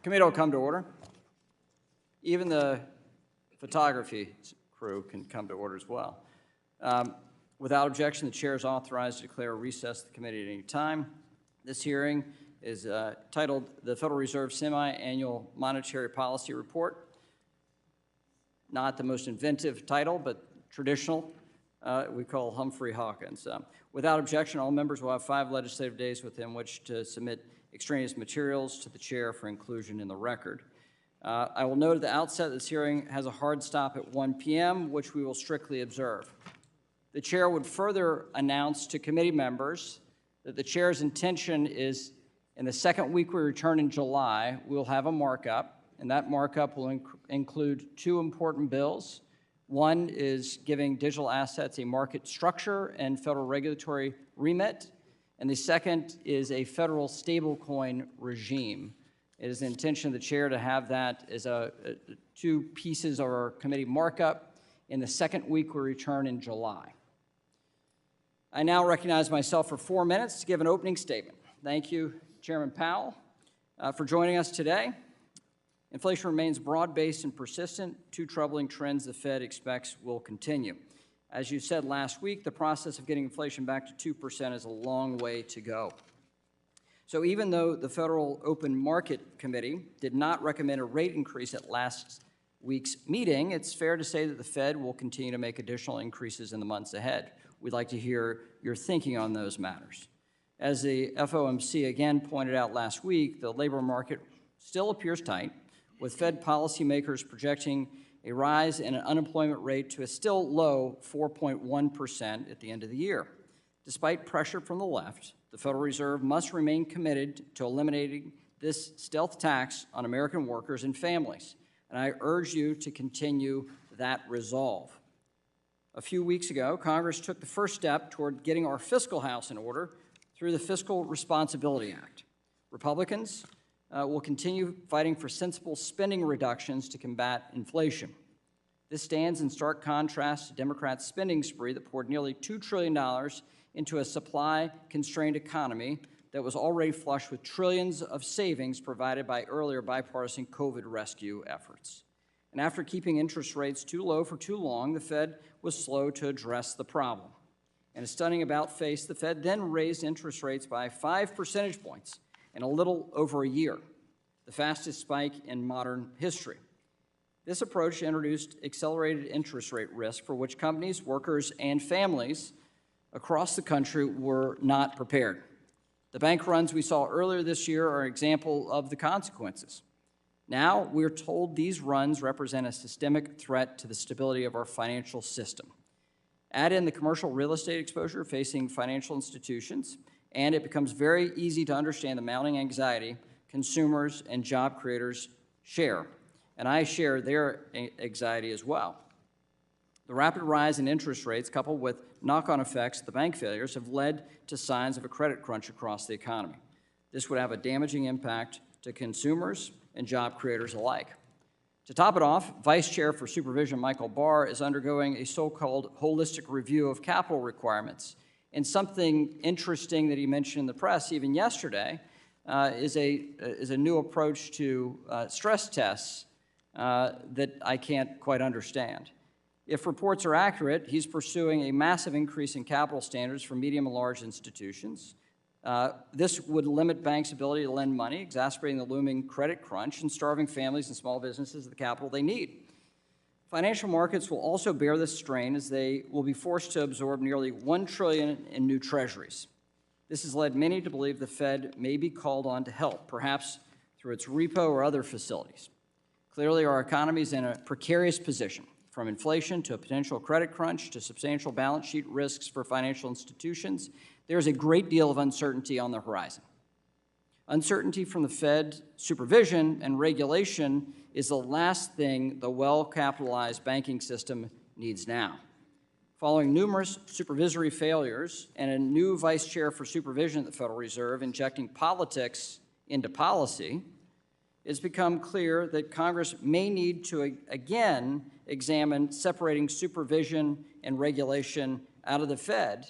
Committee will come to order. Even the photography crew can come to order as well. Without objection, the chair is authorized to declare a recess of the committee at any time. This hearing is titled the Federal Reserve Semi-Annual Monetary Policy Report. Not the most inventive title, but traditional. We call Humphrey Hawkins. Without objection, all members will have 5 legislative days within which to submit extraneous materials to the chair for inclusion in the record. I will note at the outset that this hearing has a hard stop at 1 p.m., which we will strictly observe. The chair would further announce to committee members that the chair's intention is in the second week we return in July, we'll have a markup, and that markup will include 2 important bills. One is giving digital assets a market structure and federal regulatory remit, and the second is a federal stablecoin regime. It is the intention of the chair to have that as 2 pieces of our committee markup in the second week we return in July. I now recognize myself for 4 minutes to give an opening statement. Thank you, Chairman Powell, for joining us today. Inflation remains broad-based and persistent, 2 troubling trends the Fed expects will continue. As you said last week, the process of getting inflation back to 2% is a long way to go. So even though the Federal Open Market Committee did not recommend a rate increase at last week's meeting, it's fair to say that the Fed will continue to make additional increases in the months ahead. We'd like to hear your thinking on those matters. As the FOMC again pointed out last week, the labor market still appears tight, with Fed policymakers projecting a rise in an unemployment rate to a still low 4.1% at the end of the year. Despite pressure from the left, the Federal Reserve must remain committed to eliminating this stealth tax on American workers and families, and I urge you to continue that resolve. A few weeks ago, Congress took the first step toward getting our fiscal house in order through the Fiscal Responsibility Act. Republicans will continue fighting for sensible spending reductions to combat inflation. This stands in stark contrast to Democrats' spending spree that poured nearly $2 trillion into a supply-constrained economy that was already flush with trillions of savings provided by earlier bipartisan COVID rescue efforts. And after keeping interest rates too low for too long, the Fed was slow to address the problem. In a stunning about-face, the Fed then raised interest rates by 5 percentage points in a little over a year, the fastest spike in modern history. This approach introduced accelerated interest rate risk for which companies, workers, and families across the country were not prepared. The bank runs we saw earlier this year are an example of the consequences. Now, we're told these runs represent a systemic threat to the stability of our financial system. Add in the commercial real estate exposure facing financial institutions, and it becomes very easy to understand the mounting anxiety consumers and job creators share. And I share their anxiety as well. The rapid rise in interest rates, coupled with knock-on effects of the bank failures, have led to signs of a credit crunch across the economy. This would have a damaging impact to consumers and job creators alike. To top it off, Vice Chair for Supervision Michael Barr is undergoing a so-called holistic review of capital requirements. And something interesting that he mentioned in the press even yesterday is a new approach to stress tests that I can't quite understand. If reports are accurate, he's pursuing a massive increase in capital standards for medium and large institutions. This would limit banks' ability to lend money, exacerbating the looming credit crunch and starving families and small businesses the capital they need. Financial markets will also bear this strain as they will be forced to absorb nearly $1 trillion in new treasuries. This has led many to believe the Fed may be called on to help, perhaps through its repo or other facilities. Clearly, our economy is in a precarious position, from inflation to a potential credit crunch to substantial balance sheet risks for financial institutions. There is a great deal of uncertainty on the horizon. Uncertainty from the Fed supervision and regulation is the last thing the well-capitalized banking system needs now. Following numerous supervisory failures and a new vice chair for supervision at the Federal Reserve injecting politics into policy, it's become clear that Congress may need to again examine separating supervision and regulation out of the Fed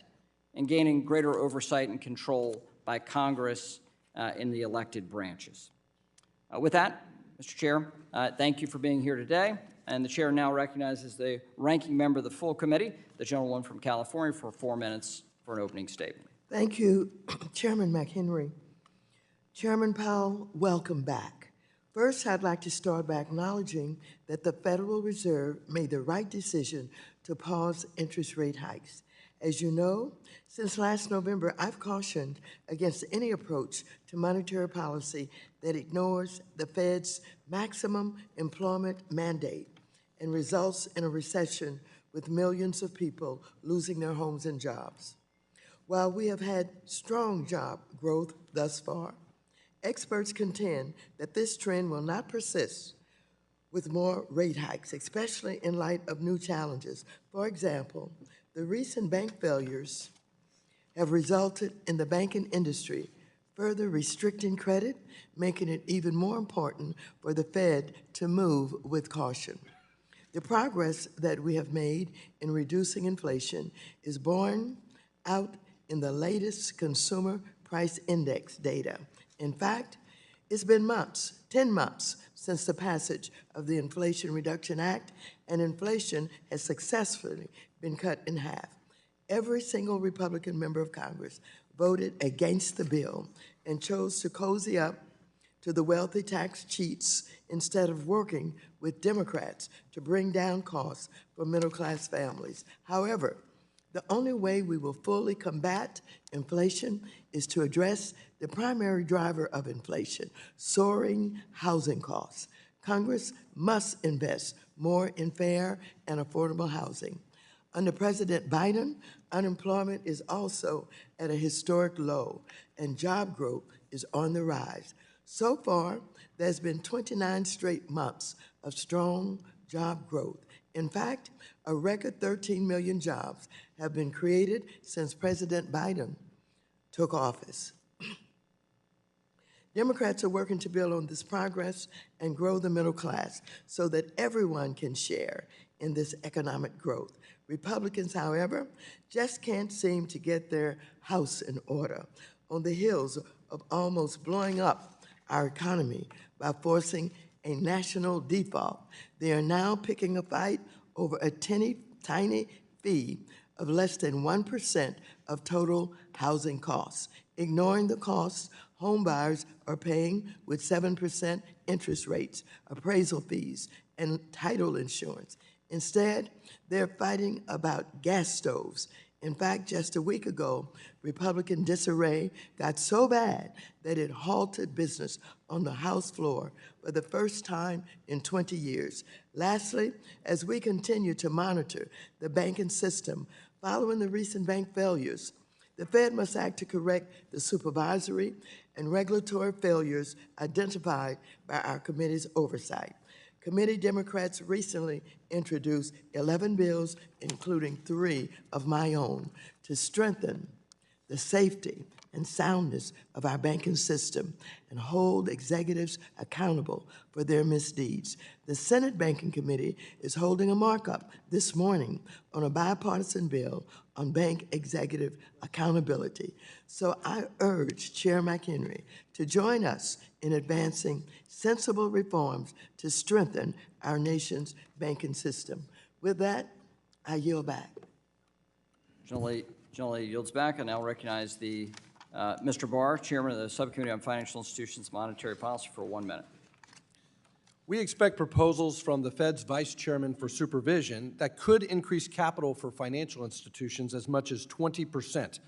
and gaining greater oversight and control by Congress in the elected branches. With that, Mr. Chair, thank you for being here today. And the chair now recognizes the ranking member of the full committee, the gentleman from California, for 4 minutes for an opening statement. Thank you, Chairman McHenry. Chairman Powell, welcome back. First, I'd like to start by acknowledging that the Federal Reserve made the right decision to pause interest rate hikes. As you know, since last November, I've cautioned against any approach to monetary policy that ignores the Fed's maximum employment mandate and results in a recession with millions of people losing their homes and jobs. While we have had strong job growth thus far, experts contend that this trend will not persist with more rate hikes, especially in light of new challenges. For example, the recent bank failures have resulted in the banking industry further restricting credit, making it even more important for the Fed to move with caution. The progress that we have made in reducing inflation is borne out in the latest Consumer Price Index data. In fact, it's been 10 months, since the passage of the Inflation Reduction Act, and inflation has successfully been cut in half. Every single Republican member of Congress voted against the bill and chose to cozy up to the wealthy tax cheats instead of working with Democrats to bring down costs for middle-class families. However, the only way we will fully combat inflation is to address the primary driver of inflation, soaring housing costs. Congress must invest more in fair and affordable housing. Under President Biden, unemployment is also at a historic low, and job growth is on the rise. So far, there's been 29 straight months of strong job growth. In fact, a record 13 million jobs have been created since President Biden took office. Democrats are working to build on this progress and grow the middle class so that everyone can share in this economic growth. Republicans, however, just can't seem to get their house in order on the heels of almost blowing up our economy by forcing a national default. They are now picking a fight over a tiny fee of less than 1% of total housing costs, ignoring the costs home buyers are paying with 7% interest rates, appraisal fees, and title insurance. Instead, they're fighting about gas stoves. In fact, just a week ago, Republican disarray got so bad that it halted business on the House floor for the first time in 20 years. Lastly, as we continue to monitor the banking system following the recent bank failures, the Fed must act to correct the supervisory and regulatory failures identified by our committee's oversight. Committee Democrats recently introduced 11 bills, including 3 of my own, to strengthen the safety and soundness of our banking system and hold executives accountable for their misdeeds. The Senate Banking Committee is holding a markup this morning on a bipartisan bill on bank executive accountability. So I urge Chair McHenry to join us in advancing sensible reforms to strengthen our nation's banking system. With that, I yield back. Generally yields back. I now recognize the Mr. Barr, Chairman of the Subcommittee on Financial Institutions and Monetary Policy, for 1 minute. We expect proposals from the Fed's Vice Chairman for Supervision that could increase capital for financial institutions as much as 20%.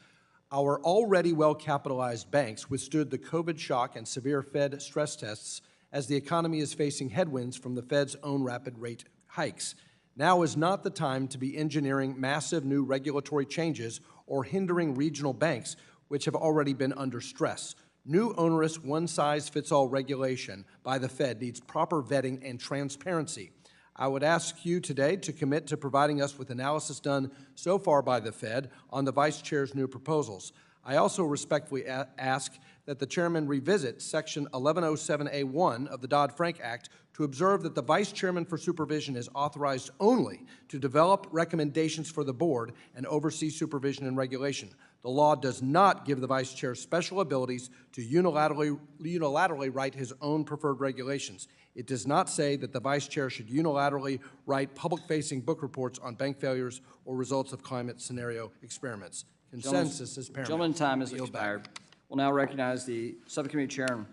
Our already well-capitalized banks withstood the COVID shock and severe Fed stress tests as the economy is facing headwinds from the Fed's own rapid rate hikes. Now is not the time to be engineering massive new regulatory changes or hindering regional banks, which have already been under stress. New onerous one-size-fits-all regulation by the Fed needs proper vetting and transparency. I would ask you today to commit to providing us with analysis done so far by the Fed on the Vice Chair's new proposals. I also respectfully ask that the chairman revisit Section 1107A1 of the Dodd-Frank Act to observe that the vice chairman for supervision is authorized only to develop recommendations for the board and oversee supervision and regulation. The law does not give the vice chair special abilities to unilaterally write his own preferred regulations. It does not say that the vice chair should unilaterally write public-facing book reports on bank failures or results of climate scenario experiments. Consensus is paramount. Gentlemen, time has Yield back. expired. We'll now recognize the Subcommittee Chair on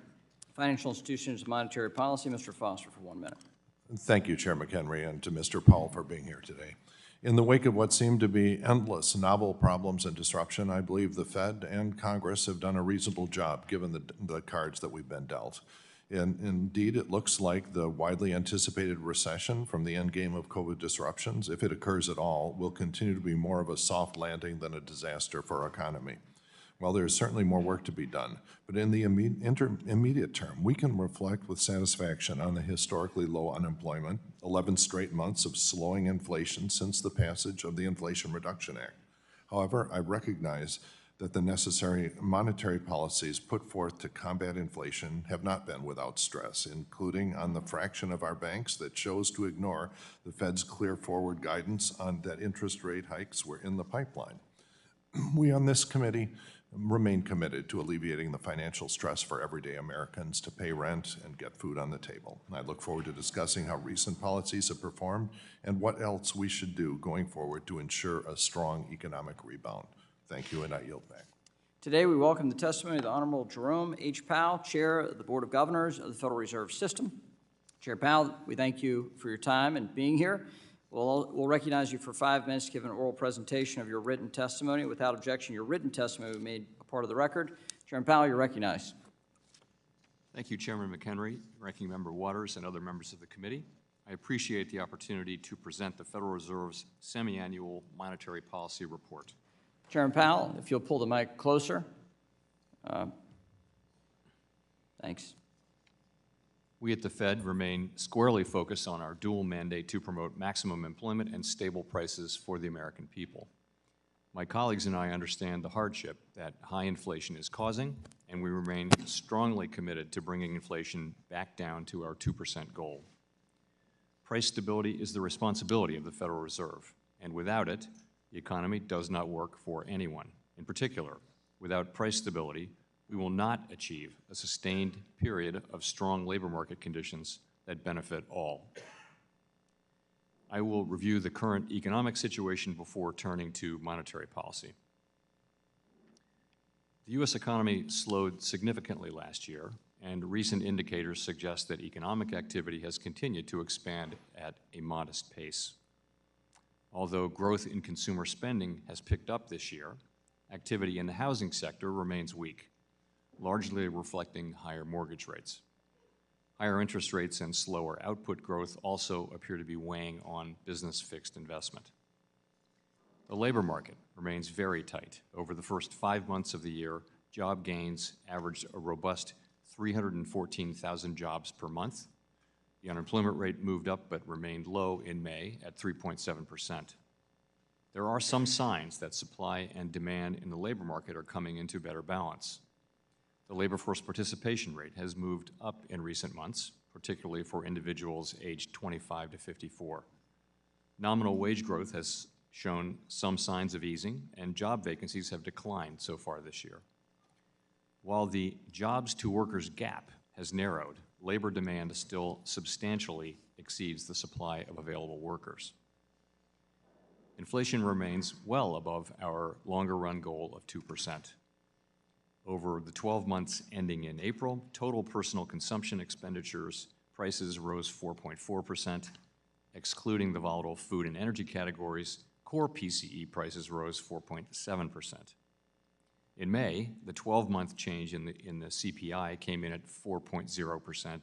Financial Institutions and Monetary Policy, Mr. Foster, for 1 minute. Thank you, Chair McHenry, and to Mr. Powell for being here today. In the wake of what seem to be endless novel problems and disruption, I believe the Fed and Congress have done a reasonable job given the cards that we've been dealt. And indeed, it looks like the widely anticipated recession from the endgame of COVID disruptions, if it occurs at all, will continue to be more of a soft landing than a disaster for our economy. Well, there is certainly more work to be done, but in the immediate term, we can reflect with satisfaction on the historically low unemployment, 11 straight months of slowing inflation since the passage of the Inflation Reduction Act. However, I recognize that the necessary monetary policies put forth to combat inflation have not been without stress, including on the fraction of our banks that chose to ignore the Fed's clear forward guidance on that interest rate hikes were in the pipeline. We on this committee remain committed to alleviating the financial stress for everyday Americans to pay rent and get food on the table. I look forward to discussing how recent policies have performed and what else we should do going forward to ensure a strong economic rebound. Thank you, and I yield back. Today, we welcome the testimony of the Honorable Jerome H. Powell, Chair of the Board of Governors of the Federal Reserve System. Chair Powell, we thank you for your time and being here. We'll recognize you for 5 minutes to give an oral presentation of your written testimony. Without objection, your written testimony will be made a part of the record. Chairman Powell, you're recognized. Thank you, Chairman McHenry, Ranking Member Waters, and other members of the committee. I appreciate the opportunity to present the Federal Reserve's semi-annual monetary policy report. Chairman Powell, if you'll pull the mic closer. Thanks. We at the Fed remain squarely focused on our dual mandate to promote maximum employment and stable prices for the American people. My colleagues and I understand the hardship that high inflation is causing, and we remain strongly committed to bringing inflation back down to our 2% goal. Price stability is the responsibility of the Federal Reserve, and without it, the economy does not work for anyone. In particular, without price stability, we will not achieve a sustained period of strong labor market conditions that benefit all. I will review the current economic situation before turning to monetary policy. The U.S. economy slowed significantly last year, and recent indicators suggest that economic activity has continued to expand at a modest pace. Although growth in consumer spending has picked up this year, activity in the housing sector remains weak, largely reflecting higher mortgage rates. Higher interest rates and slower output growth also appear to be weighing on business fixed investment. The labor market remains very tight. Over the first 5 months of the year, job gains averaged a robust 314,000 jobs per month. The unemployment rate moved up but remained low in May at 3.7%. There are some signs that supply and demand in the labor market are coming into better balance. The labor force participation rate has moved up in recent months, particularly for individuals aged 25 to 54. Nominal wage growth has shown some signs of easing, and job vacancies have declined so far this year. While the jobs to workers gap has narrowed, labor demand still substantially exceeds the supply of available workers. Inflation remains well above our longer-run goal of 2%. Over the 12 months ending in April, total personal consumption expenditures prices rose 4.4%. Excluding the volatile food and energy categories, core PCE prices rose 4.7%. In May, the 12-month change in the CPI came in at 4.0%,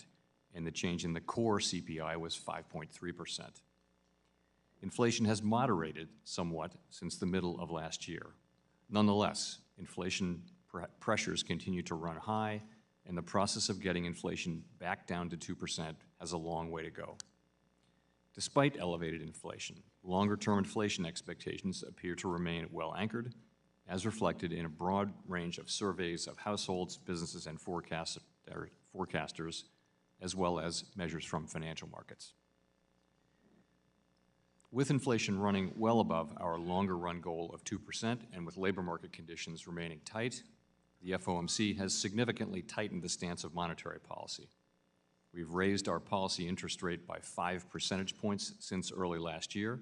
and the change in the core CPI was 5.3%. Inflation has moderated somewhat since the middle of last year. Nonetheless, inflation pressures continue to run high, and the process of getting inflation back down to 2% has a long way to go. Despite elevated inflation, longer-term inflation expectations appear to remain well anchored, as reflected in a broad range of surveys of households, businesses, and forecasters, as well as measures from financial markets. With inflation running well above our longer-run goal of 2% and with labor market conditions remaining tight, the FOMC has significantly tightened the stance of monetary policy. We've raised our policy interest rate by 5 percentage points since early last year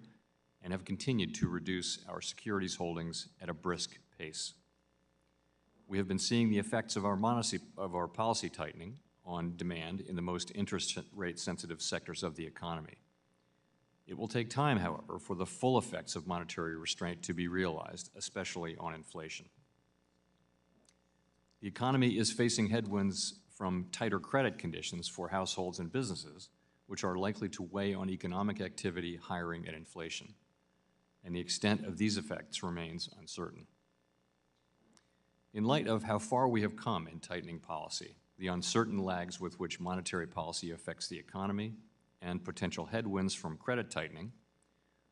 and have continued to reduce our securities holdings at a brisk pace. We have been seeing the effects of our policy tightening on demand in the most interest rate sensitive sectors of the economy. It will take time, however, for the full effects of monetary restraint to be realized, especially on inflation. The economy is facing headwinds from tighter credit conditions for households and businesses, which are likely to weigh on economic activity, hiring, and inflation. And the extent of these effects remains uncertain. In light of how far we have come in tightening policy, the uncertain lags with which monetary policy affects the economy, and potential headwinds from credit tightening,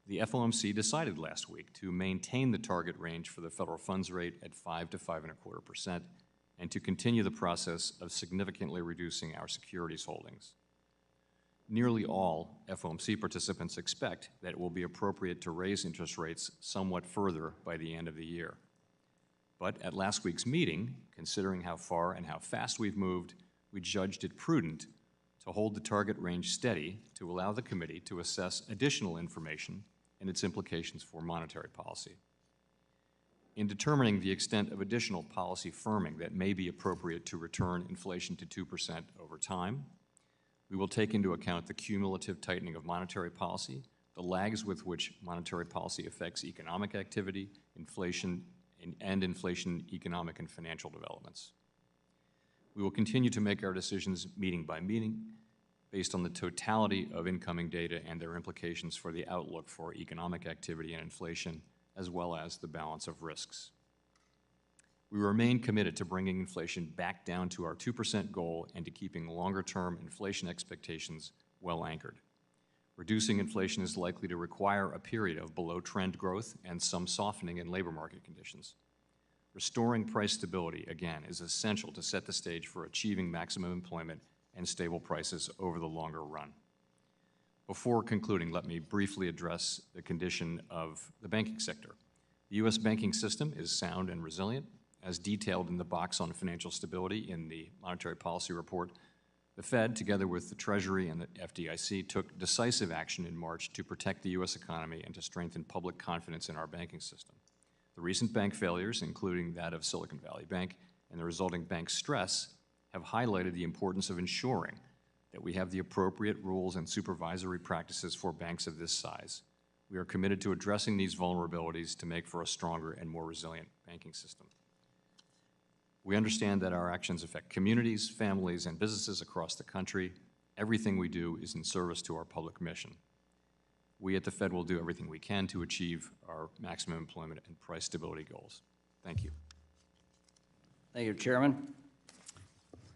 the FOMC decided last week to maintain the target range for the federal funds rate at 5 to 5.25% and to continue the process of significantly reducing our securities holdings. Nearly all FOMC participants expect that it will be appropriate to raise interest rates somewhat further by the end of the year. But at last week's meeting, considering how far and how fast we've moved, we judged it prudent to hold the target range steady to allow the committee to assess additional information and its implications for monetary policy. In determining the extent of additional policy firming that may be appropriate to return inflation to 2% over time, we will take into account the cumulative tightening of monetary policy, the lags with which monetary policy affects economic activity, inflation, and inflation economic and financial developments. We will continue to make our decisions meeting by meeting based on the totality of incoming data and their implications for the outlook for economic activity and inflation, as well as the balance of risks. We remain committed to bringing inflation back down to our 2% goal and to keeping longer-term inflation expectations well anchored. Reducing inflation is likely to require a period of below-trend growth and some softening in labor market conditions. Restoring price stability, again, is essential to set the stage for achieving maximum employment and stable prices over the longer run. Before concluding, let me briefly address the condition of the banking sector. The U.S. banking system is sound and resilient. As detailed in the box on financial stability in the Monetary Policy Report, the Fed, together with the Treasury and the FDIC, took decisive action in March to protect the U.S. economy and to strengthen public confidence in our banking system. The recent bank failures, including that of Silicon Valley Bank and the resulting bank stress, have highlighted the importance of ensuring that we have the appropriate rules and supervisory practices for banks of this size. We are committed to addressing these vulnerabilities to make for a stronger and more resilient banking system. We understand that our actions affect communities, families, and businesses across the country. Everything we do is in service to our public mission. We at the Fed will do everything we can to achieve our maximum employment and price stability goals. Thank you. Thank you, Chairman.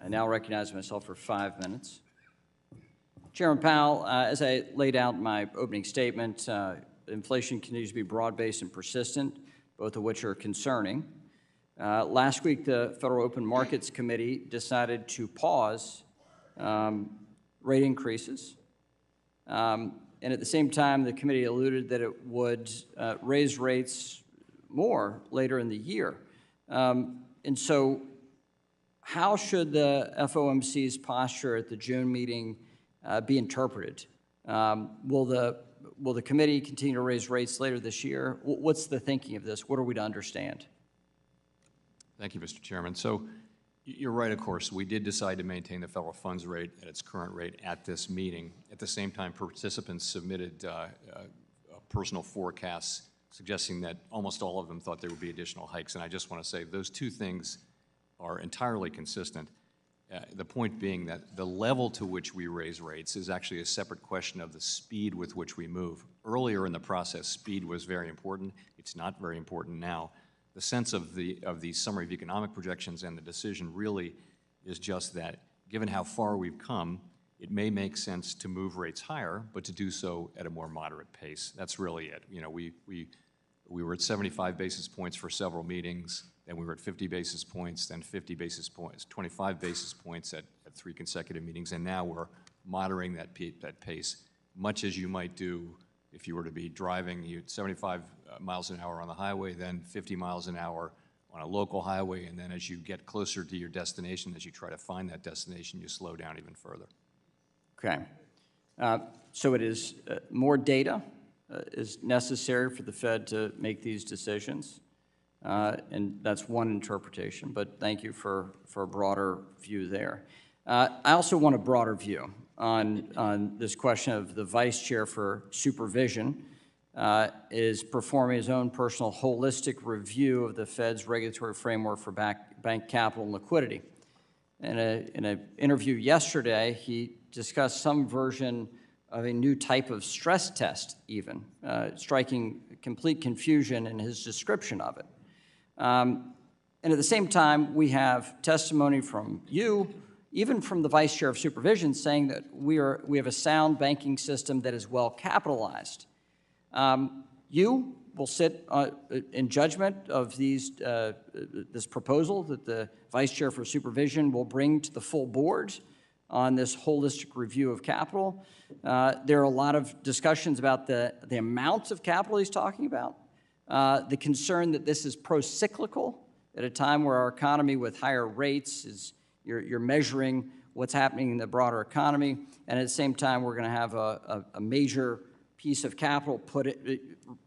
I now recognize myself for 5 minutes. Chairman Powell, as I laid out in my opening statement, inflation continues to be broad-based and persistent, both of which are concerning. Last week, the Federal Open Markets Committee decided to pause rate increases. And at the same time, the committee alluded that it would raise rates more later in the year. And so how should the FOMC's posture at the June meeting be interpreted? Will the committee continue to raise rates later this year? What's the thinking of this? What are we to understand? Thank you, Mr. Chairman. So you're right, of course. We did decide to maintain the federal funds rate at its current rate at this meeting. At the same time, participants submitted personal forecasts suggesting that almost all of them thought there would be additional hikes. And I just want to say those two things are entirely consistent. The point being that the level to which we raise rates is actually a separate question of the speed with which we move. Earlier in the process, speed was very important. It's not very important now. The sense of the summary of economic projections and the decision really is just that, given how far we've come, it may make sense to move rates higher, but to do so at a more moderate pace. That's really it. You know, We were at 75 basis points for several meetings, then we were at 50 basis points, then 50 basis points, 25 basis points at 3 consecutive meetings, and now we're moderating that pace, much as you might do if you were to be driving 75 miles an hour on the highway, then 50 miles an hour on a local highway, and then as you get closer to your destination, as you try to find that destination, you slow down even further. Okay. So it is more data is necessary for the Fed to make these decisions, and that's one interpretation, but thank you for a broader view there. I also want a broader view on this question of the vice chair for supervision is performing his own personal holistic review of the Fed's regulatory framework for bank capital and liquidity. In an interview yesterday, he discussed some version of a new type of stress test even, striking complete confusion in his description of it. And at the same time, we have testimony from you, even from the vice chair of supervision, saying that we have a sound banking system that is well capitalized. You will sit in judgment of this proposal that the vice chair for supervision will bring to the full board on this holistic review of capital. There are a lot of discussions about the amount of capital he's talking about, the concern that this is pro-cyclical at a time where our economy with higher rates is, you're measuring what's happening in the broader economy, and at the same time, we're going to have a major piece of capital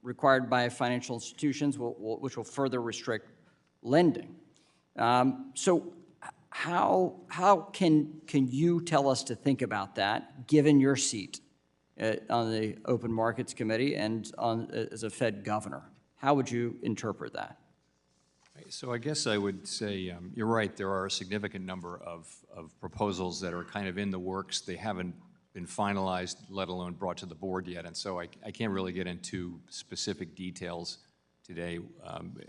required by financial institutions, which will further restrict lending. So how can you tell us to think about that, given your seat on the Open Markets Committee and as a Fed governor? How would you interpret that? So I guess I would say you're right. There are a significant number of proposals that are kind of in the works. They haven't been finalized, let alone brought to the board yet, and so I can't really get into specific details today.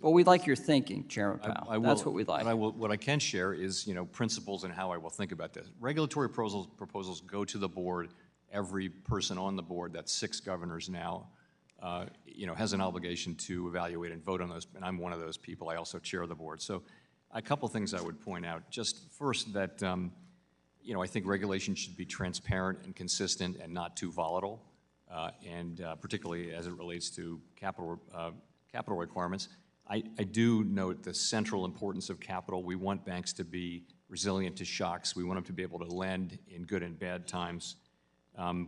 Well, we'd like your thinking, Chairman Powell. That's what we'd like. What I can share is, principles and how I will think about this. Regulatory proposals go to the board. Every person on the board, that's 6 governors now, has an obligation to evaluate and vote on those, and I'm one of those people. I also chair the board. So a couple things I would point out. Just first that, I think regulation should be transparent and consistent and not too volatile, and particularly as it relates to capital requirements. I do note the central importance of capital. We want banks to be resilient to shocks. We want them to be able to lend in good and bad times.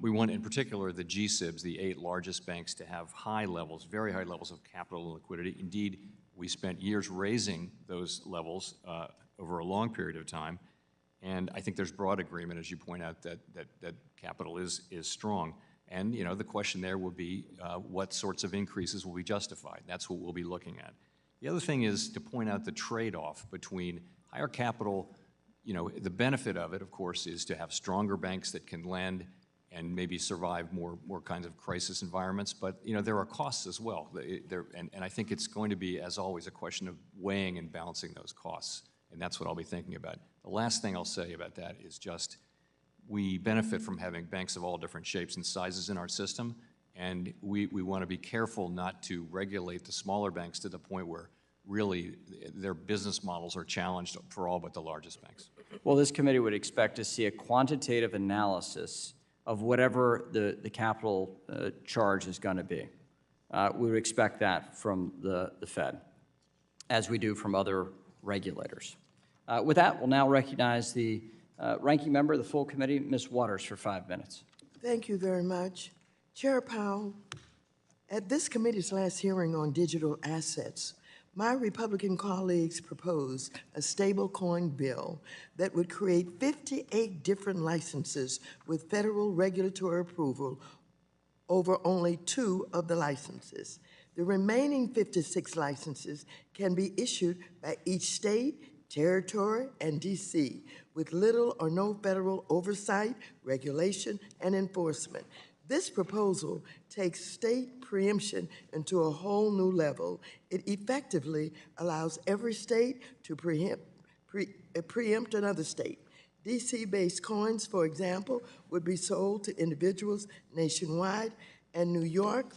We want, in particular, the GSIBs, the 8 largest banks, to have high levels, very high levels of capital and liquidity. Indeed, we spent years raising those levels over a long period of time. And I think there's broad agreement, as you point out, that capital is strong. And, the question there will be what sorts of increases will be justified. That's what we'll be looking at. The other thing is to point out the trade-off between higher capital. The benefit of it, of course, is to have stronger banks that can lend and maybe survive more kinds of crisis environments. But, there are costs as well. And I think it's going to be, as always, a question of weighing and balancing those costs. And that's what I'll be thinking about. The last thing I'll say about that is just we benefit from having banks of all different shapes and sizes in our system, and we want to be careful not to regulate the smaller banks to the point where really their business models are challenged for all but the largest banks. Well, this committee would expect to see a quantitative analysis of whatever the capital charge is going to be. We would expect that from the Fed, as we do from other regulators. With that, we'll now recognize the ranking member of the full committee, Ms. Waters, for 5 minutes. Thank you very much. Chair Powell, at this committee's last hearing on digital assets, my Republican colleagues proposed a stablecoin bill that would create 58 different licenses with federal regulatory approval over only 2 of the licenses. The remaining 56 licenses can be issued by each state, territory, and DC, with little or no federal oversight, regulation, and enforcement. This proposal takes state preemption into a whole new level. It effectively allows every state to preempt another state. DC-based coins, for example, would be sold to individuals nationwide, and New York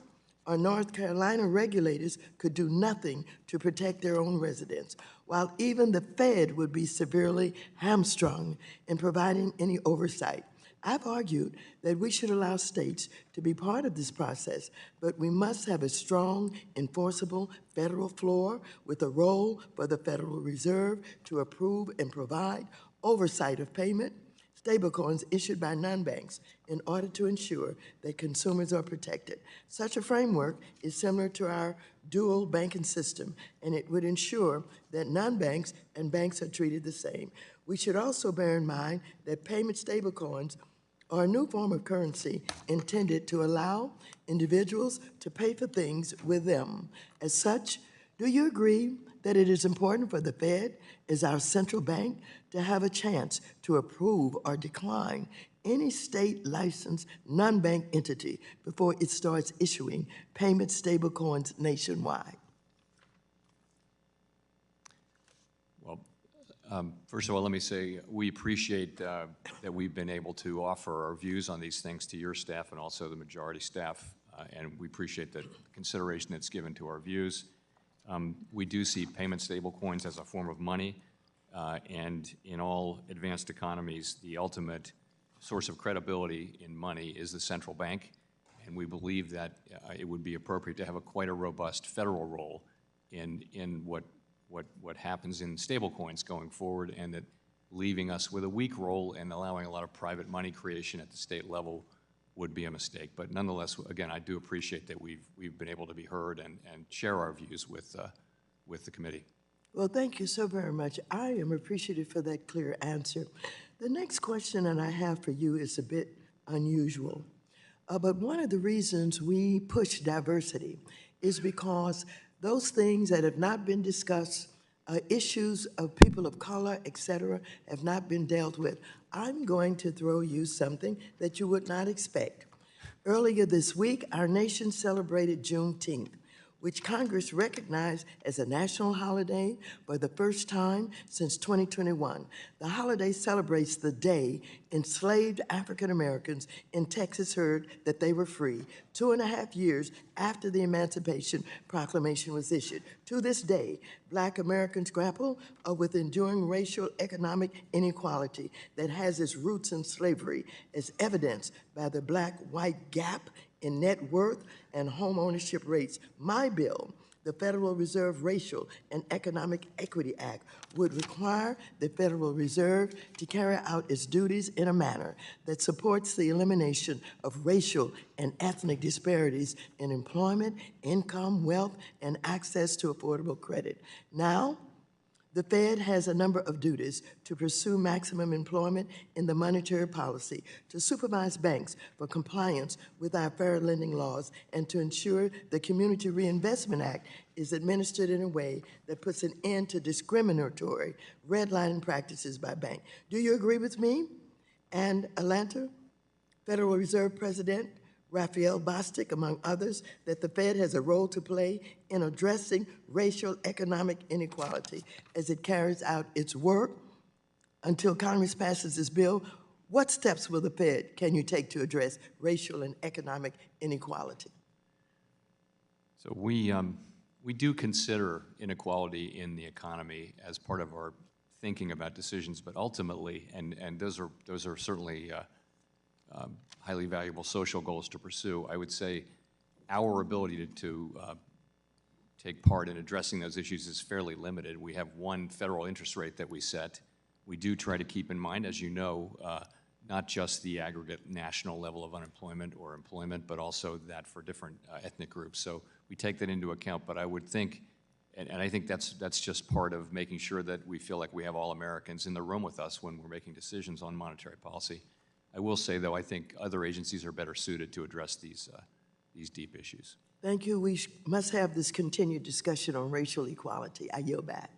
or North Carolina regulators could do nothing to protect their own residents, while even the Fed would be severely hamstrung in providing any oversight. I've argued that we should allow states to be part of this process, but we must have a strong, enforceable federal floor with a role for the Federal Reserve to approve and provide oversight of payment stablecoins issued by non-banks in order to ensure that consumers are protected. Such a framework is similar to our dual banking system, and it would ensure that non-banks and banks are treated the same. We should also bear in mind that payment stablecoins are a new form of currency intended to allow individuals to pay for things with them. As such, do you agree that it is important for the Fed, as our central bank, to have a chance to approve or decline any state-licensed non-bank entity before it starts issuing payment stablecoins nationwide? Well, first of all, let me say we appreciate that we've been able to offer our views on these things to your staff and also the majority staff, and we appreciate the consideration that's given to our views. We do see payment stablecoins as a form of money, and in all advanced economies, the ultimate source of credibility in money is the central bank, and we believe that it would be appropriate to have quite a robust federal role in what happens in stablecoins going forward, and that leaving us with a weak role and allowing a lot of private money creation at the state level would be a mistake. But nonetheless, again, I do appreciate that we've been able to be heard and share our views with the committee. Well, thank you so very much. I am appreciative for that clear answer. The next question that I have for you is a bit unusual. But one of the reasons we push diversity is because those things that have not been discussed, issues of people of color, et cetera, have not been dealt with. I'm going to throw you something that you would not expect. Earlier this week, our nation celebrated Juneteenth, which Congress recognized as a national holiday for the first time since 2021. The holiday celebrates the day enslaved African Americans in Texas heard that they were free, 2.5 years after the Emancipation Proclamation was issued. To this day, Black Americans grapple with enduring racial economic inequality that has its roots in slavery, as evidenced by the black-white gap in net worth and home ownership rates. My bill, the Federal Reserve Racial and Economic Equity Act, would require the Federal Reserve to carry out its duties in a manner that supports the elimination of racial and ethnic disparities in employment, income, wealth, and access to affordable credit. Now, the Fed has a number of duties to pursue maximum employment in the monetary policy, to supervise banks for compliance with our fair lending laws, and to ensure the Community Reinvestment Act is administered in a way that puts an end to discriminatory redlining practices by banks. Do you agree with me and Atlanta Federal Reserve President Raphael Bostic, among others, that the Fed has a role to play in addressing racial economic inequality as it carries out its work until Congress passes this bill? What steps will the Fed can you take to address racial and economic inequality? So we do consider inequality in the economy as part of our thinking about decisions, but ultimately, and those are certainly highly valuable social goals to pursue. I would say our ability to take part in addressing those issues is fairly limited. We have one federal interest rate that we set. We do try to keep in mind, as you know, not just the aggregate national level of unemployment or employment, but also that for different ethnic groups. So we take that into account, but I would think, and I think that's just part of making sure that we feel like we have all Americans in the room with us when we're making decisions on monetary policy. I will say, though, I think other agencies are better suited to address these deep issues. Thank you. We must have this continued discussion on racial equality. I yield back.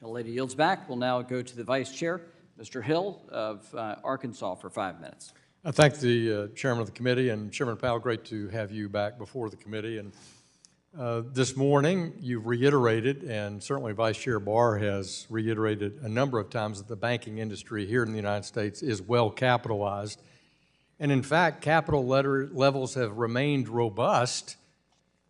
The lady yields back. We'll now go to the Vice Chair, Mr. Hill of Arkansas, for 5 minutes. I thank the Chairman of the committee, and Chairman Powell, great to have you back before the committee. And this morning, you've reiterated, and certainly Vice Chair Barr has reiterated a number of times, that the banking industry here in the United States is well capitalized. And in fact, capital levels have remained robust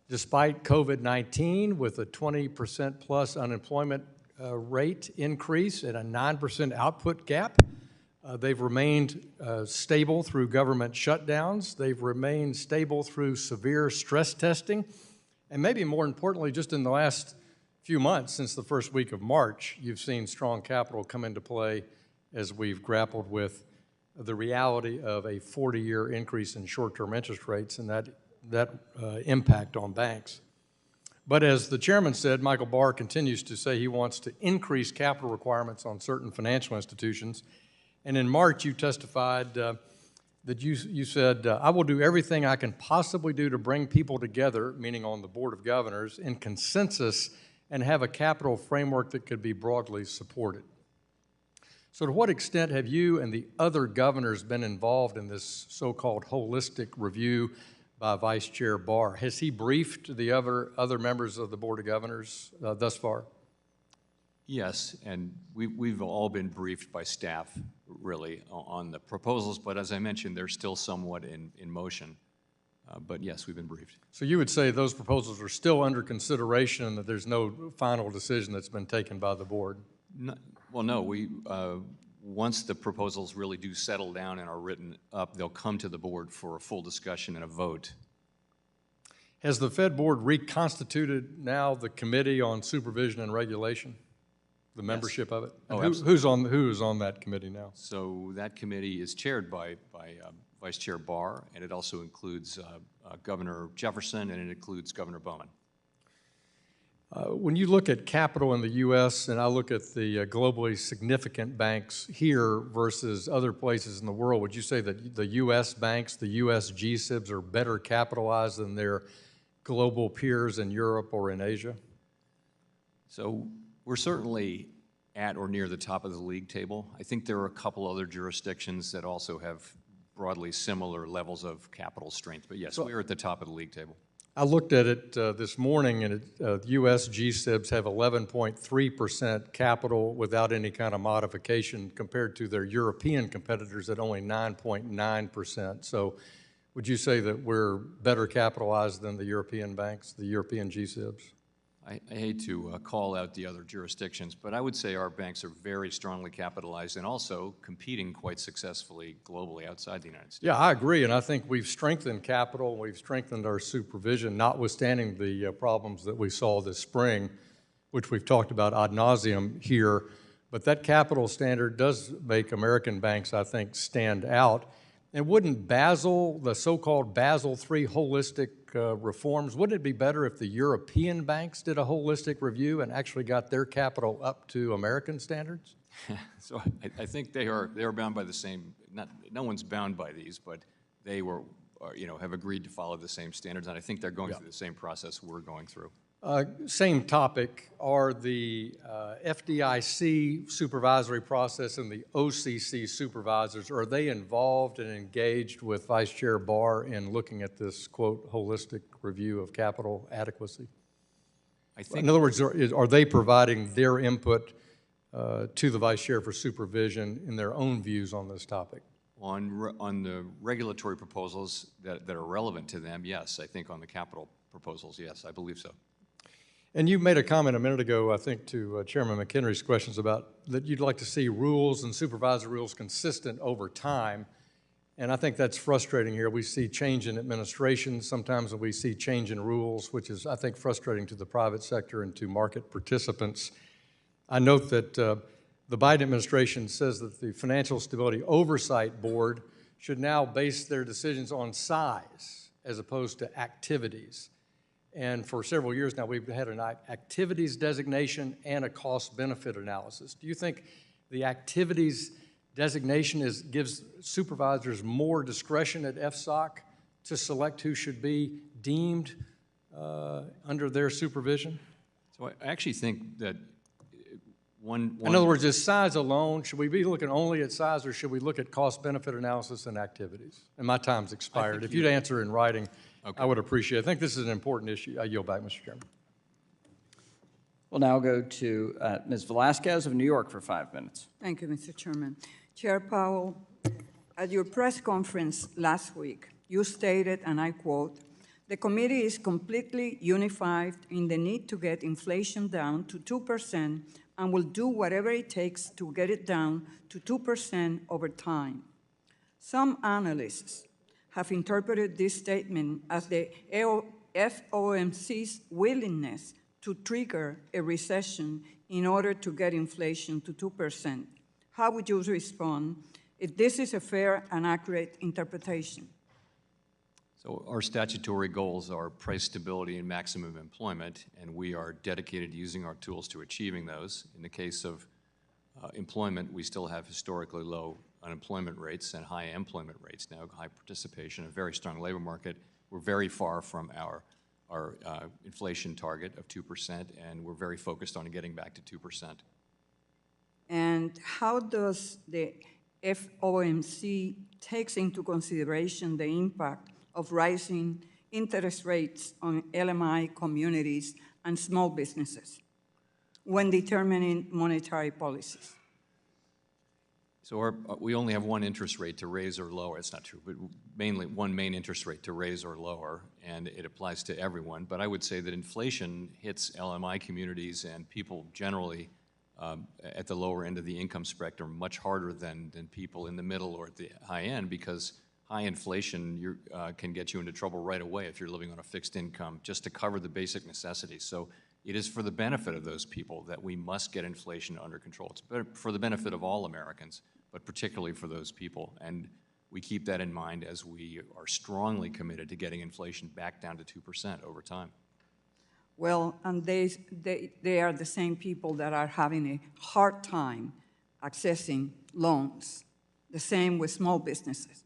despite COVID-19, with a 20% plus unemployment rate increase and a 9% output gap. They've remained stable through government shutdowns. They've remained stable through severe stress testing. And maybe more importantly, just in the last few months, since the first week of March, you've seen strong capital come into play as we've grappled with the reality of a 40-year increase in short-term interest rates and that impact on banks. But as the chairman said, Michael Barr continues to say he wants to increase capital requirements on certain financial institutions. And in March, you testified that you said, I will do everything I can possibly do to bring people together, meaning on the Board of Governors, in consensus and have a capital framework that could be broadly supported. So to what extent have you and the other governors been involved in this so-called holistic review by Vice Chair Barr? Has he briefed the other members of the Board of Governors thus far? Yes, and we've all been briefed by staff, really, on the proposals, but as I mentioned, they're still somewhat in motion. But yes, we've been briefed. So you would say those proposals are still under consideration and that there's no final decision that's been taken by the board? No, well, no, once the proposals really do settle down and are written up, they'll come to the board for a full discussion and a vote. Has the Fed board reconstituted now the Committee on Supervision and Regulation? The membership of it? Oh, who's on that committee now? So that committee is chaired by Vice Chair Barr, and it also includes Governor Jefferson, and it includes Governor Bowman. When you look at capital in the U.S., and I look at the globally significant banks here versus other places in the world, would you say that the U.S. banks, the U.S. G-SIBs, are better capitalized than their global peers in Europe or in Asia? So we're certainly at or near the top of the league table. I think there are a couple other jurisdictions that also have broadly similar levels of capital strength. But yes, we're at the top of the league table. I looked at it this morning, and U.S. G-SIBs have 11.3% capital without any kind of modification compared to their European competitors at only 9.9%. So would you say that we're better capitalized than the European banks, the European G-SIBs? I hate to call out the other jurisdictions, but I would say our banks are very strongly capitalized and also competing quite successfully globally outside the United States. Yeah, I agree, and I think we've strengthened capital, we've strengthened our supervision, notwithstanding the problems that we saw this spring, which we've talked about ad nauseum here. But that capital standard does make American banks, I think, stand out. And wouldn't Basel, the so-called Basel III holistic reforms, wouldn't it be better if the European banks did a holistic review and actually got their capital up to American standards? So I think they are bound by the same, no one's bound by these, but they have agreed to follow the same standards, and I think they're going through the same process we're going through. Same topic, are the FDIC supervisory process and the OCC supervisors, are they involved and engaged with Vice Chair Barr in looking at this, quote, holistic review of capital adequacy? I think, in other words, are they providing their input to the Vice Chair for supervision in their own views on this topic? on the regulatory proposals that are relevant to them, yes. I think on the capital proposals, yes, I believe so. And you made a comment a minute ago, I think, to Chairman McHenry's questions about that you'd like to see rules and supervisory rules consistent over time. And I think that's frustrating here. We see change in administration. Sometimes we see change in rules, which is, I think, frustrating to the private sector and to market participants. I note that the Biden administration says that the Financial Stability Oversight Board should now base their decisions on size as opposed to activities. And for several years now, we've had an activities designation and a cost-benefit analysis. Do you think the activities designation gives supervisors more discretion at FSOC to select who should be deemed under their supervision? So I actually think that one... In other words, is size alone, should we be looking only at size, or should we look at cost-benefit analysis and activities? And my time's expired. If you'd answer in writing, okay, I would appreciate it. I think this is an important issue. I yield back, Mr. Chairman. We'll now go to Ms. Velasquez of New York for 5 minutes. Thank you, Mr. Chairman. Chair Powell, At your press conference last week, you stated, and I quote, "The committee is completely unified in the need to get inflation down to 2% and will do whatever it takes to get it down to 2% over time." Some analysts have interpreted this statement as the FOMC's willingness to trigger a recession in order to get inflation to 2%. How would you respond if this is a fair and accurate interpretation? So our statutory goals are price stability and maximum employment, and we are dedicated to using our tools to achieving those. In the case of employment, we still have historically low unemployment rates and high employment rates now, high participation, a very strong labor market. We're very far from our inflation target of 2%, and we're very focused on getting back to 2%. And how does the FOMC takes into consideration the impact of rising interest rates on LMI communities and small businesses when determining monetary policies? So we only have one interest rate to raise or lower. It's not true, but mainly one main interest rate to raise or lower, and it applies to everyone. But I would say that inflation hits LMI communities and people generally at the lower end of the income spectrum much harder than people in the middle or at the high end, because high inflation can get you into trouble right away if you're living on a fixed income just to cover the basic necessities. So it is for the benefit of those people that we must get inflation under control. It's for the benefit of all Americans, but particularly for those people. And we keep that in mind as we are strongly committed to getting inflation back down to 2% over time. Well, and they are the same people that are having a hard time accessing loans, the same with small businesses.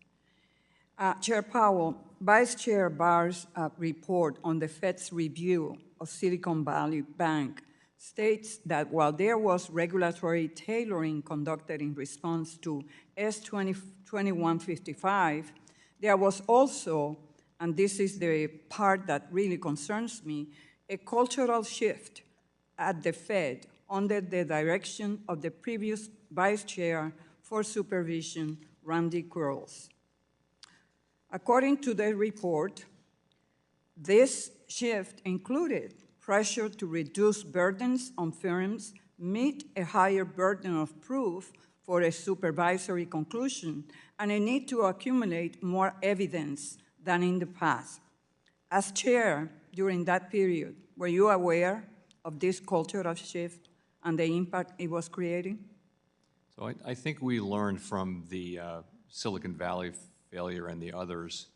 Chair Powell, Vice Chair Barr's report on the Fed's review of Silicon Valley Bank states that while there was regulatory tailoring conducted in response to S-2155, there was also, and this is the part that really concerns me, a cultural shift at the Fed under the direction of the previous Vice Chair for Supervision, Randy Quarles. According to the report, this shift included pressure to reduce burdens on firms, meet a higher burden of proof for a supervisory conclusion, and a need to accumulate more evidence than in the past. As chair during that period, were you aware of this cultural shift and the impact it was creating? So I think we learned from the Silicon Valley failure and the others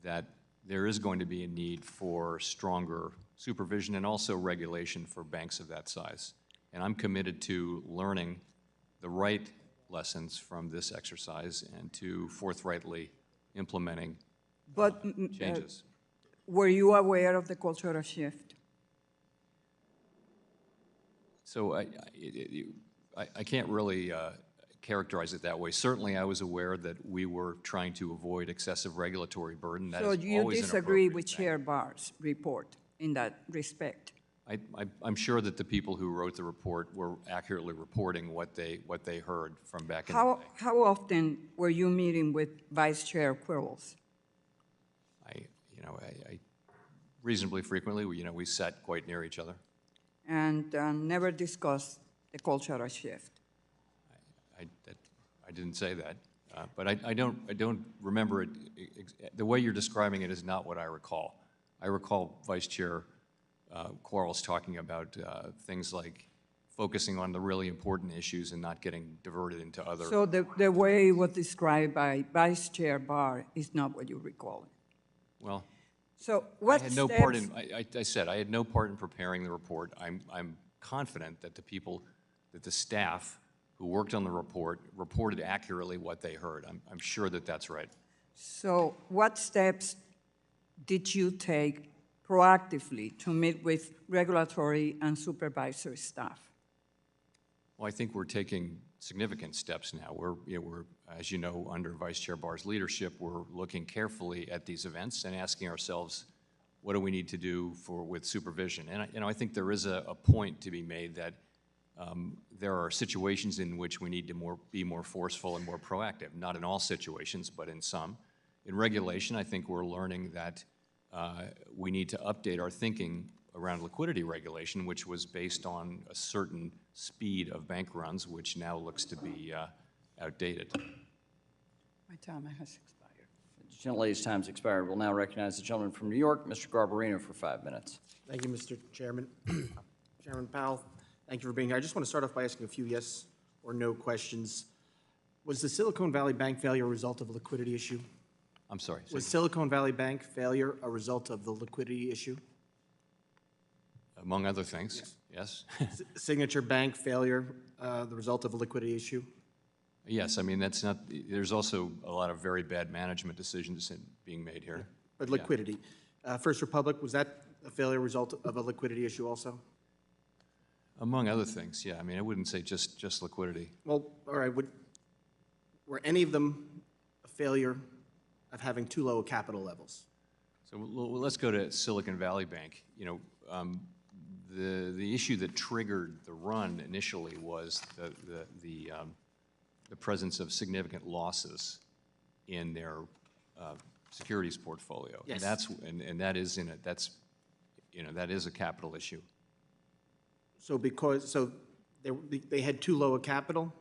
that there is going to be a need for stronger supervision and also regulation for banks of that size. And I'm committed to learning the right lessons from this exercise and to forthrightly implementing changes. Were you aware of the cultural shift? So I can't really characterize it that way. Certainly, I was aware that we were trying to avoid excessive regulatory burden. That so is you always disagree an with Chair Barr's report in that respect? I'm sure that the people who wrote the report were accurately reporting what they heard from back in the day. How often were you meeting with Vice Chair Quarles? I reasonably frequently. We sat quite near each other. And never discussed the cultural shift. I didn't say that, but I don't remember it. The way you're describing it is not what I recall. I recall Vice Chair Quarles talking about things like focusing on the really important issues and not getting diverted into other. So the way it was described by Vice Chair Barr is not what you recall. Well, so what I had no part in. I said I had no part in preparing the report. I'm confident that the staff who worked on the report reported accurately what they heard. I'm sure that that's right. So what steps did you take proactively to meet with regulatory and supervisory staff? Well, I think we're taking significant steps now. We're, as you know, under Vice Chair Barr's leadership, we're looking carefully at these events and asking ourselves, what do we need to do with supervision? And I think there is a point to be made that There are situations in which we need to be more forceful and more proactive. Not in all situations, but in some. In regulation, I think we're learning that we need to update our thinking around liquidity regulation, which was based on a certain speed of bank runs, which now looks to be outdated. My time has expired. The gentlelady's time's expired. We'll now recognize the gentleman from New York, Mr. Garbarino, for 5 minutes. Thank you, Mr. Chairman. Chairman Powell, thank you for being here. I just want to start off by asking a few yes or no questions. Was the Silicon Valley Bank failure a result of a liquidity issue? I'm sorry. Was Silicon Valley Bank failure a result of the liquidity issue? Among other things, yes. Signature Bank failure, the result of a liquidity issue? Yes, I mean, that's not, there's also a lot of very bad management decisions being made here. But liquidity. First Republic, was that a failure result of a liquidity issue also? Among other things, yeah. I mean, I wouldn't say just liquidity. Well, all right, were any of them a failure of having too low capital levels? So let's go to Silicon Valley Bank. You know, the issue that triggered the run initially was the presence of significant losses in their securities portfolio. Yes. And that is that is a capital issue. So they had too low a capital,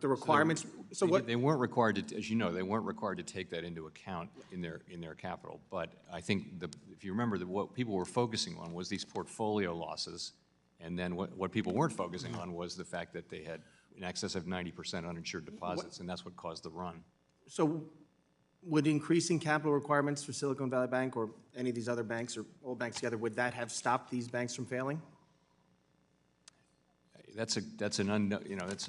the requirements, so what? They weren't required to, as you know, they weren't required to take that into account in their capital. But I think if you remember what people were focusing on was these portfolio losses, and then what people weren't focusing on was the fact that they had in excess of 90% uninsured deposits, and that's what caused the run. So would increasing capital requirements for Silicon Valley Bank or any of these other banks or all banks together, would that have stopped these banks from failing? That's a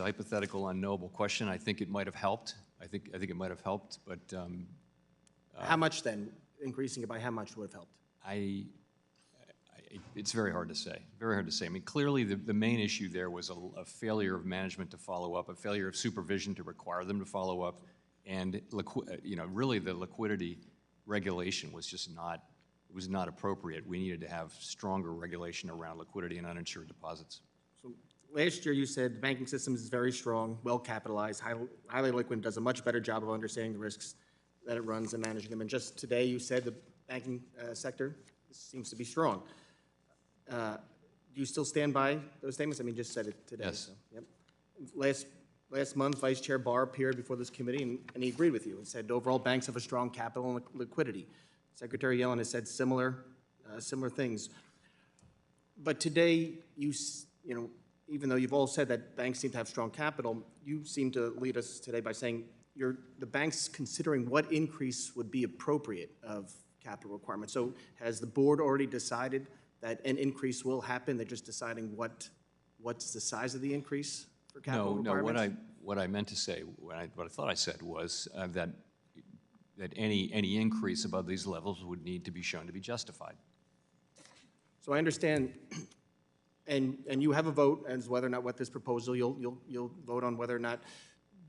hypothetical, unknowable question. I think it might have helped. I think it might have helped, but How much then? Increasing it by how much would have helped? It's very hard to say. Very hard to say. I mean, clearly the main issue there was a failure of management to follow up, a failure of supervision to require them to follow up, and really the liquidity regulation was just not appropriate. We needed to have stronger regulation around liquidity and uninsured deposits. So last year you said the banking system is very strong, well capitalized, highly liquid, does a much better job of understanding the risks that it runs and managing them. And just today you said the banking sector seems to be strong. Do you still stand by those statements? I mean, just said it today. Yes. So, yep. Last month, Vice Chair Barr appeared before this committee, and he agreed with you and said overall banks have a strong capital and liquidity. Secretary Yellen has said similar things. But today, even though you've all said that banks seem to have strong capital, you seem to lead us today by saying the bank's considering what increase would be appropriate of capital requirements. So has the board already decided that an increase will happen? They're just deciding what's the size of the increase for capital requirements? No. What I meant to say, what I thought I said was that any increase above these levels would need to be shown to be justified. So I understand, and you have a vote as whether or not what this proposal you'll vote on whether or not.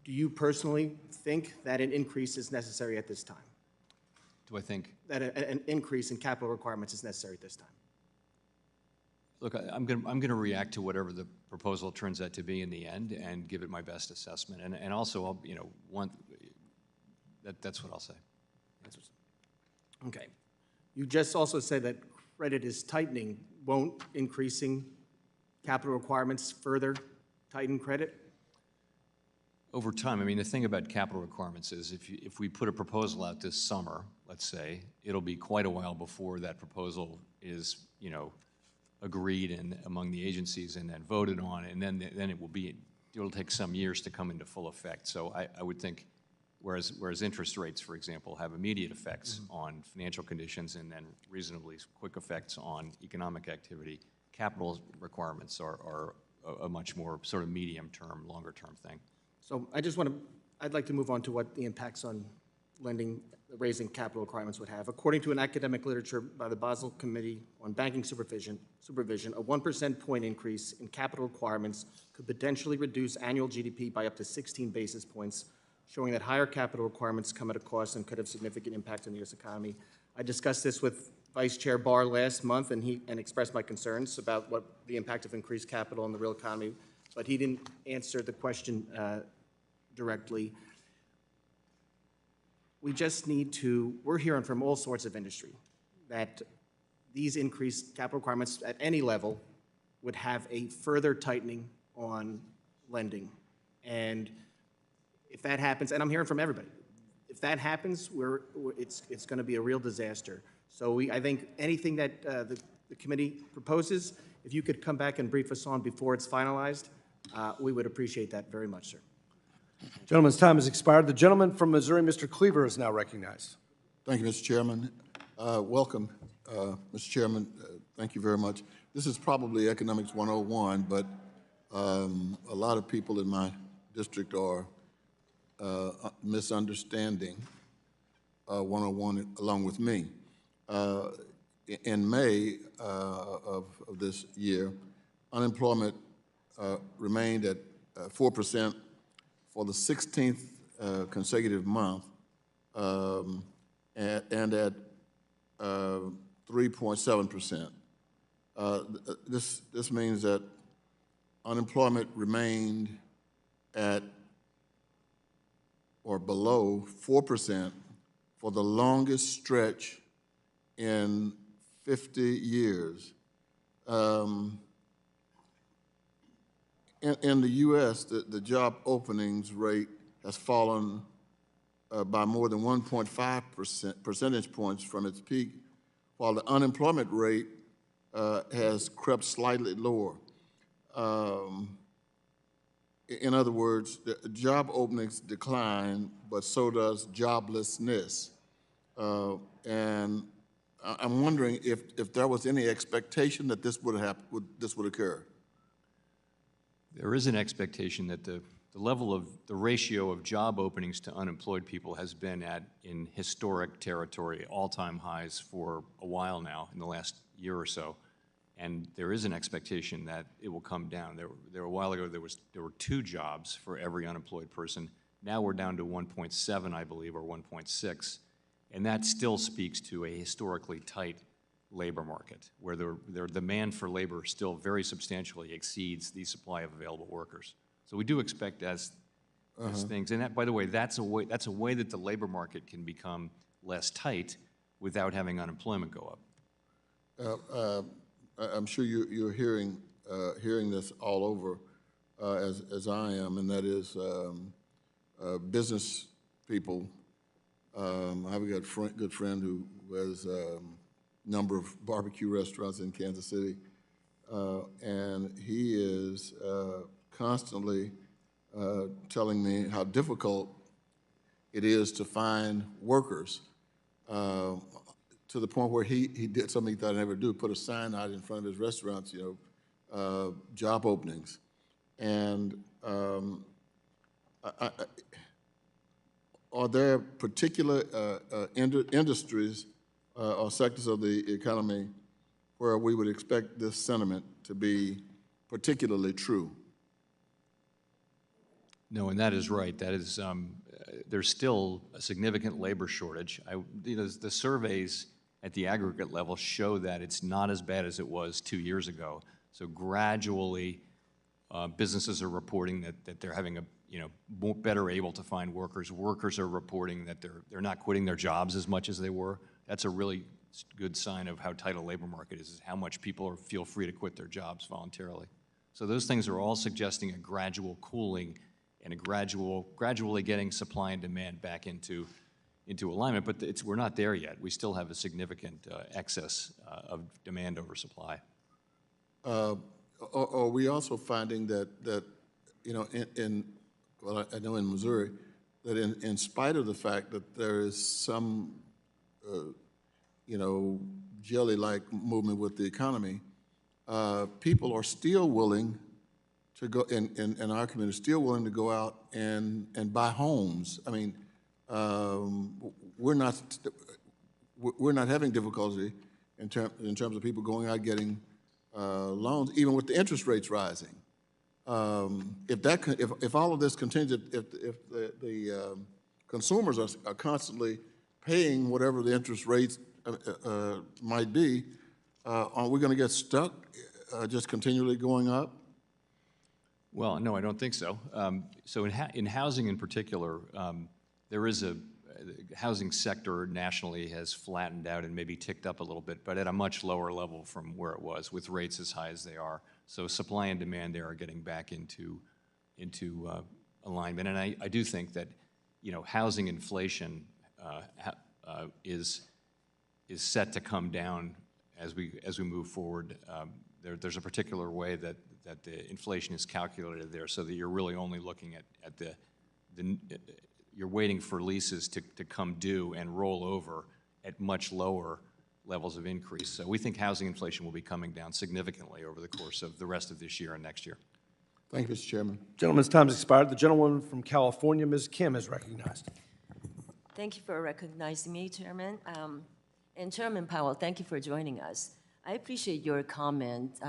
Do you personally think that an increase is necessary at this time? Do I think? That an increase in capital requirements is necessary at this time? Look, I'm going to react to whatever the proposal turns out to be in the end and give it my best assessment. And also, that's what I'll say. Okay. You just also said that credit is tightening. Won't increasing capital requirements further tighten credit? Over time, I mean, the thing about capital requirements is if we put a proposal out this summer, let's say, it'll be quite a while before that proposal is, agreed among the agencies and then voted on, and then it'll take some years to come into full effect. So I would think, whereas interest rates, for example, have immediate effects on financial conditions and then reasonably quick effects on economic activity, capital requirements are a much more sort of medium-term, longer-term thing. So I'd like to move on to what the impacts on lending, raising capital requirements would have. According to an academic literature by the Basel Committee on Banking Supervision, a 1% point increase in capital requirements could potentially reduce annual GDP by up to 16 basis points, showing that higher capital requirements come at a cost and could have significant impact on the U.S. economy. I discussed this with Vice Chair Barr last month, and expressed my concerns about what the impact of increased capital on the real economy but he didn't answer the question directly. We just need to, we're hearing from all sorts of industry that these increased capital requirements at any level would have a further tightening on lending. And if that happens, and I'm hearing from everybody, if that happens, it's going to be a real disaster. So I think anything that the committee proposes, if you could come back and brief us on before it's finalized, we would appreciate that very much, sir. Gentleman's time has expired. The gentleman from Missouri, Mr. Cleaver, is now recognized. Thank you, Mr. Chairman. Welcome, Mr. Chairman. Thank you very much. This is probably Economics 101, but a lot of people in my district are misunderstanding 101 along with me. In May of this year, unemployment remained at 4% for the 16th consecutive month, and at 3.7%. This means that unemployment remained at or below 4% for the longest stretch in 50 years. In the U.S., the job openings rate has fallen by more than 1.5 percentage points from its peak, while the unemployment rate has crept slightly lower. In other words, the job openings decline, but so does joblessness. And I'm wondering if there was any expectation that this would occur. There is an expectation that the ratio of job openings to unemployed people has been in historic territory, all-time highs for a while now, in the last year or so. And there is an expectation that it will come down. There a while ago, there were 2 jobs for every unemployed person. Now we're down to 1.7, I believe, or 1.6. And that still speaks to a historically tight labor market, where their demand for labor still very substantially exceeds the supply of available workers. So we do expect as things, and that, by the way, that's a way that the labor market can become less tight without having unemployment go up. I'm sure you're hearing this all over, as I am, and that is business people. I have a good friend who has a number of barbecue restaurants in Kansas City, and he is constantly telling me how difficult it is to find workers, to the point where he did something that I never do, put a sign out in front of his restaurants, job openings. And are there particular industries or sectors of the economy where we would expect this sentiment to be particularly true? No, and that is right. That is, there's still a significant labor shortage. The surveys at the aggregate level show that it's not as bad as it was 2 years ago. So gradually, businesses are reporting that they're having better able to find workers. Workers are reporting that they're not quitting their jobs as much as they were. That's a really good sign of how tight a labor market is how much people feel free to quit their jobs voluntarily. So those things are all suggesting a gradual cooling and a gradually getting supply and demand back into alignment, but we're not there yet. We still have a significant excess of demand over supply. Are we also finding that well, I know in Missouri, that in spite of the fact that there is some, jelly-like movement with the economy, people are still willing to go, in our community, still willing to go out and buy homes. I mean, we're not having difficulty in terms of people going out getting loans, even with the interest rates rising. If all of this continues, if the consumers are constantly paying whatever the interest rates might be, are we going to get stuck just continually going up? Well, no, I don't think so. So in housing in particular, there is housing sector nationally has flattened out and maybe ticked up a little bit, but at a much lower level from where it was, with rates as high as they are. So supply and demand there are getting back into alignment. And I do think that, housing inflation is set to come down as we move forward. There's a particular way that the inflation is calculated there, so that you're really only looking at you're waiting for leases to come due and roll over at much lower levels of increase. So we think housing inflation will be coming down significantly over the course of the rest of this year and next year. Thank you, Mr. Chairman. Gentleman's time has expired. The gentlewoman from California, Ms. Kim, is recognized. Thank you for recognizing me, Chairman. And Chairman Powell, thank you for joining us. I appreciate your comment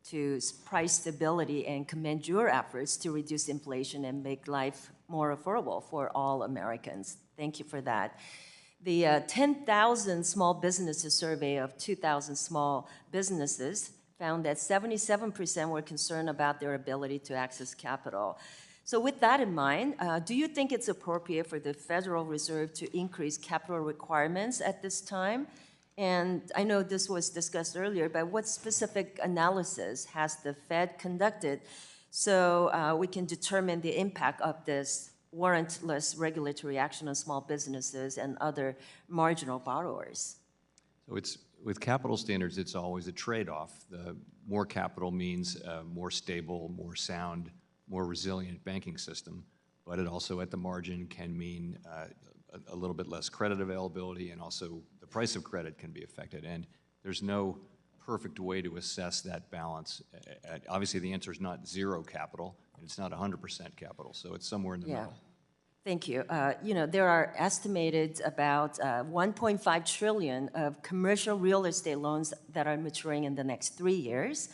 to price stability and commend your efforts to reduce inflation and make life more affordable for all Americans. Thank you for that. The 10,000 small businesses survey of 2,000 small businesses found that 77% were concerned about their ability to access capital. So with that in mind, do you think it's appropriate for the Federal Reserve to increase capital requirements at this time? And I know this was discussed earlier, but what specific analysis has the Fed conducted so we can determine the impact of this warrantless regulatory action on small businesses and other marginal borrowers? So with capital standards, it's always a trade-off. The more capital means a more stable, more sound, more resilient banking system, but it also at the margin can mean a little bit less credit availability, and also the price of credit can be affected. And there's no perfect way to assess that balance. Obviously, the answer is not zero capital, and it's not 100% capital, so it's somewhere in the middle. Thank you. There are estimated about 1.5 trillion of commercial real estate loans that are maturing in the next 3 years.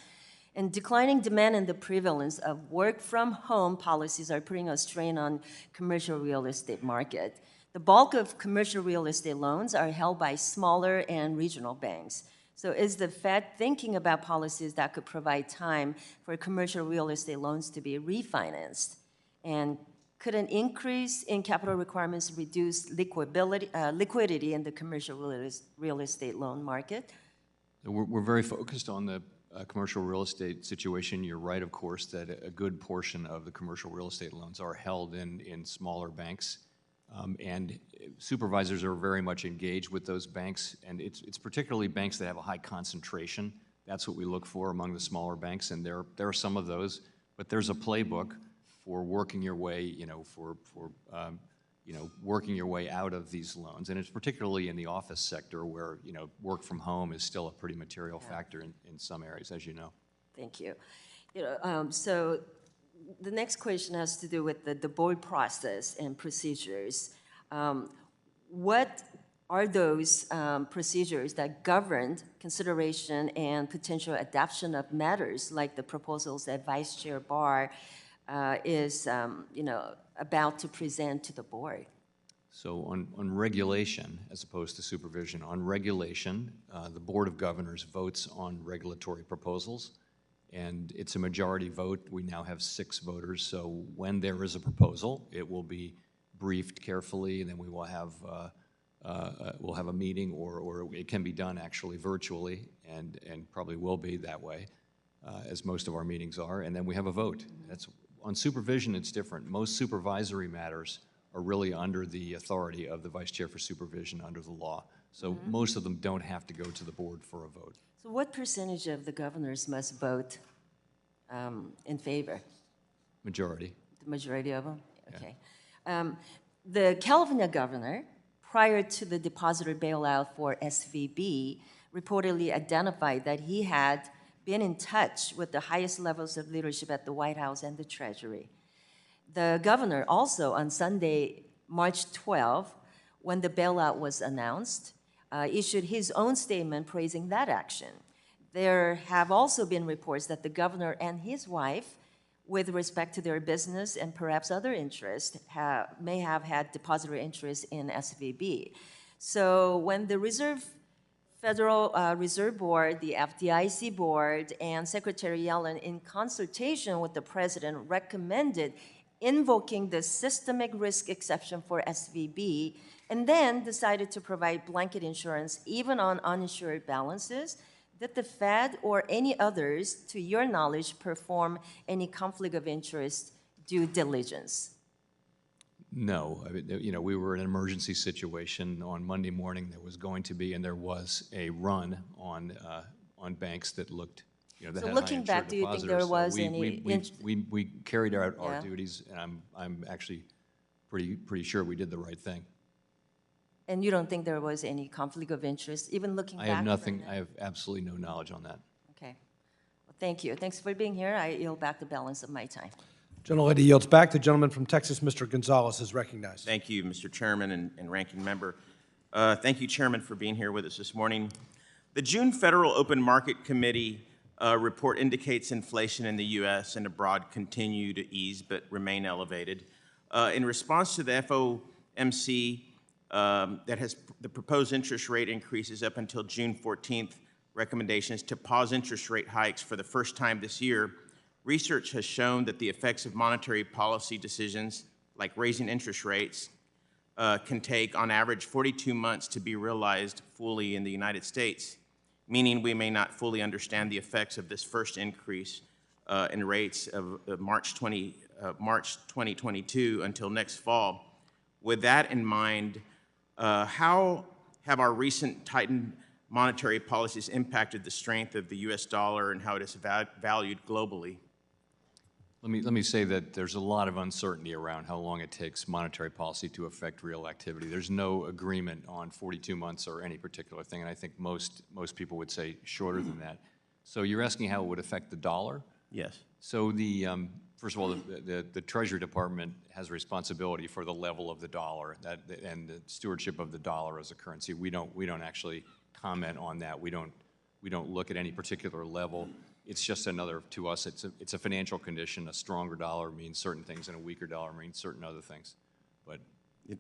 And declining demand and the prevalence of work-from-home policies are putting a strain on commercial real estate market. The bulk of commercial real estate loans are held by smaller and regional banks. So is the Fed thinking about policies that could provide time for commercial real estate loans to be refinanced? And could an increase in capital requirements reduce liquidity in the commercial real estate loan market? We're very focused on the commercial real estate situation. You're right, of course, that a good portion of the commercial real estate loans are held in smaller banks. And supervisors are very much engaged with those banks, and it's particularly banks that have a high concentration. That's what we look for among the smaller banks, and there are some of those, but there's a playbook for working your way, working your way out of these loans, and it's particularly in the office sector where work from home is still a pretty material factor in some areas, as you know. Thank you. So the next question has to do with the board process and procedures. What are those procedures that govern consideration and potential adoption of matters like the proposals that Vice Chair Barr is about to present to the board? So on regulation, as opposed to supervision, on regulation, the Board of Governors votes on regulatory proposals, and it's a majority vote. We now have 6 voters, so when there is a proposal, it will be briefed carefully, and then we will have we'll have a meeting, or it can be done actually virtually, and probably will be that way, as most of our meetings are, and then we have a vote. On supervision, it's different. Most supervisory matters are really under the authority of the Vice Chair for Supervision under the law. So most of them don't have to go to the board for a vote. So what percentage of the governors must vote in favor? Majority. The majority of them? Okay. The California governor, prior to the depositor bailout for SVB, reportedly identified that he had been in touch with the highest levels of leadership at the White House and the Treasury. The governor also, on Sunday, March 12, when the bailout was announced, issued his own statement praising that action. There have also been reports that the governor and his wife, with respect to their business and perhaps other interests, may have had depository interest in SVB. So when the Reserve Federal Reserve Board, the FDIC Board, and Secretary Yellen, in consultation with the President, recommended invoking the systemic risk exception for SVB, and then decided to provide blanket insurance even on uninsured balances. Did the Fed or any others, to your knowledge, perform any conflict of interest due diligence? No, I mean, you know, we were in an emergency situation on Monday morning. There was going to be, and there was a run on banks that looked, you know, that So had looking high back, insured do you think depositors. there was So any we carried out our Yeah. duties, and I'm actually pretty sure we did the right thing. And you don't think there was any conflict of interest, even looking I back? have nothing. from I have absolutely no knowledge on that. Okay. Well, thank you. Thanks for being here. I yield back the balance of my time. Gentlelady yields back. The gentleman from Texas, Mr. Gonzalez, is recognized. Thank you, Mr. Chairman and Ranking Member. Thank you, Chairman, for being here with us this morning. The June Federal Open Market Committee report indicates inflation in the U.S. and abroad continue to ease but remain elevated. In response to the FOMC that has the proposed interest rate increases up until June 14th recommendations to pause interest rate hikes for the first time this year, research has shown that the effects of monetary policy decisions, like raising interest rates, can take, on average, 42 months to be realized fully in the United States, meaning we may not fully understand the effects of this first increase in rates of March 2022 until next fall. With that in mind, how have our recent tightened monetary policies impacted the strength of the U.S. dollar and how it is valued globally? Let me say that there's a lot of uncertainty around how long it takes monetary policy to affect real activity. There's no agreement on 42 months or any particular thing, and I think most people would say shorter than that. So you're asking how it would affect the dollar? Yes. So first of all, the Treasury Department has responsibility for the level of the dollar and the stewardship of the dollar as a currency. We don't actually comment on that. We don't look at any particular level. It's just another, to us, it's a financial condition. A stronger dollar means certain things, and a weaker dollar means certain other things. But it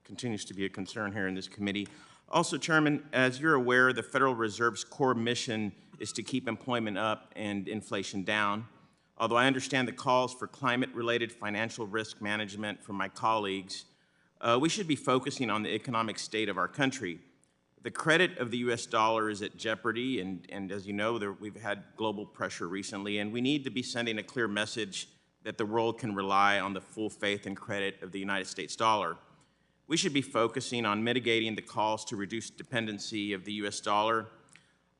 continues to be a concern here in this committee. Also, Chairman, as you're aware, the Federal Reserve's core mission is to keep employment up and inflation down. Although I understand the calls for climate-related financial risk management from my colleagues, we should be focusing on the economic state of our country. The credit of the U.S. dollar is at jeopardy, and as you know, we've had global pressure recently, and we need to be sending a clear message that the world can rely on the full faith and credit of the United States dollar. We should be focusing on mitigating the calls to reduce dependency of the U.S. dollar.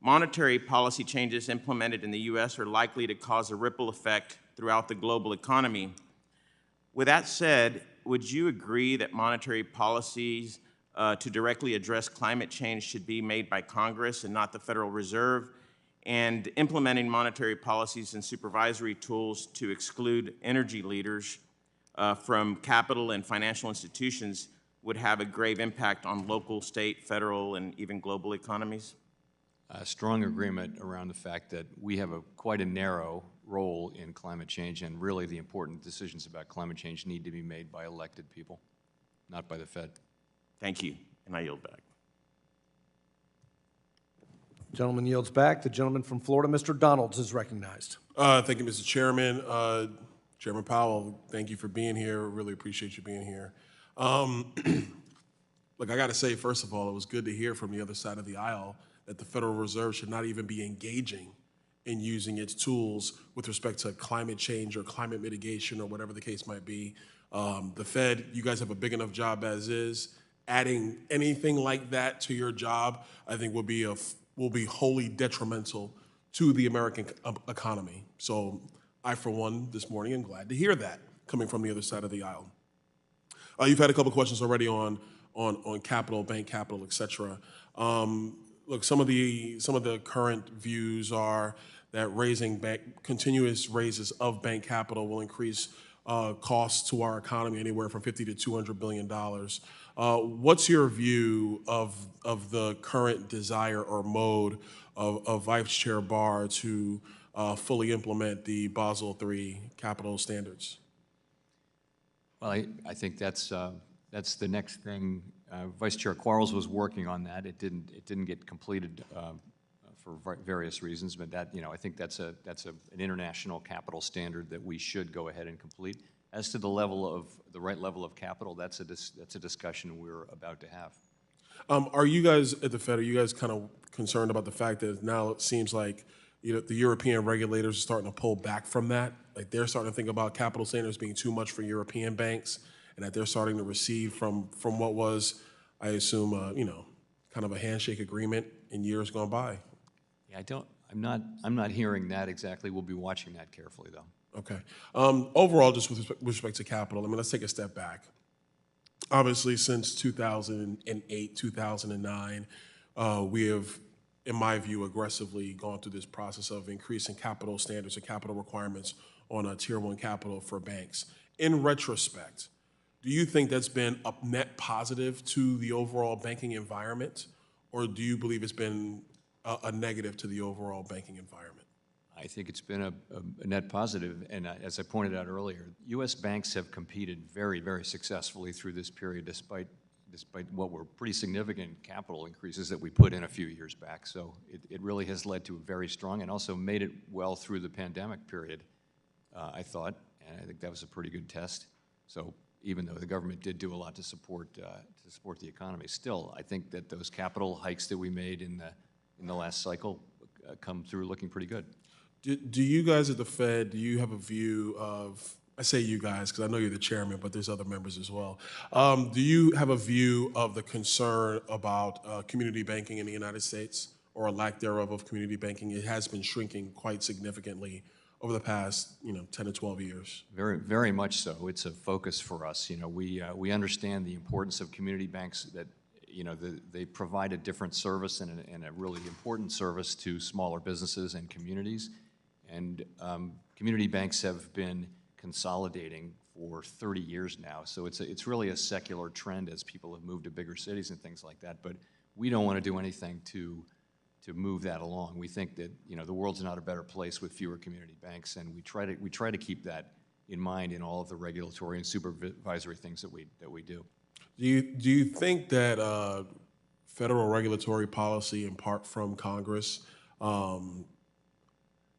Monetary policy changes implemented in the U.S. are likely to cause a ripple effect throughout the global economy. With that said, would you agree that monetary policies to directly address climate change should be made by Congress and not the Federal Reserve, and implementing monetary policies and supervisory tools to exclude energy leaders from capital and financial institutions would have a grave impact on local, state, federal, and even global economies? a strong agreement around the fact that we have quite a narrow role in climate change, and really the important decisions about climate change need to be made by elected people, not by the Fed. Thank you, and I yield back. Gentleman yields back. The gentleman from Florida, Mr. Donalds, is recognized. Thank you, Mr. Chairman. Chairman Powell, thank you for being here. Really appreciate you being here. Look, I got to say, first of all, it was good to hear from the other side of the aisle that the Federal Reserve should not even be engaging in using its tools with respect to climate change or climate mitigation or whatever the case might be. The Fed, you guys have a big enough job as is. Adding anything like that to your job, I think will be wholly detrimental to the American economy. So I, for one, this morning am glad to hear that coming from the other side of the aisle. You've had a couple questions already on capital, bank capital, et cetera. Look, some of the current views are that continuous raises of bank capital will increase costs to our economy anywhere from $50 to $200 billion. What's your view of the current desire or mode of Vice Chair Barr to fully implement the Basel III capital standards? Well, I think that's the next thing Vice Chair Quarles was working on that. It didn't get completed for various reasons, but that, I think that's an international capital standard that we should go ahead and complete. As to the right level of capital, that's a discussion we're about to have. Are you guys at the Fed, are you guys kind of concerned about the fact that now it seems like the European regulators are starting to pull back from that? Like they're starting to think about capital standards being too much for European banks, and that they're starting to recede from what was, I assume, kind of a handshake agreement in years gone by. Yeah, I'm not hearing that exactly. We'll be watching that carefully, though. Okay. Overall, just with respect to capital, I mean, let's take a step back. Obviously, since 2008, 2009, we have, in my view, aggressively gone through this process of increasing capital standards and capital requirements on a Tier 1 capital for banks. In retrospect, do you think that's been a net positive to the overall banking environment, or do you believe it's been a negative to the overall banking environment? I think it's been a net positive, and as I pointed out earlier, U.S. banks have competed very, very successfully through this period, despite what were pretty significant capital increases that we put in a few years back. So it really has led to a very strong, and also made it well through the pandemic period, I thought, and I think that was a pretty good test. So even though the government did do a lot to support the economy, still, I think that those capital hikes that we made in the last cycle come through looking pretty good. Do you guys at the Fed, do you have a view of, I say you guys because I know you're the chairman, but there's other members as well. Do you have a view of the concern about community banking in the United States, or a lack thereof of community banking? It has been shrinking quite significantly over the past 10 to 12 years. Very, very much so. It's a focus for us. We understand the importance of community banks, that they provide a different service and a really important service to smaller businesses and communities. And community banks have been consolidating for 30 years now. So it's really a secular trend as people have moved to bigger cities and things like that. But we don't want to do anything to move that along. We think that the world's not a better place with fewer community banks, and we try to keep that in mind in all of the regulatory and supervisory things that we do. Do you think that federal regulatory policy, in part from Congress,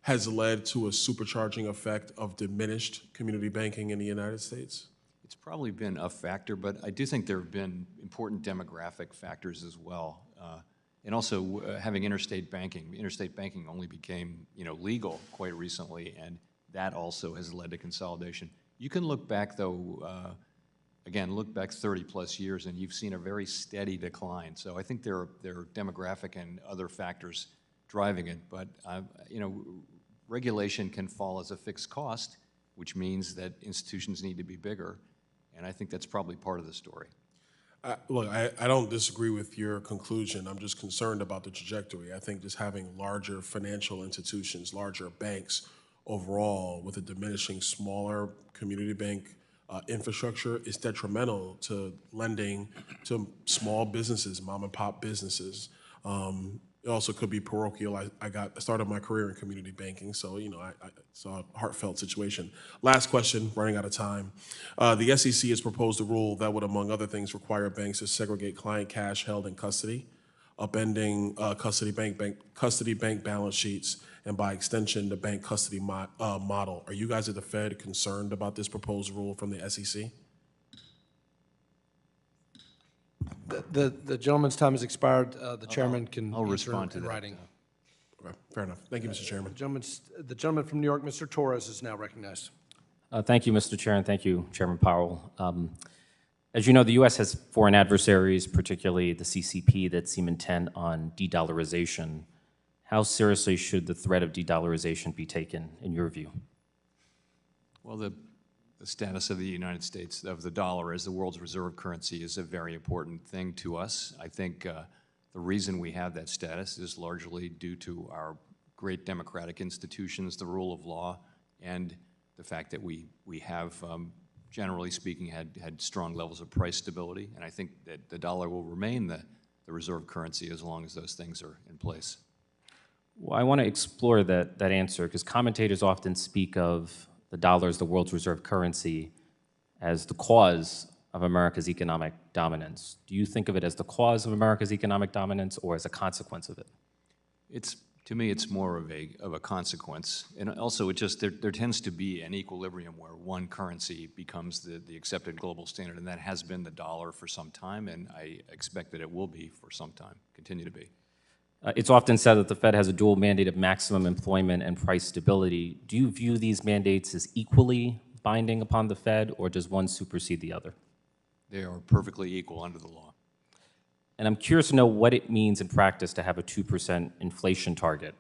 has led to a supercharging effect of diminished community banking in the United States? It's probably been a factor, but I do think there have been important demographic factors as well. And also having interstate banking. Interstate banking only became legal quite recently, and that also has led to consolidation. You can look back, though, again, look back 30 plus years, and you've seen a very steady decline. So I think there are demographic and other factors driving it, but regulation can fall as a fixed cost, which means that institutions need to be bigger, and I think that's probably part of the story. Look, I don't disagree with your conclusion. I'm just concerned about the trajectory. I think just having larger financial institutions, larger banks overall, with a diminishing smaller community bank infrastructure is detrimental to lending to small businesses, mom and pop businesses. It also could be parochial. I started my career in community banking, so I saw a heartfelt situation. Last question, running out of time. The SEC has proposed a rule that would, among other things, require banks to segregate client cash held in custody, upending custody bank balance sheets, and by extension, the bank custody model. Are you guys at the Fed concerned about this proposed rule from the SEC? The gentleman's time has expired. The chairman can I'll answer respond to in that. writing. Okay, fair enough. Thank you, Mr. Chairman. The gentleman from New York, Mr. Torres, is now recognized. Thank you, Mr. Chair, and thank you, Chairman Powell. As you know, the U.S. has foreign adversaries, particularly the CCP, that seem intent on de-dollarization. How seriously should the threat of de-dollarization be taken, in your view? Well, the status of the United States, of the dollar as the world's reserve currency, is a very important thing to us. I think the reason we have that status is largely due to our great democratic institutions, the rule of law, and the fact that we have, generally speaking, had strong levels of price stability. And I think that the dollar will remain the reserve currency as long as those things are in place. Well, I want to explore that answer, because commentators often speak of the dollar as the world's reserve currency as the cause of America's economic dominance. Do you think of it as the cause of America's economic dominance or as a consequence of it? To me, it's more of a consequence. And also, there tends to be an equilibrium where one currency becomes the accepted global standard, and that has been the dollar for some time, and I expect that it will be for some time, continue to be. It's often said that the Fed has a dual mandate of maximum employment and price stability. Do you view these mandates as equally binding upon the Fed, or does one supersede the other? They are perfectly equal under the law. And I'm curious to know what it means in practice to have a 2% inflation target.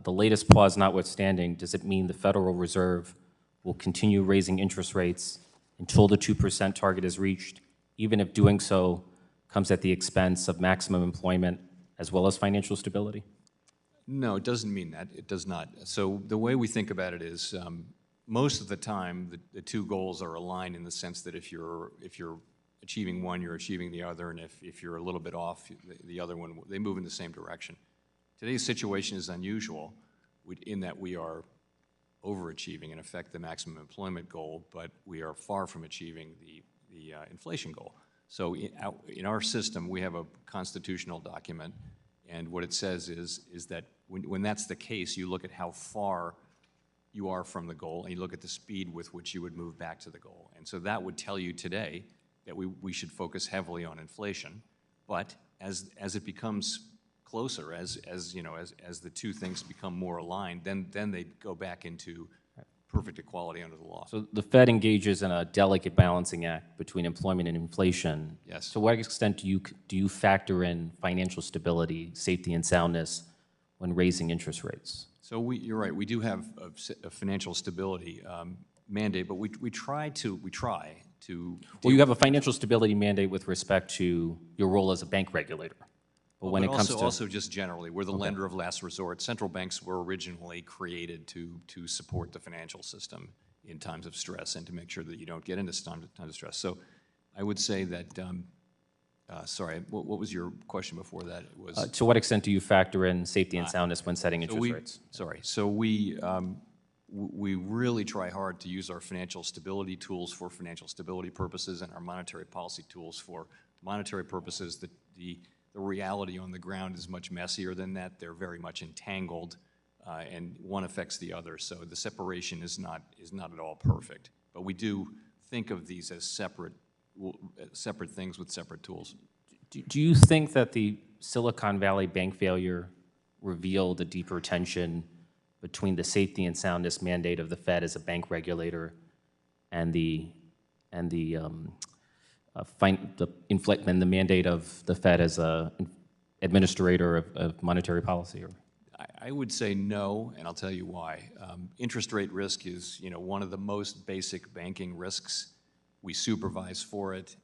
The latest pause notwithstanding, does it mean the Federal Reserve will continue raising interest rates until the 2% target is reached, even if doing so comes at the expense of maximum employment as well as financial stability? No, it doesn't mean that. It does not. So the way we think about it is most of the time the two goals are aligned in the sense that if you're achieving one, you're achieving the other, and if you're a little bit off, the other one, they move in the same direction. Today's situation is unusual in that we are overachieving, in effect, the maximum employment goal, but we are far from achieving the inflation goal. So in our system, we have a constitutional document, and what it says is that when that's the case, you look at how far you are from the goal, and you look at the speed with which you would move back to the goal. And so that would tell you today that we should focus heavily on inflation, but as it becomes closer, as the two things become more aligned, then they go back into perfect equality under the law. So the Fed engages in a delicate balancing act between employment and inflation. Yes. To what extent do you factor in financial stability, safety, and soundness when raising interest rates? So you're right. We do have a financial stability mandate, but we try to. Well, you have a financial stability mandate with respect to your role as a bank regulator. But when it comes to also just generally, we're the lender of last resort. Central banks were originally created to support the financial system in times of stress and to make sure that you don't get into times of stress. So I would say that, sorry, what was your question before that? It was, to what extent do you factor in safety and soundness when setting interest rates? Sorry. So we really try hard to use our financial stability tools for financial stability purposes and our monetary policy tools for monetary purposes. The reality on the ground is much messier than that. They're very much entangled, and one affects the other. So the separation is not at all perfect. But we do think of these as separate things with separate tools. Do you think that the Silicon Valley bank failure revealed a deeper tension between the safety and soundness mandate of the Fed as a bank regulator and the mandate of the Fed as a administrator of monetary policy? Or? I would say no, and I'll tell you why. Interest rate risk is one of the most basic banking risks. We supervise for it.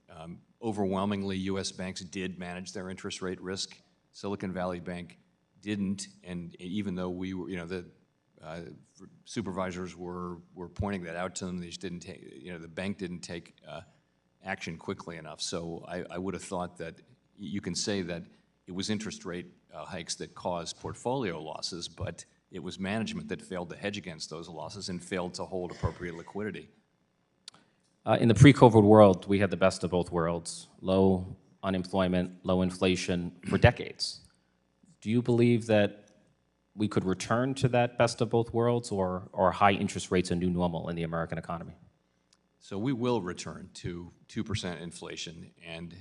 Overwhelmingly, U.S. banks did manage their interest rate risk. Silicon Valley Bank didn't, and even though we were, the supervisors were pointing that out to them, they just didn't take, the bank didn't take action quickly enough. So I would have thought that you can say that it was interest rate hikes that caused portfolio losses, but it was management that failed to hedge against those losses and failed to hold appropriate liquidity. In the pre-COVID world, we had the best of both worlds, low unemployment, low inflation for decades. Do you believe that we could return to that best of both worlds, or are high interest rates a new normal in the American economy? So we will return to 2% inflation and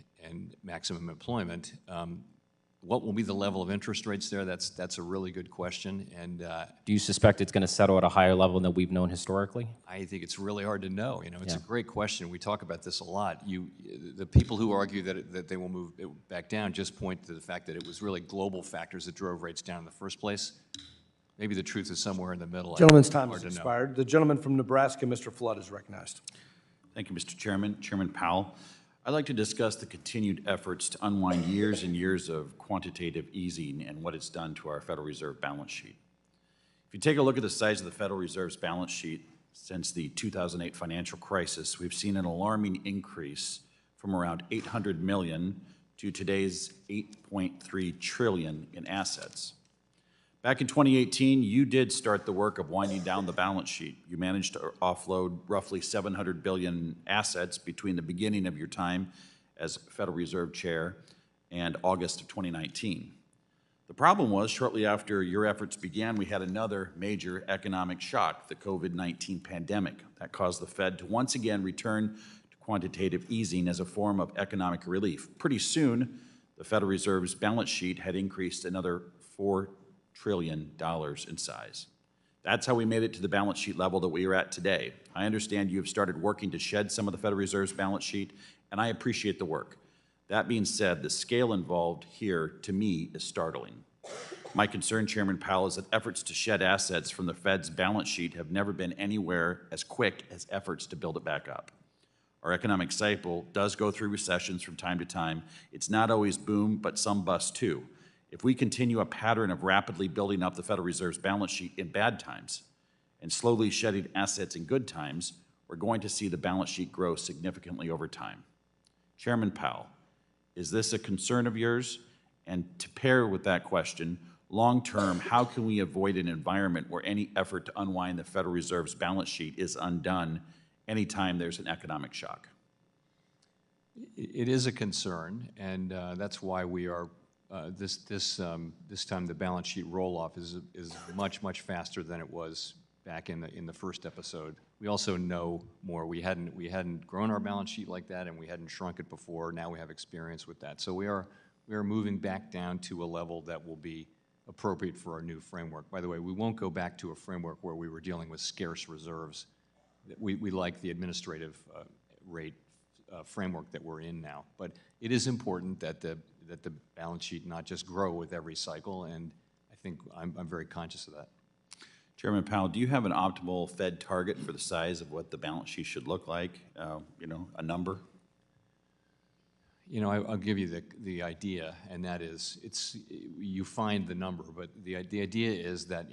maximum employment. What will be the level of interest rates there? That's a really good question. And do you suspect it's going to settle at a higher level than we've known historically? I think it's really hard to know. It's a great question. We talk about this a lot. The people who argue that they will move it back down just point to the fact that it was really global factors that drove rates down in the first place. Maybe the truth is somewhere in the middle. Gentleman's time has expired. The gentleman from Nebraska, Mr. Flood, is recognized. Thank you, Mr. Chairman. Chairman Powell, I'd like to discuss the continued efforts to unwind years and years of quantitative easing and what it's done to our Federal Reserve balance sheet. If you take a look at the size of the Federal Reserve's balance sheet since the 2008 financial crisis, we've seen an alarming increase from around $800 million to today's $8.3 trillion in assets. Back in 2018, you did start the work of winding down the balance sheet. You managed to offload roughly $700 billion assets between the beginning of your time as Federal Reserve Chair and August of 2019. The problem was, shortly after your efforts began, we had another major economic shock, the COVID-19 pandemic. That caused the Fed to once again return to quantitative easing as a form of economic relief. Pretty soon, the Federal Reserve's balance sheet had increased another $4 trillion in size. That's how we made it to the balance sheet level that we are at today. I understand you have started working to shed some of the Federal Reserve's balance sheet, and I appreciate the work. That being said, the scale involved here, to me, is startling. My concern, Chairman Powell, is that efforts to shed assets from the Fed's balance sheet have never been anywhere as quick as efforts to build it back up. Our economic cycle does go through recessions from time to time. It's not always boom, but some bust too. If we continue a pattern of rapidly building up the Federal Reserve's balance sheet in bad times and slowly shedding assets in good times, we're going to see the balance sheet grow significantly over time. Chairman Powell, is this a concern of yours? And to pair with that question, long-term, how can we avoid an environment where any effort to unwind the Federal Reserve's balance sheet is undone anytime there's an economic shock? It is a concern, and that's why we are this time the balance sheet roll-off is much faster than it was back in the first episode. We also know more. We hadn't grown our balance sheet like that, and we hadn't shrunk it before. Now we have experience with that. So we are moving back down to a level that will be appropriate for our new framework. By the way, we won't go back to a framework where we were dealing with scarce reserves. We like the administrative rate framework that we're in now. But it is important that the balance sheet not just grow with every cycle, and I think I'm very conscious of that. Chairman Powell, do you have an optimal Fed target for the size of what the balance sheet should look like? A number? I'll give you the idea, and that is, you find the number, but the idea is that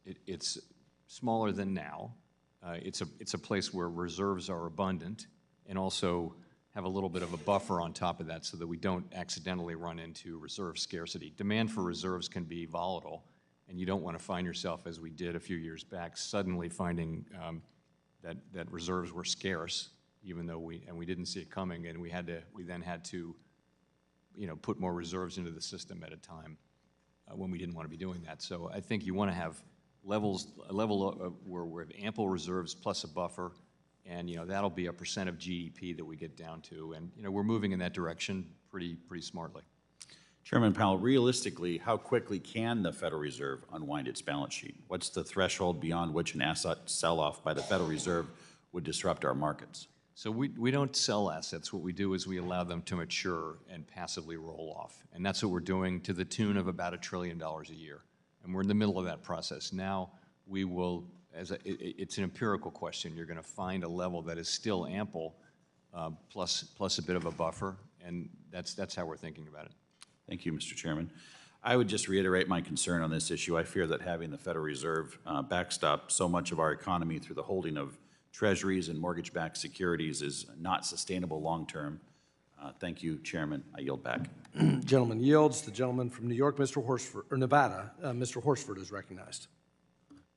it's smaller than now. It's a place where reserves are abundant, and also have a little bit of a buffer on top of that so that we don't accidentally run into reserve scarcity. Demand for reserves can be volatile, and you don't want to find yourself, as we did a few years back, suddenly finding that reserves were scarce, even though we didn't see it coming, and we then had to put more reserves into the system at a time when we didn't want to be doing that. So I think you want to have a level where we have ample reserves plus a buffer, and that'll be a % of GDP that we get down to, and we're moving in that direction pretty smartly. Chairman Powell, realistically, how quickly can the Federal Reserve unwind its balance sheet? What's the threshold beyond which an asset sell-off by the Federal Reserve would disrupt our markets? So we don't sell assets. What we do is we allow them to mature and passively roll off, and that's what we're doing to the tune of about $1 trillion a year. And we're in the middle of that process. Now we will, it's an empirical question. You're going to find a level that is still ample, plus a bit of a buffer, and that's how we're thinking about it. Thank you, Mr. Chairman. I would just reiterate my concern on this issue. I fear that having the Federal Reserve backstop so much of our economy through the holding of treasuries and mortgage-backed securities is not sustainable long-term. Thank you, Chairman. I yield back. Gentleman yields. The gentleman from New York, Mr. Horsford, or Nevada, Mr. Horsford is recognized.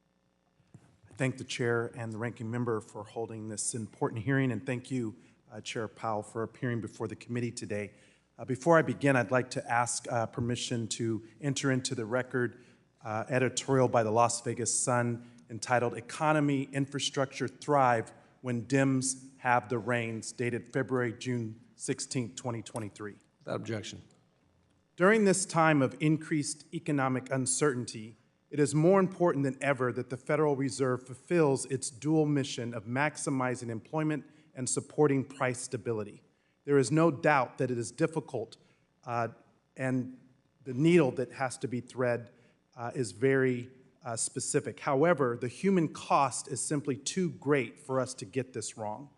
I thank the chair and the ranking member for holding this important hearing, and thank you, Chair Powell, for appearing before the committee today. Before I begin, I'd like to ask permission to enter into the record editorial by the Las Vegas Sun entitled "Economy Infrastructure Thrive When Dems Have the Reins," dated June 16, 2023. Without objection. During this time of increased economic uncertainty, it is more important than ever that the Federal Reserve fulfills its dual mission of maximizing employment and supporting price stability. There is no doubt that it is difficult, and the needle that has to be threaded is very specific. However, the human cost is simply too great for us to get this wrong.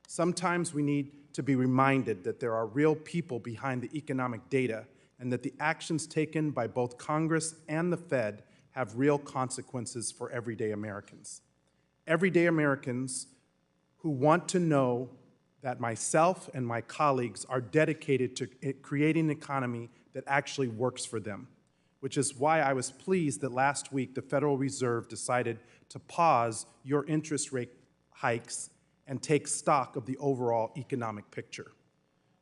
Sometimes we need to be reminded that there are real people behind the economic data, and that the actions taken by both Congress and the Fed have real consequences for everyday Americans. Everyday Americans who want to know that myself and my colleagues are dedicated to creating an economy that actually works for them. which is why I was pleased that last week the Federal Reserve decided to pause your interest rate hikes and take stock of the overall economic picture.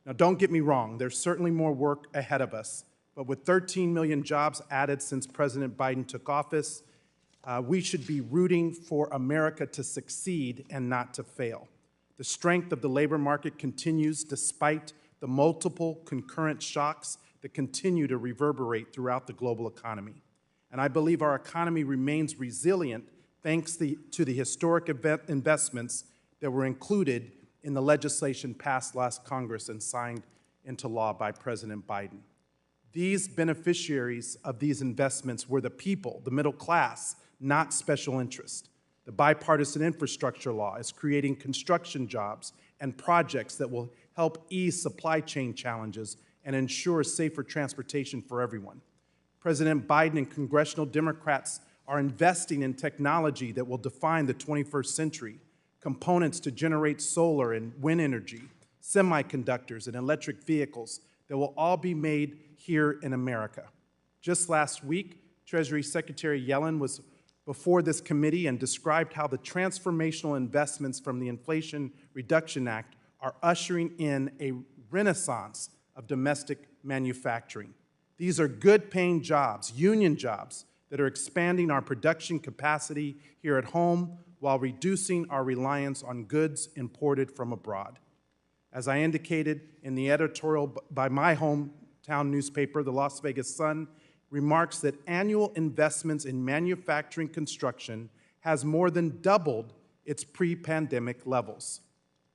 Now, don't get me wrong, there's certainly more work ahead of us, but with 13 million jobs added since President Biden took office, we should be rooting for America to succeed and not to fail. The strength of the labor market continues despite the multiple concurrent shocks that continue to reverberate throughout the global economy. And I believe our economy remains resilient thanks to the historic investments that were included in the legislation passed last Congress and signed into law by President Biden. These beneficiaries of these investments were the people, the middle class, not special interest. The bipartisan infrastructure law is creating construction jobs and projects that will help ease supply chain challenges and ensure safer transportation for everyone. President Biden and congressional Democrats are investing in technology that will define the 21st century, components to generate solar and wind energy, semiconductors and electric vehicles that will all be made here in America. Just last week, Treasury Secretary Yellen was before this committee and described how the transformational investments from the Inflation Reduction Act are ushering in a renaissance of domestic manufacturing. These are good-paying jobs, union jobs, that are expanding our production capacity here at home while reducing our reliance on goods imported from abroad. As I indicated in the editorial by my hometown newspaper, the Las Vegas Sun, remarks that annual investments in manufacturing construction has more than doubled its pre-pandemic levels.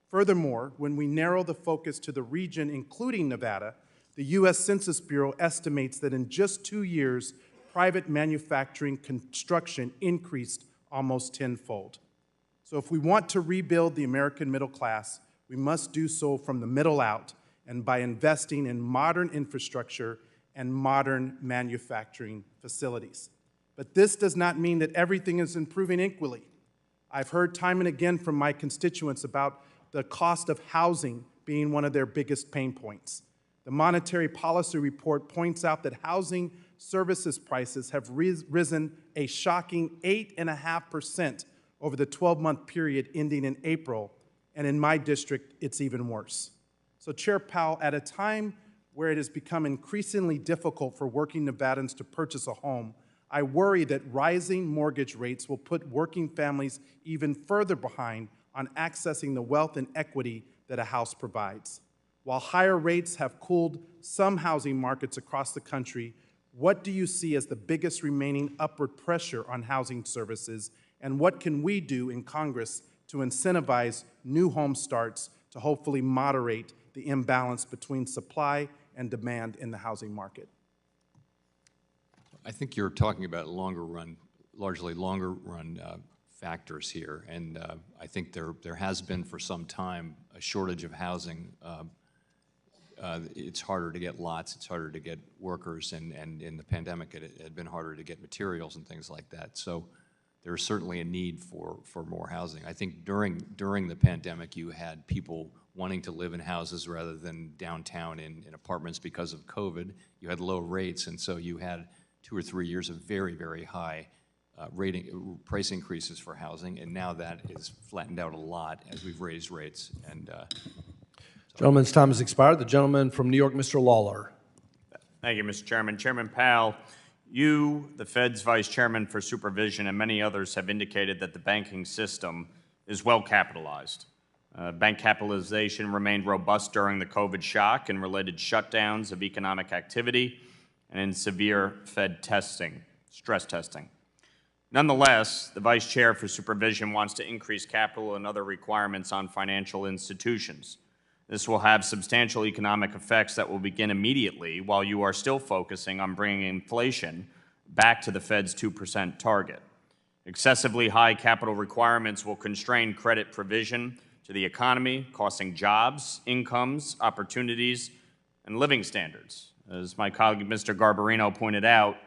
Furthermore, when we narrow the focus to the region, including Nevada, the U.S. Census Bureau estimates that in just 2 years, private manufacturing construction increased almost tenfold. So if we want to rebuild the American middle class, we must do so from the middle out and by investing in modern infrastructure and modern manufacturing facilities. But this does not mean that everything is improving equally. I've heard time and again from my constituents about the cost of housing being one of their biggest pain points. The Monetary Policy Report points out that housing services prices have risen a shocking 8.5% over the 12-month period ending in April, and in my district, it's even worse. So, Chair Powell, at a time where it has become increasingly difficult for working Nevadans to purchase a home, I worry that rising mortgage rates will put working families even further behind on accessing the wealth and equity that a house provides. While higher rates have cooled some housing markets across the country, what do you see as the biggest remaining upward pressure on housing services, and what can we do in Congress to incentivize new home starts to hopefully moderate the imbalance between supply and demand in the housing market? I think you're talking about longer run, largely longer run factors here, and I think there has been for some time a shortage of housing. It's harder to get lots, it's harder to get workers, and in the pandemic it had been harder to get materials and things like that. So there's certainly a need for more housing. I think during the pandemic you had people wanting to live in houses rather than downtown in apartments because of COVID. You had low rates, and so you had 2 or 3 years of very, very high price increases for housing, and now that is flattened out a lot as we've raised rates. And Gentleman's time has expired. The gentleman from New York, Mr. Lawler. Thank you, Mr. Chairman. Chairman Powell, you, the Fed's Vice Chairman for Supervision, and many others have indicated that the banking system is well capitalized. Bank capitalization remained robust during the COVID shock and related shutdowns of economic activity and in severe Fed testing, stress testing. Nonetheless, the Vice Chair for Supervision wants to increase capital and other requirements on financial institutions. This will have substantial economic effects that will begin immediately while you are still focusing on bringing inflation back to the Fed's 2% target. Excessively high capital requirements will constrain credit provision to the economy, costing jobs, incomes, opportunities, and living standards. As my colleague Mr. Garbarino pointed out,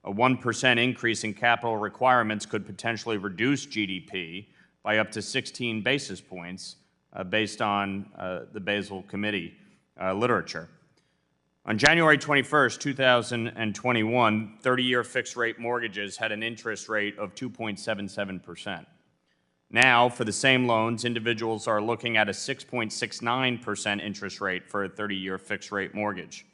a 1% increase in capital requirements could potentially reduce GDP by up to 16 basis points based on the Basel Committee literature. On January 21st, 2021, 30-year fixed-rate mortgages had an interest rate of 2.77%. Now, for the same loans, individuals are looking at a 6.69% interest rate for a 30-year fixed-rate mortgage.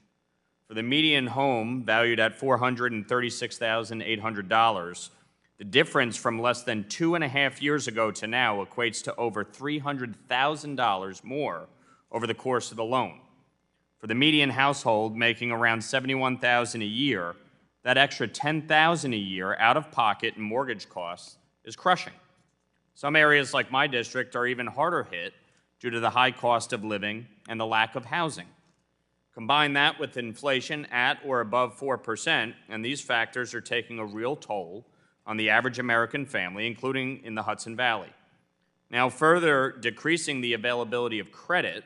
For the median home, valued at $436,800, the difference from less than 2.5 years ago to now equates to over $300,000 more over the course of the loan. For the median household making around $71,000 a year, that extra $10,000 a year out of pocket in mortgage costs is crushing. Some areas like my district are even harder hit due to the high cost of living and the lack of housing. Combine that with inflation at or above 4%, and these factors are taking a real toll on the average American family, including in the Hudson Valley. Now, further decreasing the availability of credit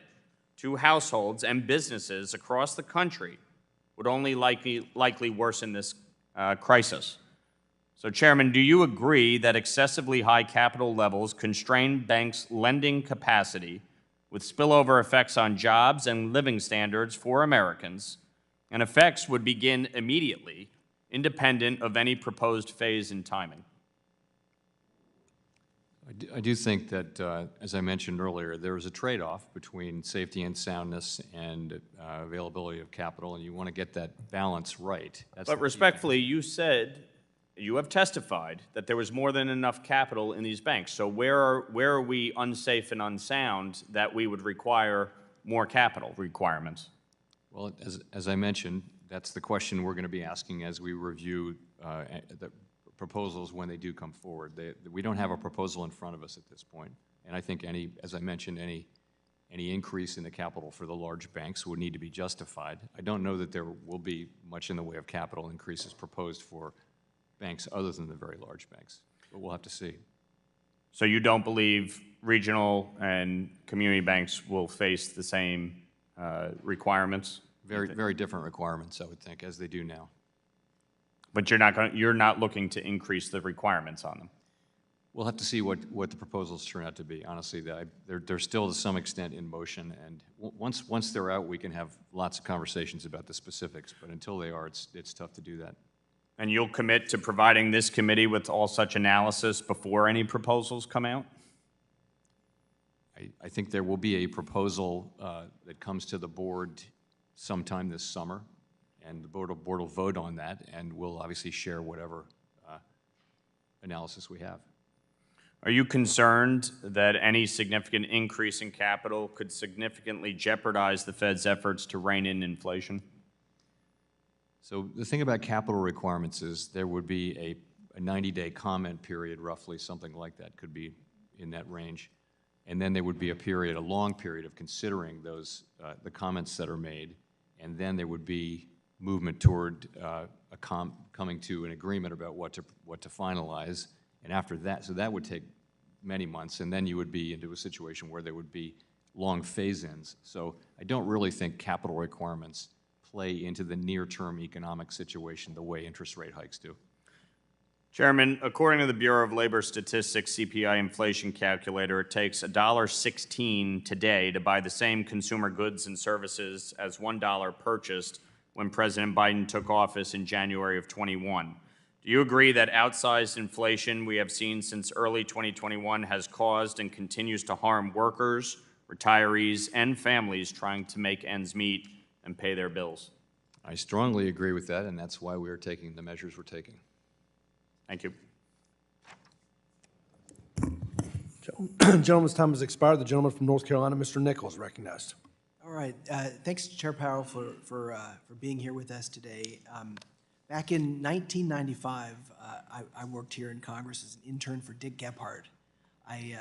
to households and businesses across the country would only likely worsen this crisis. So, Chairman, do you agree that excessively high capital levels constrain banks' lending capacity with spillover effects on jobs and living standards for Americans, and effects would begin immediately, independent of any proposed phase in timing? I do think that, as I mentioned earlier, there is a trade-off between safety and soundness and availability of capital, and you want to get that balance right. But respectfully, you have testified that there was more than enough capital in these banks. So where are we unsafe and unsound that we would require more capital requirements? Well, as I mentioned, that's the question we're going to be asking as we review the proposals when they do come forward. We don't have a proposal in front of us at this point, and I think as I mentioned, any increase in the capital for the large banks would need to be justified. I don't know that there will be much in the way of capital increases proposed for banks other than the very large banks, but we'll have to see. So you don't believe regional and community banks will face the same requirements? Very different requirements, I would think, as they do now. But you're not looking to increase the requirements on them? We'll have to see what the proposals turn out to be. Honestly, they're still to some extent in motion, and once they're out, we can have lots of conversations about the specifics, but until they are, it's tough to do that. And you'll commit to providing this committee with all such analysis before any proposals come out? I think there will be a proposal that comes to the board sometime this summer, and the board will vote on that, and we'll obviously share whatever analysis we have. Are you concerned that any significant increase in capital could significantly jeopardize the Fed's efforts to rein in inflation? So the thing about capital requirements is there would be a 90-day comment period, roughly, something like that, could be in that range. And then there would be a long period of considering those, the comments that are made, and then there would be movement toward coming to an agreement about what to finalize. And after that, so that would take many months, and then you would be into a situation where there would be long phase-ins. So I don't really think capital requirements play into the near-term economic situation the way interest rate hikes do. Chairman, according to the Bureau of Labor Statistics CPI inflation calculator, it takes $1.16 today to buy the same consumer goods and services as $1 purchased when President Biden took office in January of 21. Do you agree that outsized inflation we have seen since early 2021 has caused and continues to harm workers, retirees, and families trying to make ends meet and pay their bills? I strongly agree with that, and that's why we are taking the measures we're taking. Thank you. Gentleman's time has expired. The gentleman from North Carolina, Mr. Nichols, recognized. All right. Thanks, Chair Powell, for being here with us today. Back in 1995, I worked here in Congress as an intern for Dick Gephardt. I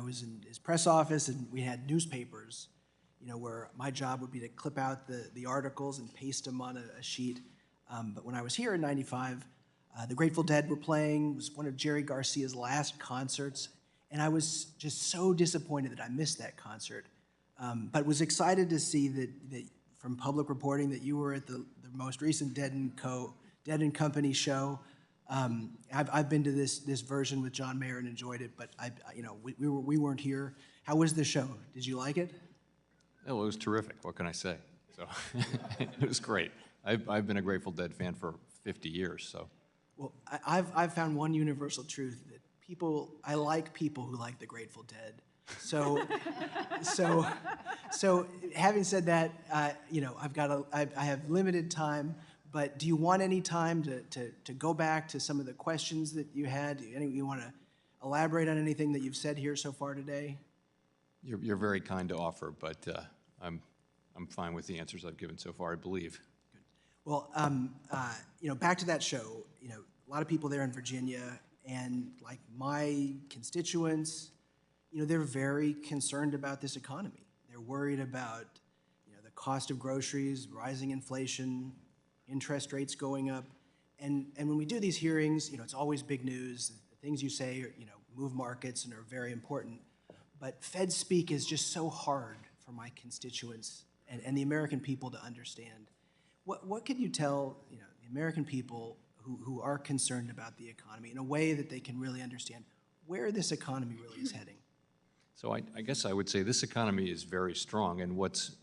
was in his press office, and we had newspapers, where my job would be to clip out the articles and paste them on a sheet. But when I was here in 95, the Grateful Dead were playing. It was one of Jerry Garcia's last concerts, and I was just so disappointed that I missed that concert. But was excited to see that from public reporting that you were at the most recent Dead and Company show. I've been to this version with John Mayer and enjoyed it, but we weren't here. How was the show? Did you like it? Oh, it was terrific. What can I say? So it was great. I've been a Grateful Dead fan for 50 years, so. Well, I've found one universal truth that I like people who like the Grateful Dead. So, so having said that, you know, I have limited time, but do you want any time to go back to some of the questions that you had? You want to elaborate on anything that you've said here so far today? You're very kind to offer, but I'm fine with the answers I've given so far, I believe. Well, you know, back to that show, you know, a lot of people there in Virginia, and like my constituents, you know, they're very concerned about this economy. They're worried about, you know, the cost of groceries, rising inflation, interest rates going up. And when we do these hearings, you know, it's always big news. The things you say, you know, move markets and are very important. But Fed speak is just so hard for my constituents and the American people to understand. What could you tell, you know, the American people who are concerned about the economy in a way that they can really understand where this economy really is heading? So I guess I would say this economy is very strong, and what's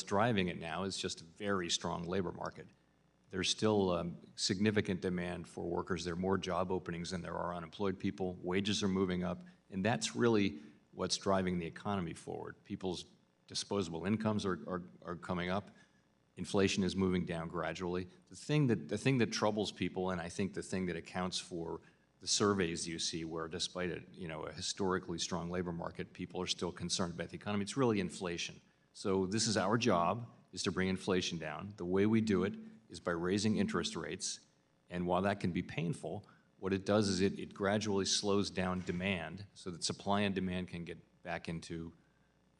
driving it now is just a very strong labor market. There's still significant demand for workers. There are more job openings than there are unemployed people. Wages are moving up, and that's really what's driving the economy forward. People's disposable incomes are coming up. Inflation is moving down gradually. The thing that troubles people, and I think the thing that accounts for the surveys you see where despite a historically strong labor market, people are still concerned about the economy, it's really inflation. So this is our job, is to bring inflation down. The way we do it is by raising interest rates, and while that can be painful, what it does is it gradually slows down demand so that supply and demand can get back into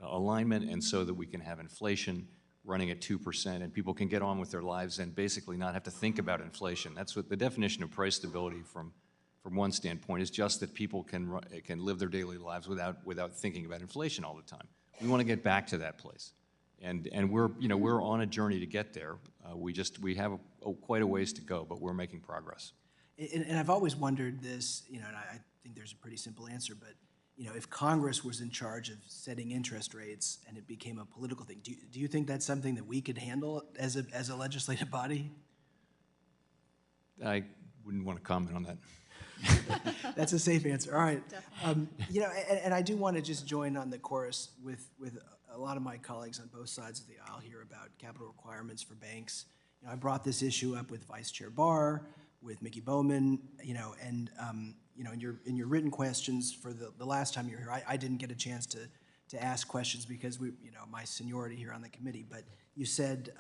alignment, and so that we can have inflation running at 2%, and people can get on with their lives and basically not have to think about inflation. That's what the definition of price stability from one standpoint is, just that people can live their daily lives without thinking about inflation all the time. We want to get back to that place, and we're on a journey to get there. We have quite a ways to go, but we're making progress. And I've always wondered this, you know, and I think there's a pretty simple answer, but you know, if Congress was in charge of setting interest rates and it became a political thing, do you think that's something that we could handle as a legislative body? I wouldn't want to comment on that. That's a safe answer. All right. You know, and I do want to just join on the chorus with a lot of my colleagues on both sides of the aisle here about capital requirements for banks. You know, I brought this issue up with Vice Chair Barr, with Mickey Bowman, you know, and you know, in your written questions for the last time you were here, I didn't get a chance to ask questions because you know, my seniority here on the committee, but you said,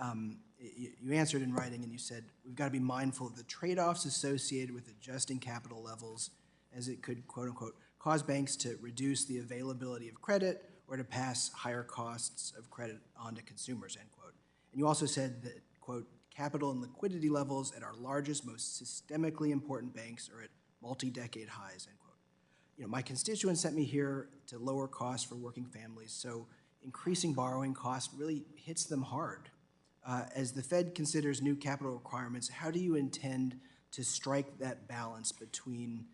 you answered in writing, and you said, we've got to be mindful of the trade-offs associated with adjusting capital levels, as it could, quote unquote, cause banks to reduce the availability of credit or to pass higher costs of credit on to consumers, end quote. And you also said that, quote, capital and liquidity levels at our largest, most systemically important banks are at multi-decade highs, end quote. You know, my constituents sent me here to lower costs for working families, so increasing borrowing costs really hits them hard. As the Fed considers new capital requirements, how do you intend to strike that balance between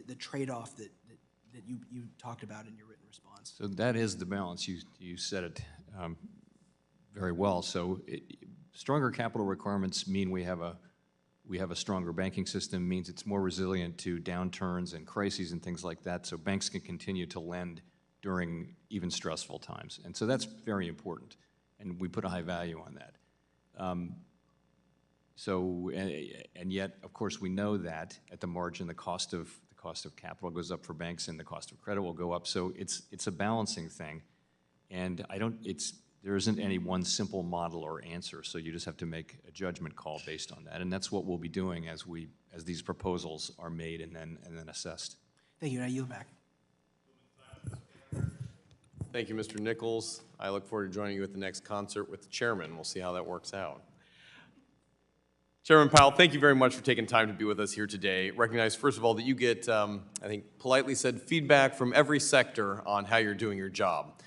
the trade-off that you talked about in your written response? So that is the balance. You said it very well. So stronger capital requirements mean we have a stronger banking system, means it's more resilient to downturns and crises and things like that, so banks can continue to lend during even stressful times. And so that's very important, and we put a high value on that. And yet, of course, we know that at the margin, the cost of capital goes up for banks, and the cost of credit will go up. So it's a balancing thing, and there isn't any one simple model or answer. So you just have to make a judgment call based on that, and that's what we'll be doing as these proposals are made and then assessed. Thank you. And I yield back. Thank you, Mr. Nichols. I look forward to joining you at the next concert with the chairman. We'll see how that works out. Chairman Powell, thank you very much for taking time to be with us here today. Recognize, first of all, that you get, I think politely said, feedback from every sector on how you're doing your job.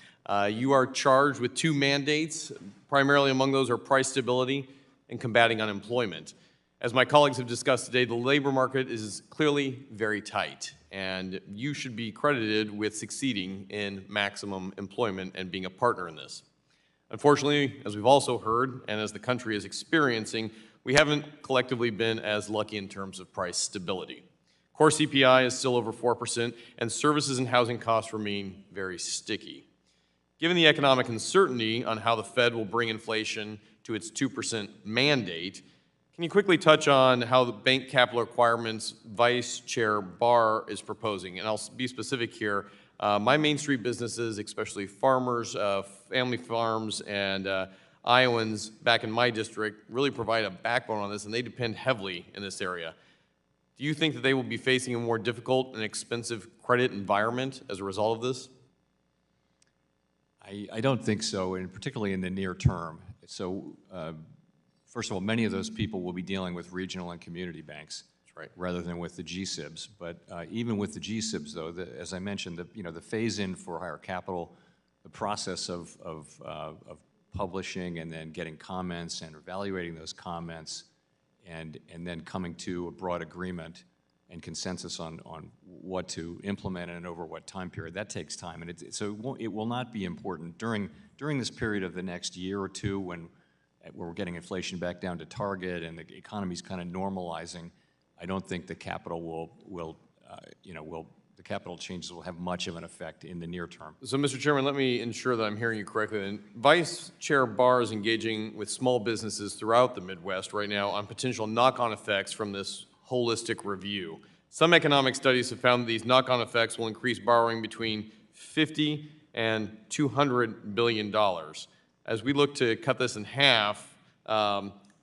You are charged with two mandates. Primarily among those are price stability and combating unemployment. As my colleagues have discussed today, the labor market is clearly very tight, and you should be credited with succeeding in maximum employment and being a partner in this. Unfortunately, as we've also heard, and as the country is experiencing, we haven't collectively been as lucky in terms of price stability. Core CPI is still over 4%, and services and housing costs remain very sticky. Given the economic uncertainty on how the Fed will bring inflation to its 2% mandate, can you quickly touch on how the bank capital requirements Vice Chair Barr is proposing? And I'll be specific here. My Main Street businesses, especially farmers, family farms, and Iowans back in my district, really provide a backbone on this, and they depend heavily in this area. Do you think that they will be facing a more difficult and expensive credit environment as a result of this? I don't think so, and particularly in the near term. So, first of all, many of those people will be dealing with regional and community banks, right, rather than with the GSIBs. But even with the GSIBs, though, as I mentioned, the phase-in for higher capital, the process of publishing and then getting comments and evaluating those comments, and then coming to a broad agreement and consensus on what to implement and over what time period, that takes time. And so it will not be important during this period of the next year or two when we're getting inflation back down to target and the economy's kind of normalizing. I don't think the capital the capital changes will have much of an effect in the near term. So, Mr. Chairman, let me ensure that I'm hearing you correctly. And Vice Chair Barr is engaging with small businesses throughout the Midwest right now on potential knock-on effects from this holistic review. Some economic studies have found that these knock-on effects will increase borrowing between $50 and $200 billion. As we look to cut this in half,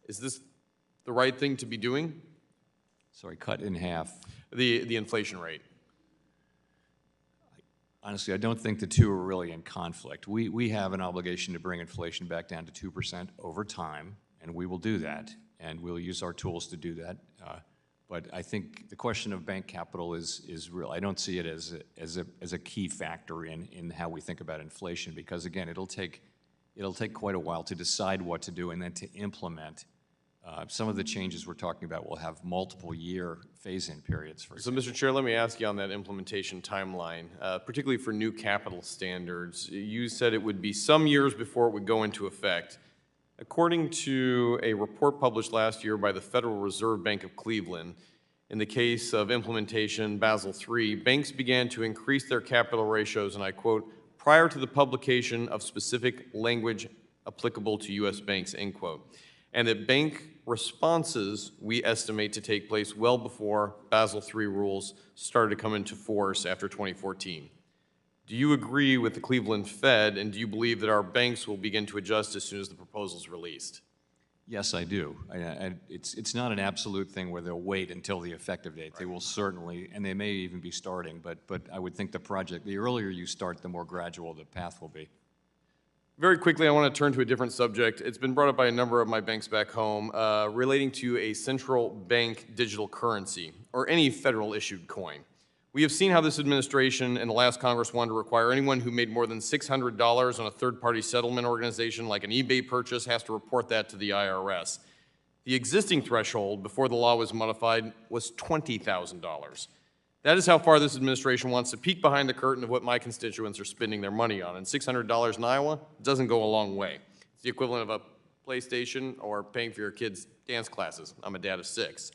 is this the right thing to be doing? Sorry, cut in half. The inflation rate. Honestly, I don't think the two are really in conflict. We have an obligation to bring inflation back down to 2% over time, and we will do that, and we'll use our tools to do that. But I think the question of bank capital is real. I don't see it as a key factor in how we think about inflation, because again, it'll take quite a while to decide what to do and then to implement. Some of the changes we're talking about will have multiple year phase-in periods, for example. So, Mr. Chair, let me ask you on that implementation timeline, particularly for new capital standards. You said it would be some years before it would go into effect. According to a report published last year by the Federal Reserve Bank of Cleveland, in the case of implementation Basel III, banks began to increase their capital ratios, and I quote, prior to the publication of specific language applicable to U.S. banks, end quote. And that bank responses we estimate to take place well before Basel III rules started to come into force after 2014. Do you agree with the Cleveland Fed, and do you believe that our banks will begin to adjust as soon as the proposal is released? Yes, I do. It's not an absolute thing where they'll wait until the effective date. Right. They will certainly, and they may even be starting, but I would think the earlier you start, the more gradual the path will be. Very quickly, I want to turn to a different subject. It's been brought up by a number of my banks back home relating to a central bank digital currency, or any federal issued coin. We have seen how this administration and the last Congress wanted to require anyone who made more than $600 on a third-party settlement organization like an eBay purchase has to report that to the IRS. The existing threshold before the law was modified was $20,000. That is how far this administration wants to peek behind the curtain of what my constituents are spending their money on. And $600 in Iowa doesn't go a long way. It's the equivalent of a PlayStation or paying for your kids' dance classes. I'm a dad of 6.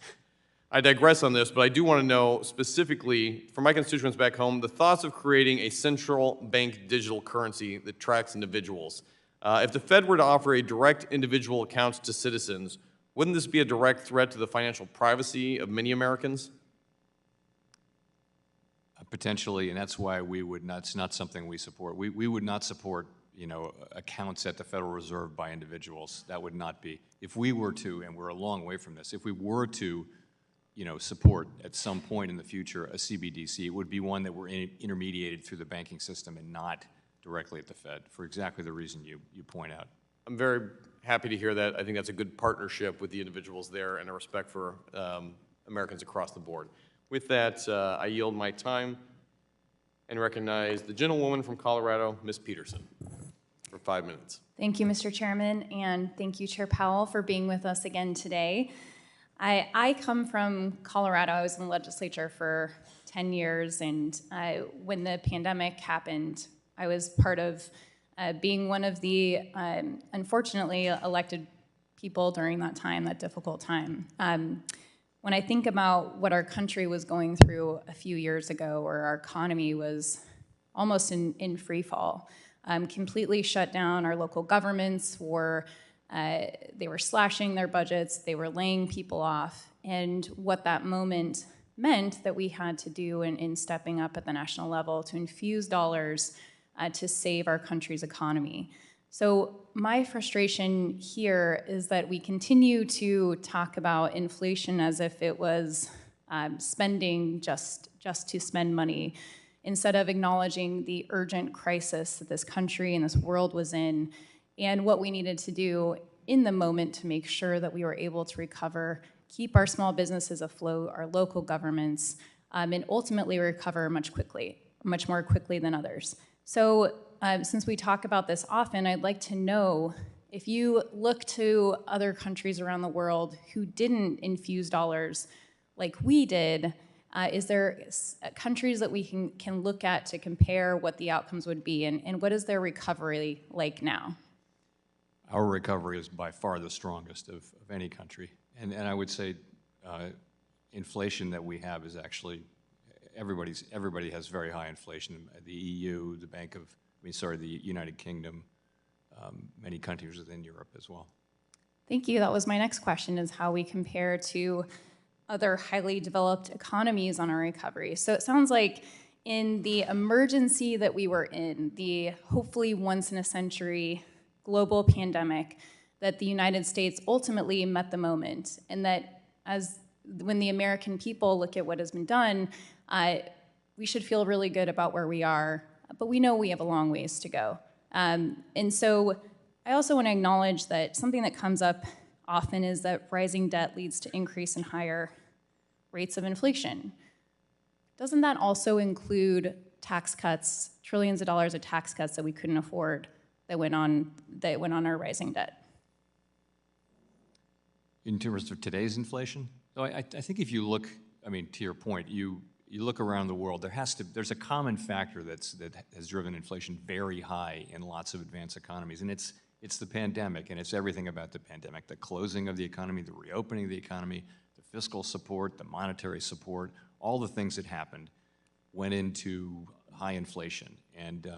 I digress on this, but I do want to know specifically, for my constituents back home, the thoughts of creating a central bank digital currency that tracks individuals. If the Fed were to offer a direct individual account to citizens, wouldn't this be a direct threat to the financial privacy of many Americans? Potentially, and that's why it's not something we support. We would not support, accounts at the Federal Reserve by individuals. That would not be. If we were to, and we're a long way from this, if we were to, support at some point in the future a CBDC, it would be one that were intermediated through the banking system and not directly at the Fed, for exactly the reason you point out. I'm very happy to hear that. I think that's a good partnership with the individuals there and a respect for Americans across the board. With that, I yield my time and recognize the gentlewoman from Colorado, Ms. Peterson, for 5 minutes. Thank you, Mr. Chairman, and thank you, Chair Powell, for being with us again today. I come from Colorado. I was in the legislature for 10 years, and when the pandemic happened, I was part of being one of the, unfortunately, elected people during that time, that difficult time. When I think about what our country was going through a few years ago, where our economy was almost in free fall, completely shut down, our local governments were, they were slashing their budgets, they were laying people off, and what that moment meant that we had to do in stepping up at the national level to infuse dollars to save our country's economy. So my frustration here is that we continue to talk about inflation as if it was spending just to spend money, instead of acknowledging the urgent crisis that this country and this world was in, and what we needed to do in the moment to make sure that we were able to recover, keep our small businesses afloat, our local governments, and ultimately recover much more quickly than others. So since we talk about this often, I'd like to know, if you look to other countries around the world who didn't infuse dollars like we did, is there countries that we can look at to compare what the outcomes would be, and what is their recovery like now? Our recovery is by far the strongest of any country. And I would say inflation that we have is actually, everybody has very high inflation. The EU, the United Kingdom, many countries within Europe as well. Thank you. That was my next question, is how we compare to other highly developed economies on our recovery. So it sounds like in the emergency that we were in, the hopefully once in a century global pandemic, that the United States ultimately met the moment, and that when the American people look at what has been done, we should feel really good about where we are, but we know we have a long ways to go. And so I also want to acknowledge that something that comes up often is that rising debt leads to increase in higher rates of inflation. Doesn't that also include tax cuts, trillions of dollars of tax cuts that we couldn't afford that went on our rising debt? In terms of today's inflation? So I think if you look, to your point, you look around the world, there's a common factor that has driven inflation very high in lots of advanced economies, and it's the pandemic, and it's everything about the pandemic: the closing of the economy, the reopening of the economy, the fiscal support, the monetary support, all the things that happened went into high inflation. And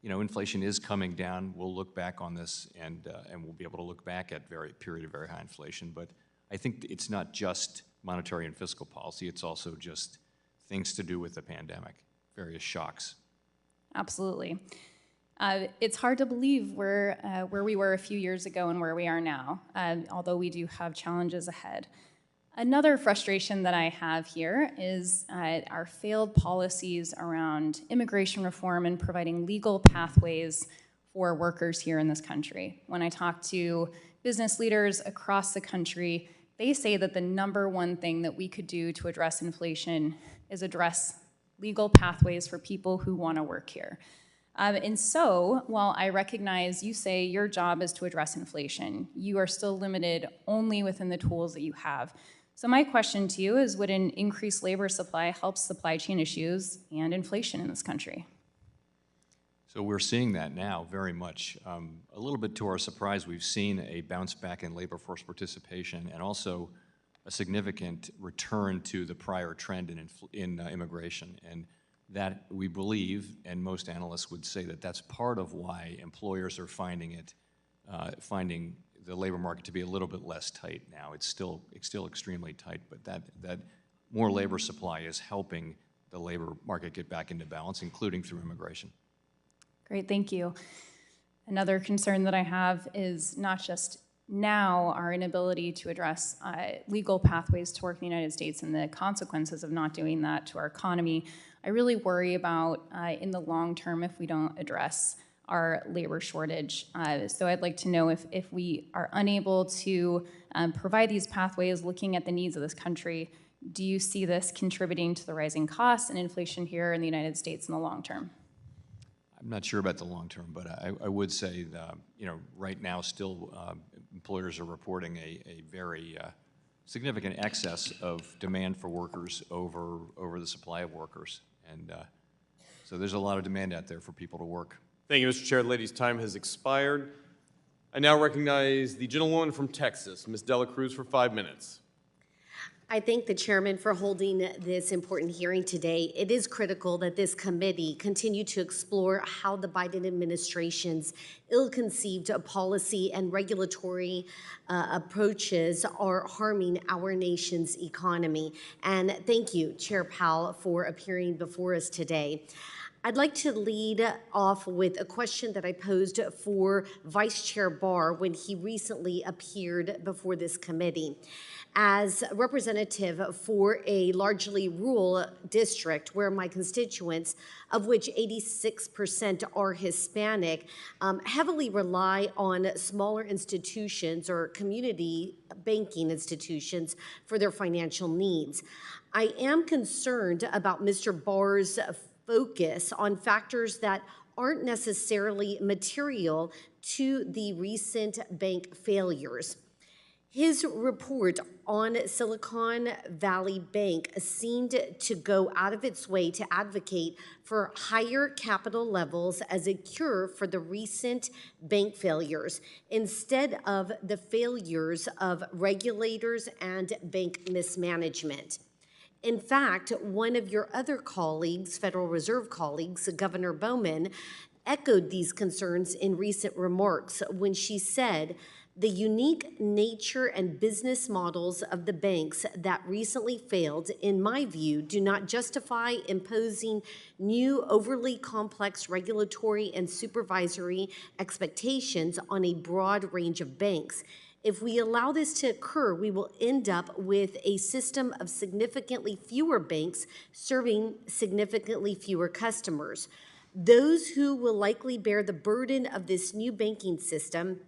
inflation is coming down. We'll look back on this, and we'll be able to look back at period of very high inflation. But I think it's not just monetary and fiscal policy. It's also just things to do with the pandemic, various shocks. Absolutely. It's hard to believe where we were a few years ago and where we are now, although we do have challenges ahead. Another frustration that I have here is our failed policies around immigration reform and providing legal pathways for workers here in this country. When I talk to business leaders across the country, they say that the number one thing that we could do to address inflation is address legal pathways for people who want to work here. And so, while I recognize you say your job is to address inflation, you are still limited only within the tools that you have. So my question to you is, would an increased labor supply help supply chain issues and inflation in this country? So we're seeing that now very much. A little bit to our surprise, we've seen a bounce back in labor force participation and also a significant return to the prior trend in immigration. And that, we believe, and most analysts would say that that's part of why employers are finding the labor market to be a little bit less tight now. It's still extremely tight, but that more labor supply is helping the labor market get back into balance, including through immigration. Great, thank you. Another concern that I have is not just now our inability to address legal pathways to work in the United States and the consequences of not doing that to our economy. I really worry about in the long term if we don't address our labor shortage. So I'd like to know if we are unable to provide these pathways looking at the needs of this country, do you see this contributing to the rising costs and inflation here in the United States in the long term? I'm not sure about the long term, but I would say that, right now still employers are reporting a very significant excess of demand for workers over the supply of workers. And so there's a lot of demand out there for people to work. Thank you, Mr. Chair. The lady's time has expired. I now recognize the gentlewoman from Texas, Ms. Dela Cruz, for 5 minutes. I thank the chairman for holding this important hearing today. It is critical that this committee continue to explore how the Biden administration's ill-conceived policy and regulatory approaches are harming our nation's economy. And thank you, Chair Powell, for appearing before us today. I'd like to lead off with a question that I posed for Vice Chair Barr when he recently appeared before this committee. As a representative for a largely rural district where my constituents, of which 86% are Hispanic, heavily rely on smaller institutions or community banking institutions for their financial needs, I am concerned about Mr. Barr's focus on factors that aren't necessarily material to the recent bank failures. His report on Silicon Valley Bank seemed to go out of its way to advocate for higher capital levels as a cure for the recent bank failures, instead of the failures of regulators and bank mismanagement. In fact, one of your other colleagues, Federal Reserve colleagues, Governor Bowman, echoed these concerns in recent remarks when she said, "The unique nature and business models of the banks that recently failed, in my view, do not justify imposing new overly complex regulatory and supervisory expectations on a broad range of banks. If we allow this to occur, we will end up with a system of significantly fewer banks serving significantly fewer customers. Those who will likely bear the burden of this new banking system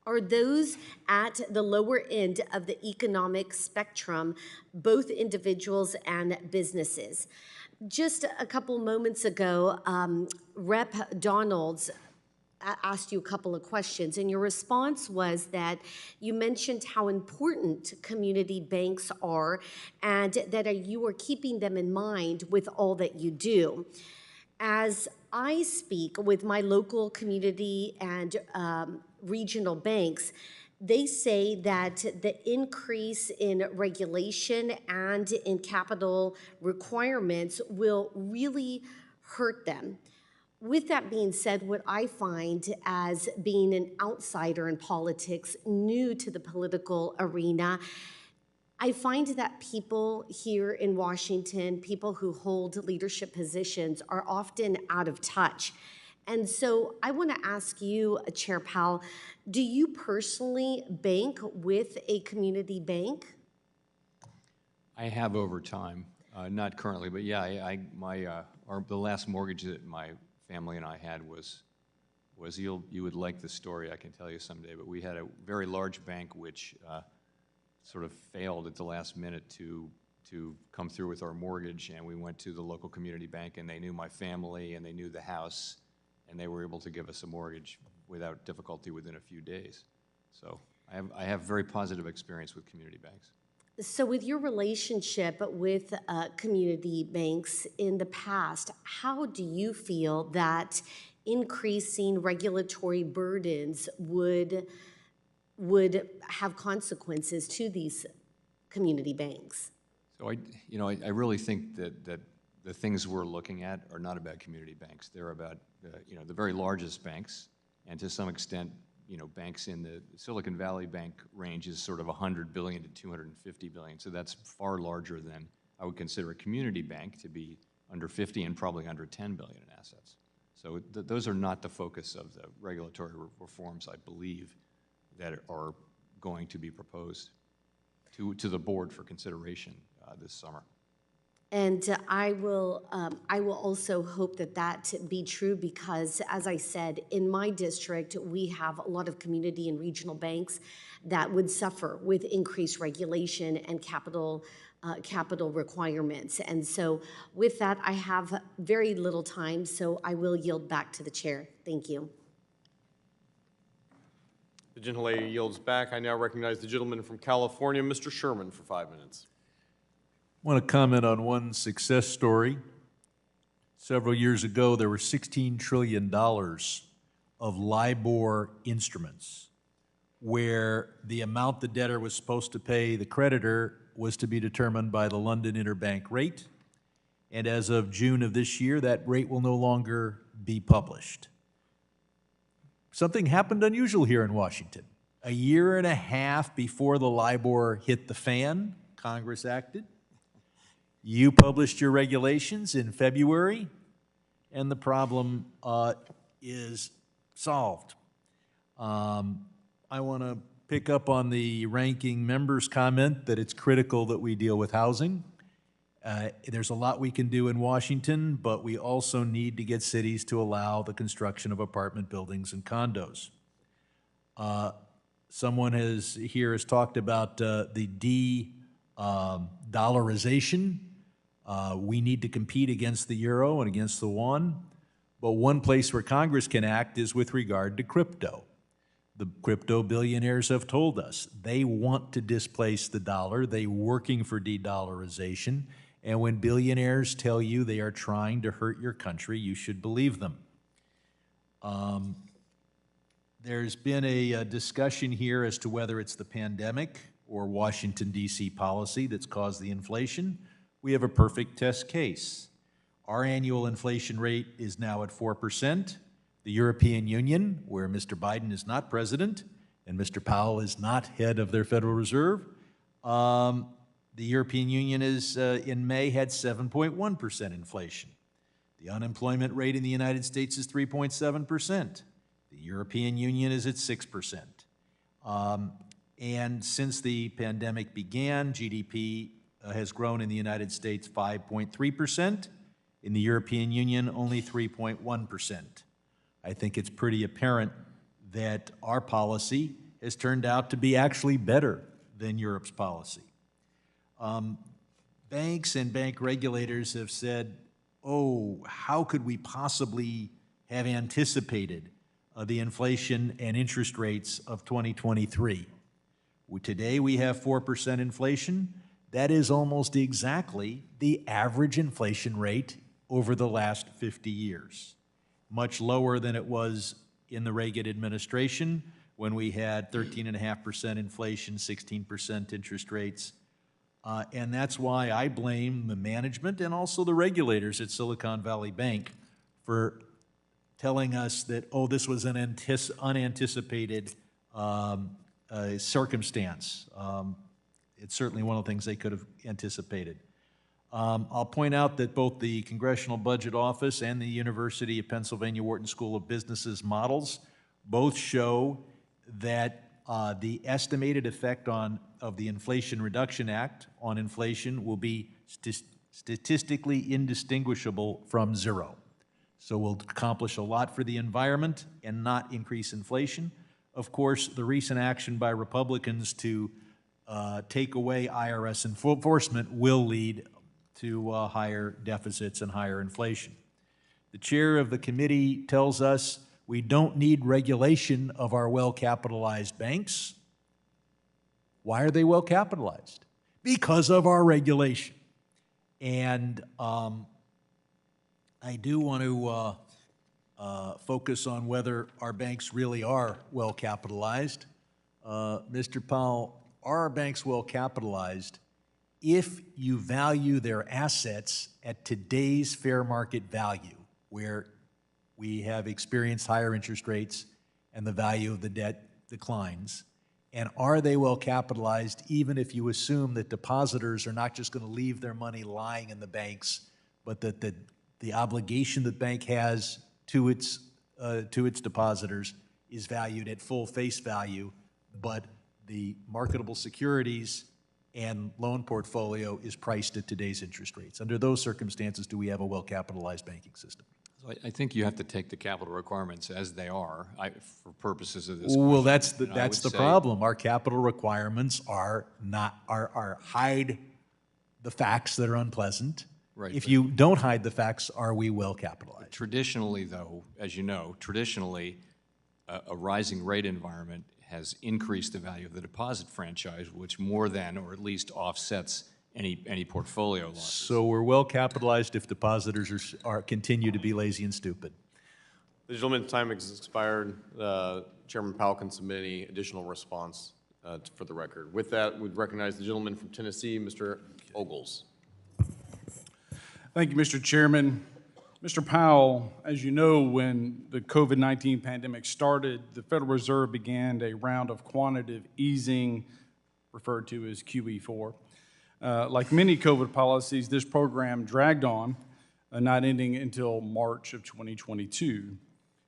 are those at the lower end of the economic spectrum, both individuals and businesses." Just a couple moments ago, Rep. Donalds asked you a couple of questions, and your response was that you mentioned how important community banks are and that you are keeping them in mind with all that you do. As I speak with my local community and regional banks, they say that the increase in regulation and in capital requirements will really hurt them. With that being said, what I find as being an outsider in politics, new to the political arena, I find that people here in Washington, people who hold leadership positions, are often out of touch. And so I want to ask you, Chair Powell, do you personally bank with a community bank? I have over time, not currently, but yeah, the last mortgage that my family and I had was you would like the story, I can tell you someday, but we had a very large bank which sort of failed at the last minute to come through with our mortgage, and we went to the local community bank, and they knew my family, and they knew the house, and they were able to give us a mortgage without difficulty within a few days. So I have very positive experience with community banks. So with your relationship with community banks in the past, how do you feel that increasing regulatory burdens would have consequences to these community banks? So I really think that the things we're looking at are not about community banks. They're about the very largest banks, and to some extent, banks in the Silicon Valley Bank range is sort of 100 billion to 250 billion. So that's far larger than I would consider a community bank to be, under 50 and probably under 10 billion in assets. So those are not the focus of the regulatory reforms, I believe, that are going to be proposed to the board for consideration this summer. And I will also hope that be true, because, as I said, in my district, we have a lot of community and regional banks that would suffer with increased regulation and capital requirements. And so with that, I have very little time, so I will yield back to the chair. Thank you. The gentlelady yields back. I now recognize the gentleman from California, Mr. Sherman, for 5 minutes. I want to comment on one success story. several years ago, there were $16 trillion of LIBOR instruments where the amount the debtor was supposed to pay the creditor was to be determined by the London Interbank Rate. And as of June of this year, that rate will no longer be published. Something happened unusual here in Washington. A year and a half before the LIBOR hit the fan, Congress acted. You published your regulations in February, and the problem is solved. I want to pick up on the ranking member's comment that it's critical that we deal with housing. There's a lot we can do in Washington, but we also need to get cities to allow the construction of apartment buildings and condos. Someone here has talked about the de-dollarization. We need to compete against the euro and against the yuan, but one place where Congress can act is with regard to crypto. The crypto billionaires have told us they want to displace the dollar. They're working for de-dollarization. And when billionaires tell you they are trying to hurt your country, you should believe them. There's been a discussion here as to whether it's the pandemic or Washington, D.C. policy that's caused the inflation. We have a perfect test case. Our annual inflation rate is now at 4%. The European Union, where Mr. Biden is not president and Mr. Powell is not head of their Federal Reserve, the European Union is, in May, had 7.1% inflation. The unemployment rate in the United States is 3.7%. The European Union is at 6%. And since the pandemic began, GDP has grown in the United States 5.3%. In the European Union, only 3.1%. I think it's pretty apparent that our policy has turned out to be actually better than Europe's policy. Banks and bank regulators have said, oh, how could we possibly have anticipated the inflation and interest rates of 2023? Today we have 4% inflation. That is almost exactly the average inflation rate over the last 50 years. Much lower than it was in the Reagan administration when we had 13.5% inflation, 16% interest rates. And that's why I blame the management and also the regulators at Silicon Valley Bank for telling us that, oh, this was an unanticipated circumstance. It's certainly one of the things they could have anticipated. I'll point out that both the Congressional Budget Office and the University of Pennsylvania Wharton School of Business's models both show that the estimated effect of the Inflation Reduction Act on inflation will be statistically indistinguishable from zero. So we'll accomplish a lot for the environment and not increase inflation. Of course, the recent action by Republicans to take away IRS enforcement will lead to higher deficits and higher inflation. The chair of the committee tells us we don't need regulation of our well-capitalized banks. Why are they well-capitalized? Because of our regulation. And I do want to focus on whether our banks really are well-capitalized. Mr. Powell, are our banks well-capitalized if you value their assets at today's fair market value, where we have experienced higher interest rates and the value of the debt declines? And are they well capitalized even if you assume that depositors are not just going to leave their money lying in the banks, but that the obligation the bank has to its depositors is valued at full face value, but the marketable securities and loan portfolio is priced at today's interest rates? Under those circumstances, do we have a well-capitalized banking system? So I think you have to take the capital requirements as they are for purposes of this Well, question. that's the problem. Our capital requirements are hide the facts that are unpleasant. Right, if you don't hide the facts, are we well capitalized? Traditionally, though, as you know, a rising rate environment has increased the value of the deposit franchise, which more than or at least offsets any portfolio losses. So we're well capitalized if depositors continue to be lazy and stupid. The gentleman's time has expired. Chairman Powell can submit any additional response for the record. With that, we'd recognize the gentleman from Tennessee, Mr. Ogles. Thank you, Mr. Chairman. Mr. Powell, as you know, when the COVID-19 pandemic started, the Federal Reserve began a round of quantitative easing, referred to as QE4. Like many COVID policies, this program dragged on, not ending until March of 2022.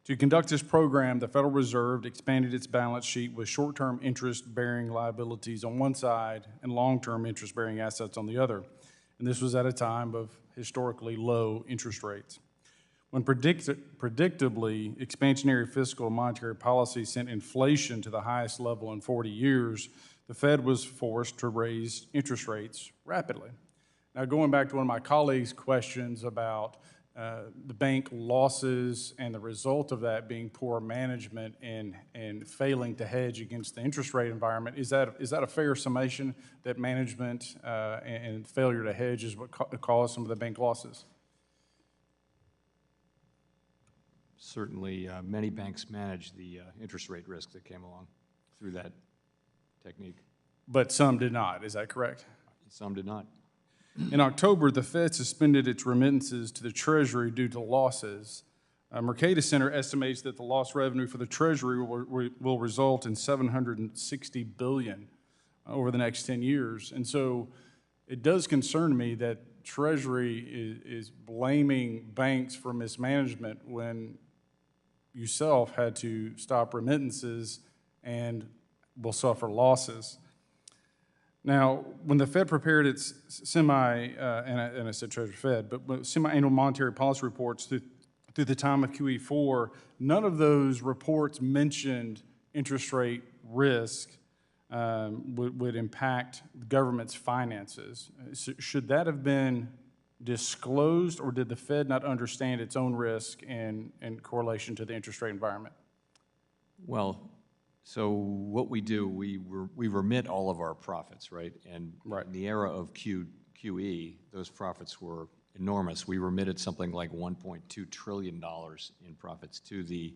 To conduct this program, the Federal Reserve expanded its balance sheet with short-term interest-bearing liabilities on one side and long-term interest-bearing assets on the other. And this was at a time of historically low interest rates. When predictably, expansionary fiscal and monetary policy sent inflation to the highest level in 40 years, the Fed was forced to raise interest rates rapidly. Now, going back to one of my colleagues' questions about the bank losses and the result of that being poor management and failing to hedge against the interest rate environment, is that a fair summation that management and failure to hedge is what caused some of the bank losses? Certainly, many banks managed the interest rate risk that came along through that technique. But some did not, is that correct? Some did not. In October, the Fed suspended its remittances to the Treasury due to losses. Mercatus Center estimates that the lost revenue for the Treasury will result in $760 billion over the next 10 years. And so it does concern me that Treasury is blaming banks for mismanagement when you yourself had to stop remittances and will suffer losses. Now, when the Fed prepared its and I said Treasury Fed, but semi-annual monetary policy reports through the time of QE4, none of those reports mentioned interest rate risk would impact the government's finances. Should that have been disclosed, or did the Fed not understand its own risk in correlation to the interest rate environment? Well, so what we do, we remit all of our profits, right? And in the era of QE, those profits were enormous. We remitted something like $1.2 trillion in profits to the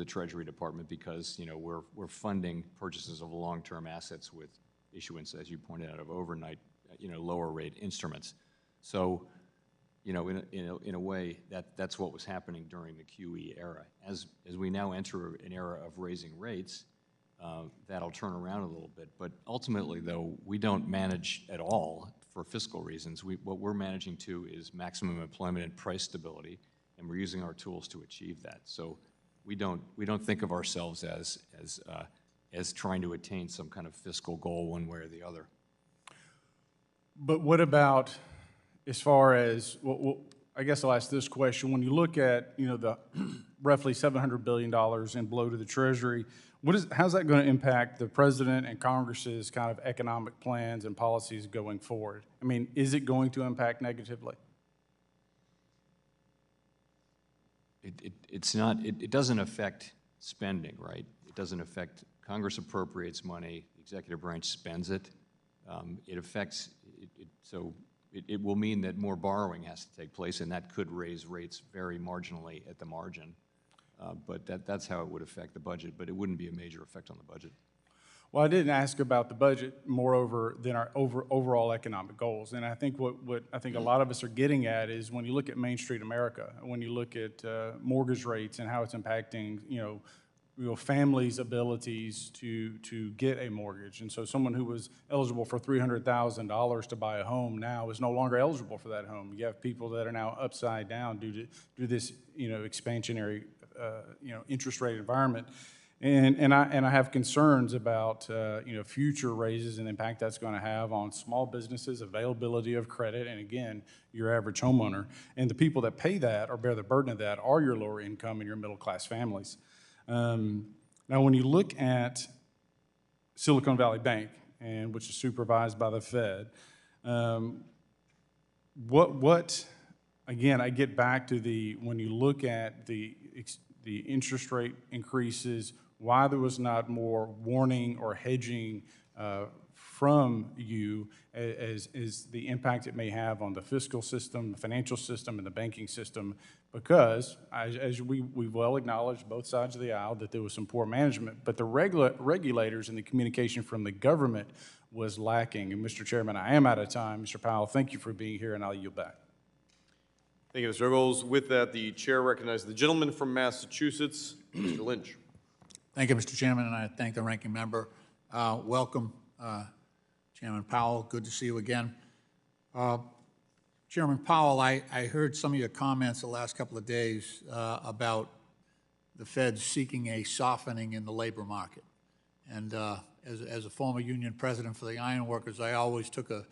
Treasury Department because, you know, we're funding purchases of long-term assets with issuance, as you pointed out, of overnight, you know, lower rate instruments. So, you know, in a way, that's what was happening during the QE era. As we now enter an era of raising rates, that'll turn around a little bit. But ultimately, though, we don't manage at all for fiscal reasons. What we're managing to is maximum employment and price stability, and we're using our tools to achieve that. So we don't think of ourselves as trying to attain some kind of fiscal goal one way or the other. But what about, as far as, well, I guess I'll ask this question. When you look at, you know, the roughly $700 billion in blow to the Treasury, how's that going to impact the President and Congress's kind of economic plans and policies going forward? I mean, is it going to impact negatively? It's not, it doesn't affect spending, right? It doesn't affect, Congress appropriates money, the executive branch spends it. It affects, so it will mean that more borrowing has to take place, and that could raise rates very marginally at the margin. But that's how it would affect the budget, but it wouldn't be a major effect on the budget. Well, I didn't ask about the budget moreover than our overall economic goals. And I think what I think a lot of us are getting at is when you look at Main Street America, when you look at mortgage rates and how it's impacting, you know, families' abilities to get a mortgage. And so someone who was eligible for $300,000 to buy a home now is no longer eligible for that home. You have people that are now upside down due to this, you know, expansionary interest rate environment. And I have concerns about, you know, future raises and the impact that's going to have on small businesses, availability of credit, and again, your average homeowner. And the people that pay that or bear the burden of that are your lower income and your middle class families. Now, when you look at Silicon Valley Bank, which is supervised by the Fed, again, I get back to when you look at the interest rate increases, why there was not more warning or hedging from you as the impact it may have on the fiscal system, the financial system, and the banking system, because as we've well acknowledged, both sides of the aisle, that there was some poor management, but the regulators and the communication from the government was lacking. And Mr. Chairman, I am out of time. Mr. Powell, thank you for being here, and I'll yield back. Thank you, Mr. Ogles. With that, the chair recognizes the gentleman from Massachusetts, Mr. Lynch. Thank you, Mr. Chairman, and I thank the ranking member. Welcome, Chairman Powell. Good to see you again. Chairman Powell, I heard some of your comments the last couple of days about the Fed seeking a softening in the labor market. And as a former union president for the ironworkers, I always took a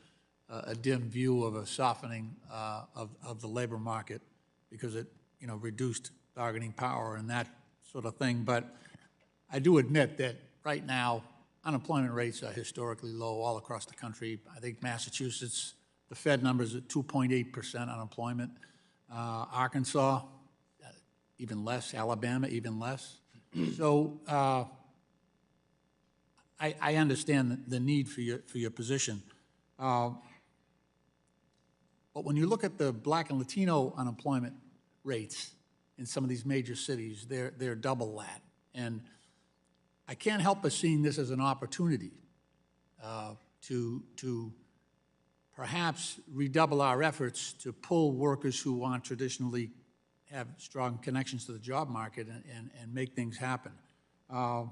dim view of a softening of the labor market because it, reduced bargaining power and that sort of thing. But I do admit that right now, unemployment rates are historically low all across the country. I think Massachusetts, the Fed numbers at 2.8% unemployment. Arkansas, even less. Alabama, even less. So I understand the need for your position. But when you look at the Black and Latino unemployment rates in some of these major cities, they're double that. And I can't help but seeing this as an opportunity to perhaps redouble our efforts to pull workers who aren't traditionally have strong connections to the job market and make things happen. At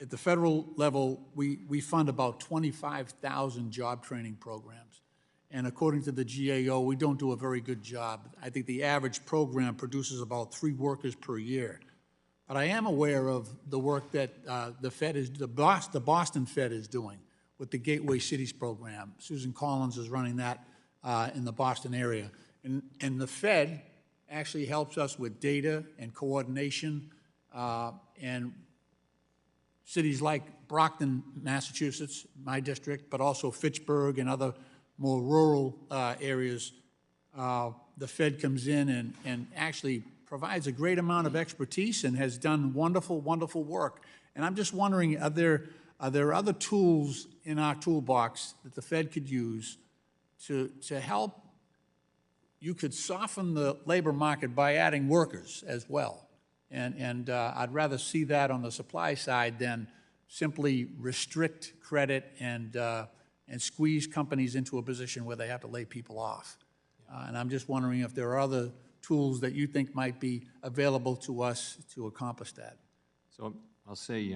the federal level, we fund about 25,000 job training programs. And according to the GAO, we don't do a very good job. I think the average program produces about 3 workers per year. But I am aware of the work that the Fed is, the Boston Fed is doing with the Gateway Cities program. Susan Collins is running that in the Boston area. And the Fed actually helps us with data and coordination, and cities like Brockton, Massachusetts, my district, but also Fitchburg and other more rural areas, the Fed comes in and actually provides a great amount of expertise and has done wonderful, wonderful work. And I'm just wondering, are there other tools in our toolbox that the Fed could use to help? You could soften the labor market by adding workers as well. And I'd rather see that on the supply side than simply restrict credit and squeeze companies into a position where they have to lay people off. And I'm just wondering if there are other tools that you think might be available to us to accomplish that. So I'll say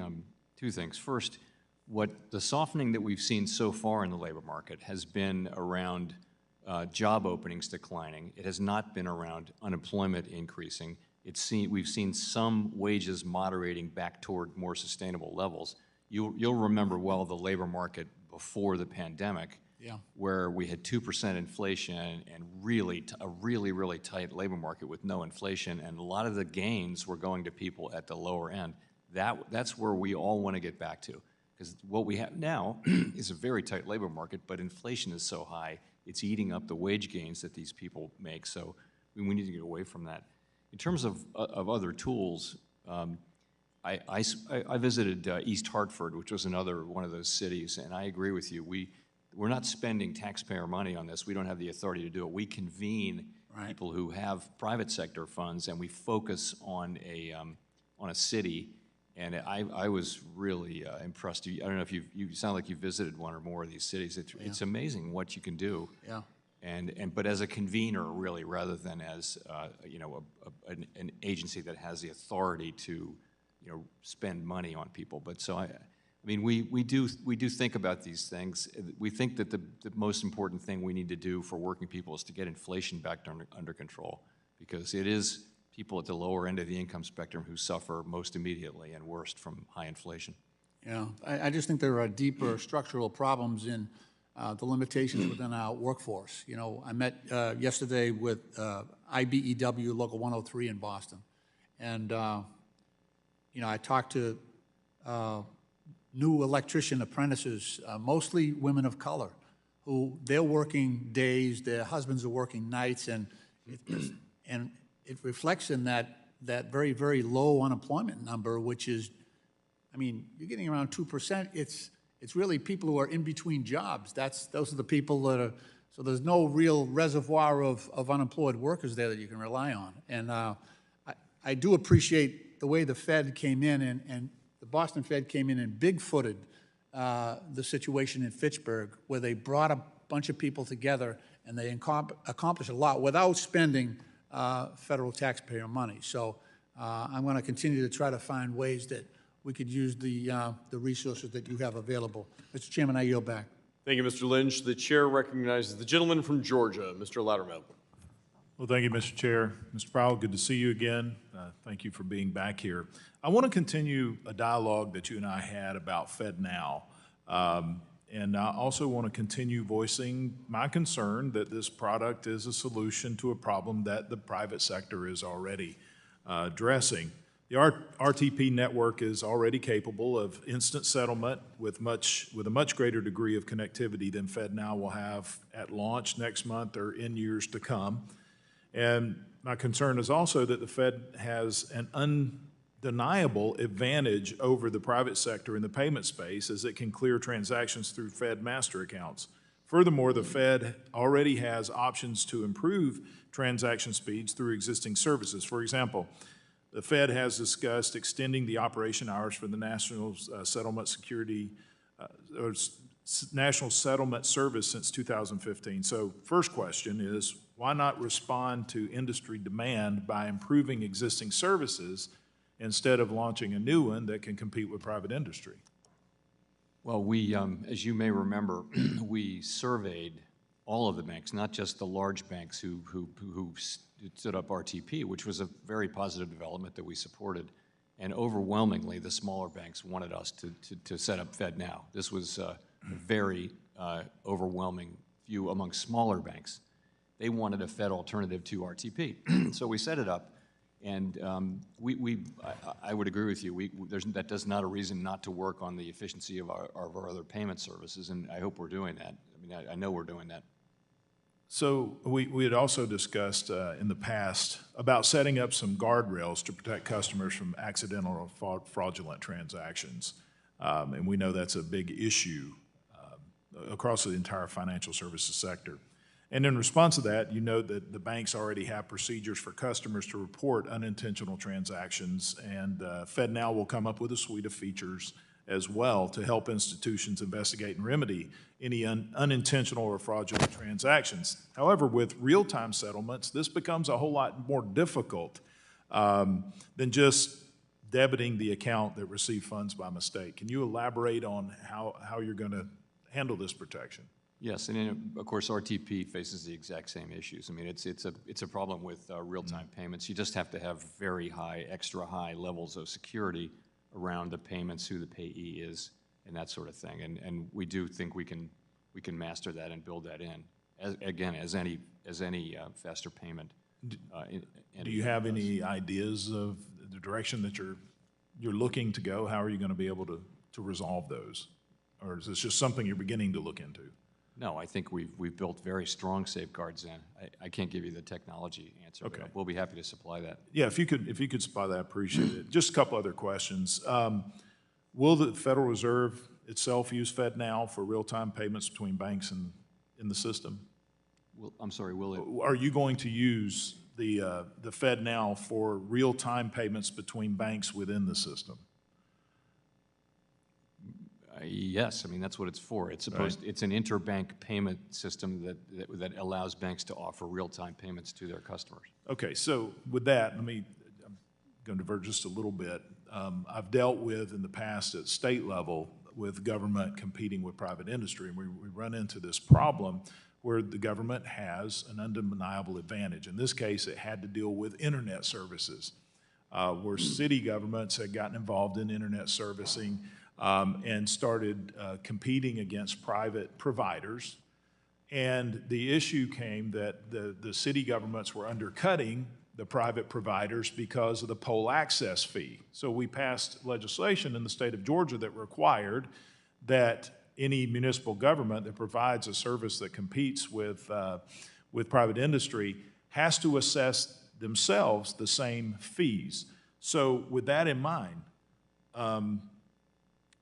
2 things. First, what the softening that we've seen so far in the labor market has been around job openings declining. It has not been around unemployment increasing. We've seen some wages moderating back toward more sustainable levels. You'll remember well the labor market before the pandemic, where we had 2% inflation and a really tight labor market with no inflation, and a lot of the gains were going to people at the lower end. That's where we all want to get back to, because what we have now is a very tight labor market, but inflation is so high, it's eating up the wage gains that these people make, so we need to get away from that. In terms of other tools, I visited East Hartford, which was another one of those cities, and I agree with you. We're not spending taxpayer money on this. We don't have the authority to do it. We convene people who have private sector funds, and we focus on a city. And I was really impressed. I don't know if you sound like you visited one or more of these cities. It's amazing what you can do. Yeah. But as a convener, really, rather than as an agency that has the authority to spend money on people. But so I mean, we do think about these things. We think that the most important thing we need to do for working people is to get inflation back under control, because it is people at the lower end of the income spectrum who suffer most immediately and worst from high inflation. Yeah, I just think there are deeper structural problems in the limitations within our workforce. I met yesterday with IBEW Local 103 in Boston, and I talked to new electrician apprentices, mostly women of color, who they're working days, their husbands are working nights, and it reflects in that very, very low unemployment number, which is, I mean, you're getting around 2%. it's really people who are in between jobs. Those are the people that are, so there's no real reservoir of unemployed workers there that you can rely on. And I do appreciate the way the Fed came in, and the Boston Fed came in and big-footed the situation in Fitchburg, where they brought a bunch of people together and they accomplished a lot without spending federal taxpayer money. So I'm going to continue to try to find ways that we could use the resources that you have available. Mr. Chairman, I yield back. Thank you, Mr. Lynch. The chair recognizes the gentleman from Georgia, Mr. Loudermilk. Well, thank you, Mr. Chair. Mr. Powell, good to see you again. Thank you for being back here. I want to continue a dialogue that you and I had about FedNow. And I also want to continue voicing my concern that this product is a solution to a problem that the private sector is already addressing. The RTP network is already capable of instant settlement with a much greater degree of connectivity than FedNow will have at launch next month or in years to come. And my concern is also that the Fed has an undeniable advantage over the private sector in the payment space, as it can clear transactions through Fed master accounts. Furthermore, the Fed already has options to improve transaction speeds through existing services. For example, the Fed has discussed extending the operation hours for the National Settlement Service since 2015. So first question is, why not respond to industry demand by improving existing services instead of launching a new one that can compete with private industry? Well, we, as you may remember, we surveyed all of the banks, not just the large banks who stood up RTP, which was a very positive development that we supported. And overwhelmingly, the smaller banks wanted us to set up FedNow. This was a very overwhelming view among smaller banks. They wanted a Fed alternative to RTP. So we set it up, and I would agree with you. That does not a reason not to work on the efficiency of our other payment services, and I hope we're doing that. I mean, I know we're doing that. So we had also discussed in the past about setting up some guardrails to protect customers from accidental or fraudulent transactions. And we know that's a big issue across the entire financial services sector. And in response to that, you know that the banks already have procedures for customers to report unintentional transactions, and FedNow will come up with a suite of features as well to help institutions investigate and remedy any unintentional or fraudulent transactions. However, with real-time settlements, this becomes a whole lot more difficult than just debiting the account that received funds by mistake. Can you elaborate on how you're going to handle this protection? Yes, and of course RTP faces the exact same issues. I mean, it's a problem with real-time payments. You just have to have very high, extra high levels of security around the payments, who the payee is, and that sort of thing. And we do think we can master that and build that in, as any faster payment. Do you have any ideas of the direction that you're looking to go? How are you going to be able to resolve those? Or is this just something you're beginning to look into? No, I think we've built very strong safeguards in. I can't give you the technology answer. Okay. But we'll be happy to supply that. Yeah, if you could supply that, I appreciate it. Just a couple other questions. Will the Federal Reserve itself use FedNow for real-time payments between banks and in the system? I'm sorry, will it? Are you going to use the FedNow for real-time payments between banks within the system? Yes, I mean, that's what it's for. It's supposed. It's an interbank payment system that allows banks to offer real-time payments to their customers. Okay, so with that, I'm going to divert just a little bit. I've dealt with in the past at state level with government competing with private industry, and we run into this problem where the government has an undeniable advantage. In this case, it had to deal with internet services, where city governments had gotten involved in internet servicing and started competing against private providers. And the issue came that the city governments were undercutting the private providers because of the poll access fee. So we passed legislation in the state of Georgia that required that any municipal government that provides a service that competes with private industry has to assess themselves the same fees. So with that in mind,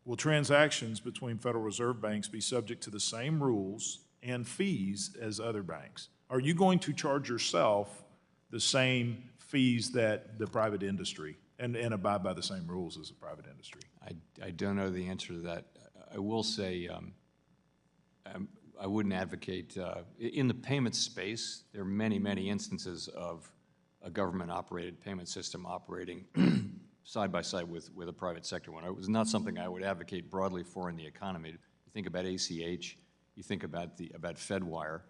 will transactions between Federal Reserve banks be subject to the same rules and fees as other banks? Are you going to charge yourself the same fees that the private industry and abide by the same rules as the private industry? I don't know the answer to that. I will say I wouldn't advocate, in the payment space, there are many, many instances of a government-operated payment system operating side by side with a private sector one. It was not something I would advocate broadly for in the economy. You think about ACH, you think about FedWire,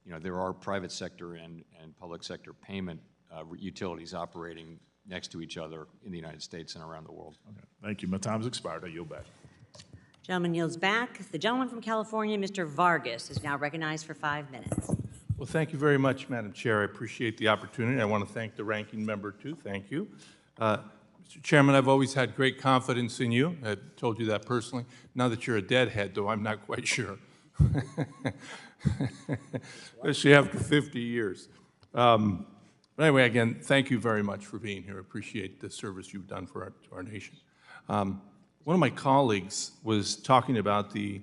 you know, there are private sector and public sector payment utilities operating next to each other in the United States and around the world. Okay. Thank you. My time's expired. I yield back. Gentleman yields back. The gentleman from California, Mr. Vargas, is now recognized for 5 minutes. Well, thank you very much, Madam Chair. I appreciate the opportunity. I want to thank the ranking member, too. Thank you. Mr. Chairman, I've always had great confidence in you. I've told you that personally. Now that you're a deadhead, though, I'm not quite sure. Especially after 50 years. But anyway, again, thank you very much for being here. I appreciate the service you've done for our nation. One of my colleagues was talking about the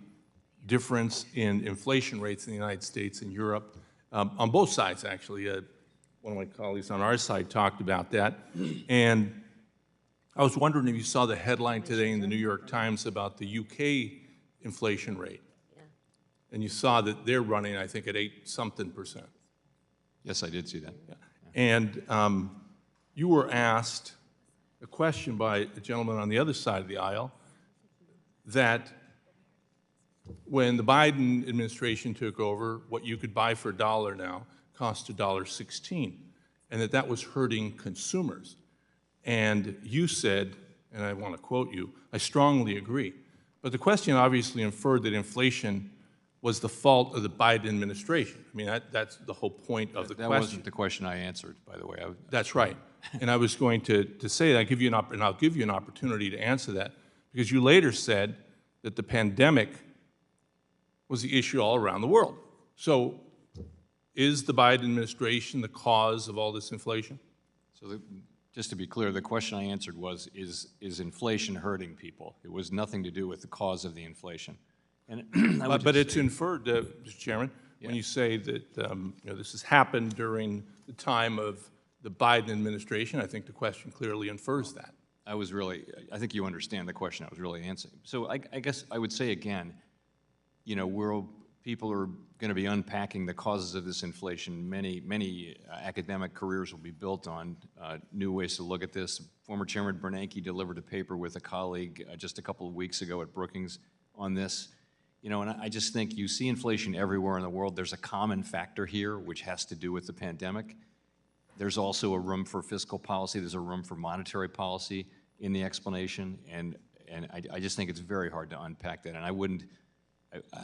difference in inflation rates in the United States and Europe, on both sides, actually. One of my colleagues on our side talked about that. And I was wondering if you saw the headline today in the New York Times about the UK inflation rate. Yeah. And you saw that they're running, I think, at 8-something%. Yes, I did see that. Yeah. And you were asked a question by a gentleman on the other side of the aisle that when the Biden administration took over, what you could buy for $1 now cost $1.16, and that was hurting consumers. And you said, and I want to quote you, I strongly agree. But the question obviously inferred that inflation was the fault of the Biden administration. I mean, that's the whole point of the question. That wasn't the question I answered, by the way. That's right. And I was going to say that, I'll give you an opportunity to answer that, because you later said that the pandemic was the issue all around the world. So is the Biden administration the cause of all this inflation? So just to be clear, the question I answered was, is inflation hurting people? It was nothing to do with the cause of the inflation. And but it's inferred, Mr. Chairman, when you say that you know, this has happened during the time of the Biden administration. I think the question clearly infers that. I think you understand the question I was really answering. So I guess I would say again, you know, people are going to be unpacking the causes of this inflation. Many academic careers will be built on new ways to look at this. Former Chairman Bernanke delivered a paper with a colleague just a couple of weeks ago at Brookings on this. You know, and I just think you see inflation everywhere in the world. There's a common factor here, which has to do with the pandemic. There's also a room for fiscal policy. There's a room for monetary policy in the explanation, and I just think it's very hard to unpack that. And I wouldn't.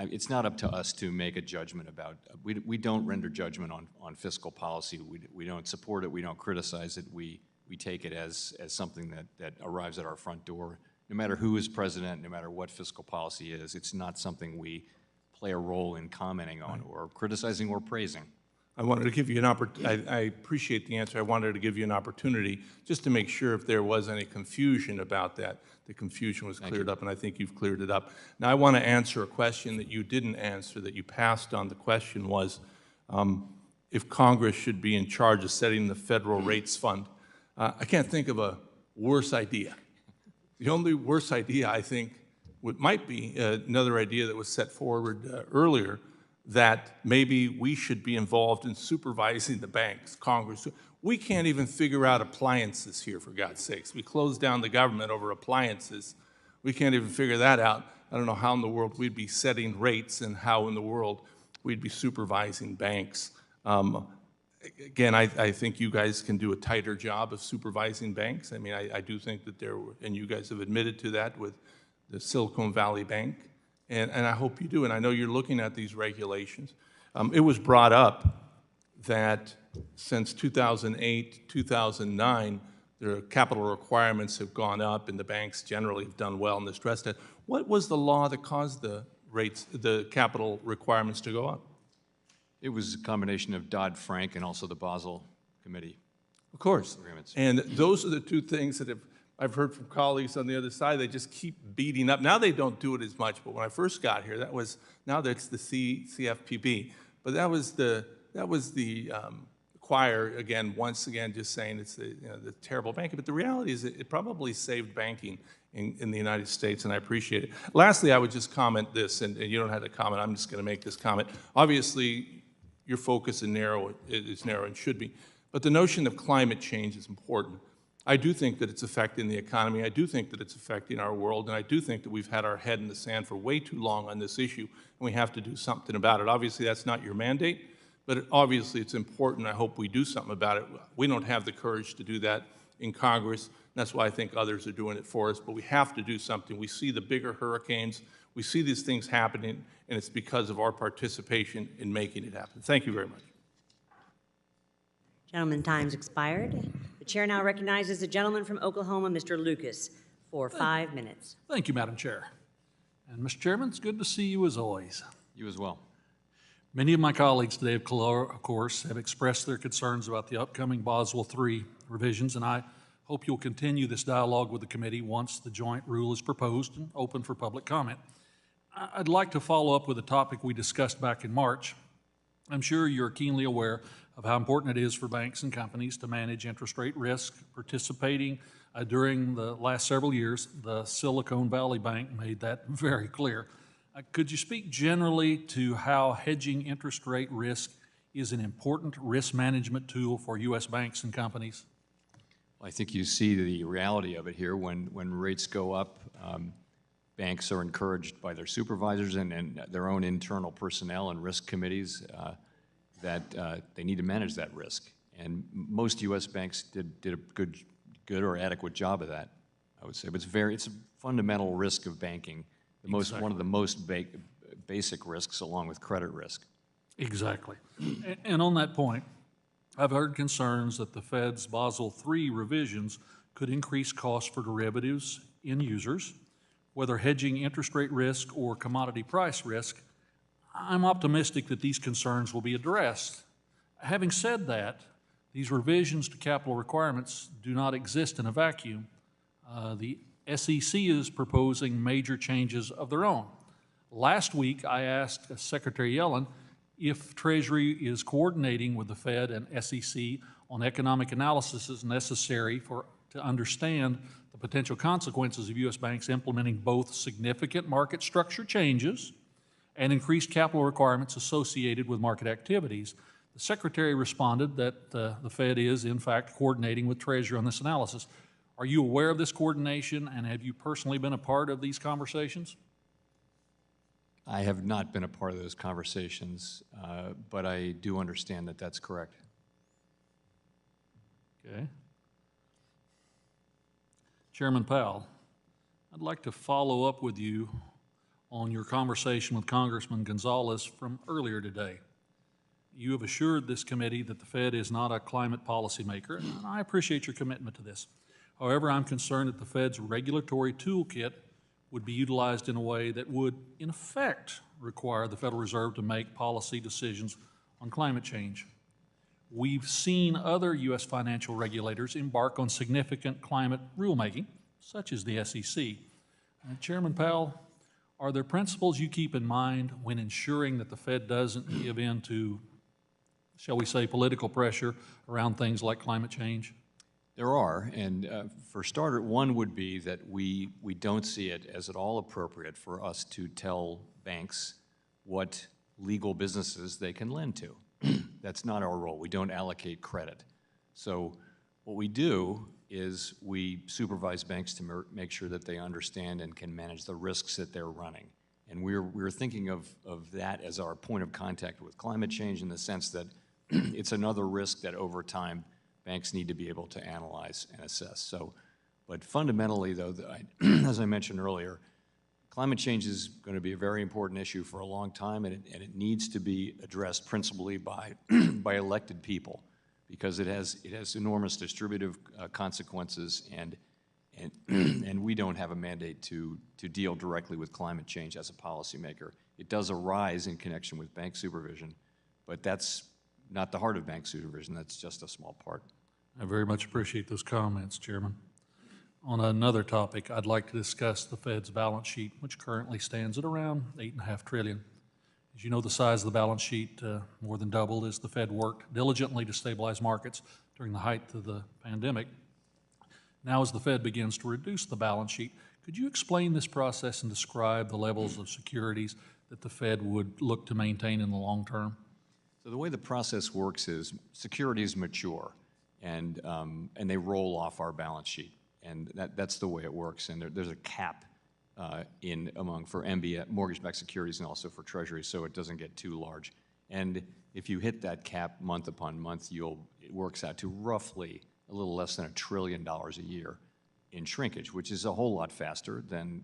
It's not up to us to make a judgment about. We don't render judgment on fiscal policy. We don't support it. We don't criticize it. We take it as something that arrives at our front door. No matter who is president, no matter what fiscal policy is, it's not something we play a role in commenting on or criticizing or praising. I wanted to give you an opportunity. I appreciate the answer. I wanted to give you an opportunity just to make sure if there was any confusion about that, the confusion was cleared up, and I think you've cleared it up. Now, I want to answer a question that you didn't answer, that you passed on. The question was if Congress should be in charge of setting the federal rates fund. I can't think of a worse idea. The only worse idea, I think, might be another idea that was set forward earlier, that maybe we should be involved in supervising the banks, Congress. We can't even figure out appliances here, for God's sakes. We closed down the government over appliances. We can't even figure that out. I don't know how in the world we'd be setting rates and how in the world we'd be supervising banks. Again, I think you guys can do a tighter job of supervising banks. I mean, I do think that and you guys have admitted to that with the Silicon Valley Bank, and I hope you do, and I know you're looking at these regulations. It was brought up that since 2008, 2009, their capital requirements have gone up, and the banks generally have done well in the stress test. What was the law that caused the capital requirements to go up? It was a combination of Dodd-Frank and also the Basel Committee. Of course. Agreements. And those are the two things that have I've heard from colleagues on the other side, they just keep beating up. Now they don't do it as much, but when I first got here, now that's the CFPB. But that was the choir, again, once again, just saying it's the terrible banking. But the reality is it probably saved banking in the United States, and I appreciate it. Lastly, I would just comment this, and you don't have to comment, I'm just going to make this comment. Obviously, your focus is narrow and should be, but the notion of climate change is important. I do think that it's affecting the economy. I do think that it's affecting our world, and I do think that we've had our head in the sand for way too long on this issue, and we have to do something about it. Obviously, that's not your mandate, but obviously it's important. I hope we do something about it. We don't have the courage to do that in Congress. That's why I think others are doing it for us, but we have to do something. We see the bigger hurricanes. We see these things happening, and it's because of our participation in making it happen. Thank you very much. Gentleman, time's expired. The chair now recognizes the gentleman from Oklahoma, Mr. Lucas, for 5 minutes. Thank you, Madam Chair. And Mr. Chairman, it's good to see you as always. You as well. Many of my colleagues today, of course, have expressed their concerns about the upcoming Basel III revisions, and I hope you'll continue this dialogue with the committee once the joint rule is proposed and open for public comment. I'd like to follow up with a topic we discussed back in March. I'm sure you're keenly aware of how important it is for banks and companies to manage interest rate risk. Participating during the last several years, the Silicon Valley Bank made that very clear. Could you speak generally to how hedging interest rate risk is an important risk management tool for U.S. banks and companies? I think you see the reality of it here. When rates go up, banks are encouraged by their supervisors and their own internal personnel and risk committees that they need to manage that risk. And most U.S. banks did a good or adequate job of that, I would say. But it's a fundamental risk of banking, one of the most basic risks along with credit risk. Exactly. And on that point, I've heard concerns that the Fed's Basel III revisions could increase costs for derivatives end users, whether hedging interest rate risk or commodity price risk. I'm optimistic that these concerns will be addressed. Having said that, these revisions to capital requirements do not exist in a vacuum. The SEC is proposing major changes of their own. Last week, I asked Secretary Yellen if Treasury is coordinating with the Fed and SEC on economic analysis necessary to understand the potential consequences of U.S. banks implementing both significant market structure changes and increased capital requirements associated with market activities. The Secretary responded that the Fed is, in fact, coordinating with Treasury on this analysis. Are you aware of this coordination, and have you personally been a part of these conversations? I have not been a part of those conversations, but I do understand that that's correct. Okay. Chairman Powell, I'd like to follow up with you on your conversation with Congressman Gonzalez from earlier today. You have assured this committee that the Fed is not a climate policymaker, and I appreciate your commitment to this. However, I'm concerned that the Fed's regulatory toolkit would be utilized in a way that would, in effect, require the Federal Reserve to make policy decisions on climate change. We've seen other U.S. financial regulators embark on significant climate rulemaking, such as the SEC. Chairman Powell, are there principles you keep in mind when ensuring that the Fed doesn't give in to, shall we say, political pressure around things like climate change? There are, and for starter, one would be that we don't see it as at all appropriate for us to tell banks what legal businesses they can lend to. That's not our role. We don't allocate credit. So what we do is we supervise banks to make sure that they understand and can manage the risks that they're running. And we're thinking of that as our point of contact with climate change, in the sense that it's another risk that over time banks need to be able to analyze and assess. So, but fundamentally, though, as I mentioned earlier, climate change is going to be a very important issue for a long time, and it needs to be addressed principally by elected people, because it has enormous distributive consequences, and we don't have a mandate to deal directly with climate change as a policymaker. It does arise in connection with bank supervision, but that's not the heart of bank supervision. That's just a small part. I very much appreciate those comments, Chairman. On another topic, I'd like to discuss the Fed's balance sheet, which currently stands at around $8.5 trillion. As you know, the size of the balance sheet more than doubled as the Fed worked diligently to stabilize markets during the height of the pandemic. Now, as the Fed begins to reduce the balance sheet, could you explain this process and describe the levels of securities that the Fed would look to maintain in the long term? So the way the process works is securities mature, and they roll off our balance sheet, and that's the way it works. And there's a cap for MBS, mortgage-backed securities, and also for treasury, so it doesn't get too large. And if you hit that cap month upon month, it works out to roughly a little less than $1 trillion a year in shrinkage, which is a whole lot faster than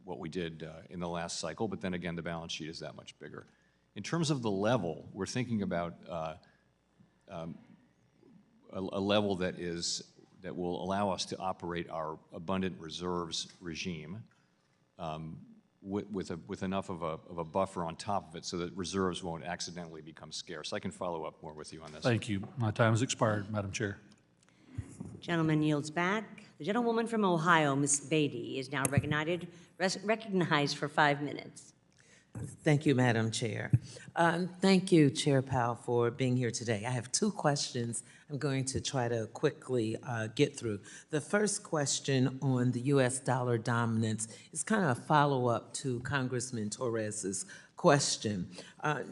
what we did in the last cycle. But then again, the balance sheet is that much bigger. In terms of the level, we're thinking about a level that will allow us to operate our abundant reserves regime with enough of a buffer on top of it so that reserves won't accidentally become scarce. I can follow up more with you on this. Thank you. My time has expired, Madam Chair. Gentleman yields back. The gentlewoman from Ohio, Ms. Beatty, is now recognized for 5 minutes. Thank you, Madam Chair. Thank you, Chair Powell, for being here today. I have 2 questions I'm going to try to quickly get through. The first question on the U.S. dollar dominance is kind of a follow-up to Congressman Torres's question.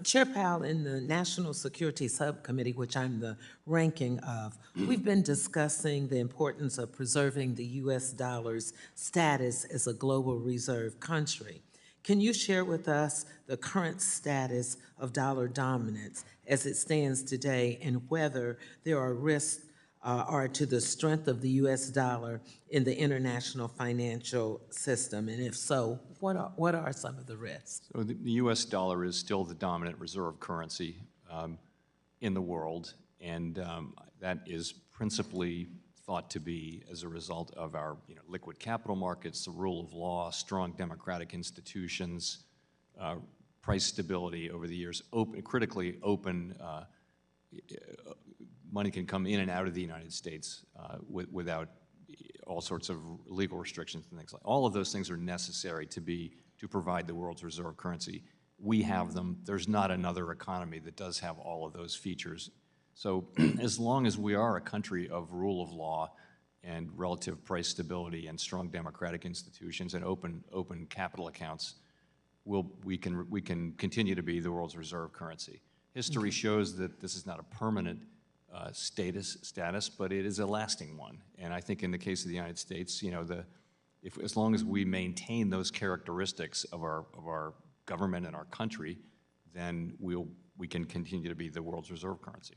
Chair Powell, in the National Security Subcommittee, which I'm the ranking of, we've been discussing the importance of preserving the U.S. dollar's status as a global reserve country. Can you share with us the current status of dollar dominance as it stands today, and whether there are risks to the strength of the U.S. dollar in the international financial system? And if so, what are some of the risks? So the U.S. dollar is still the dominant reserve currency in the world, and that is principally thought to be as a result of our liquid capital markets, the rule of law, strong democratic institutions, price stability over the years, critically open. Money can come in and out of the United States without all sorts of legal restrictions and things like. All of those things are necessary to provide the world's reserve currency. We have them. There's not another economy that does have all of those features. So as long as we are a country of rule of law and relative price stability and strong democratic institutions and open capital accounts, we can continue to be the world's reserve currency. History shows that this is not a permanent status, but it is a lasting one. And I think in the case of the United States, as long as we maintain those characteristics of our government and our country, then we can continue to be the world's reserve currency.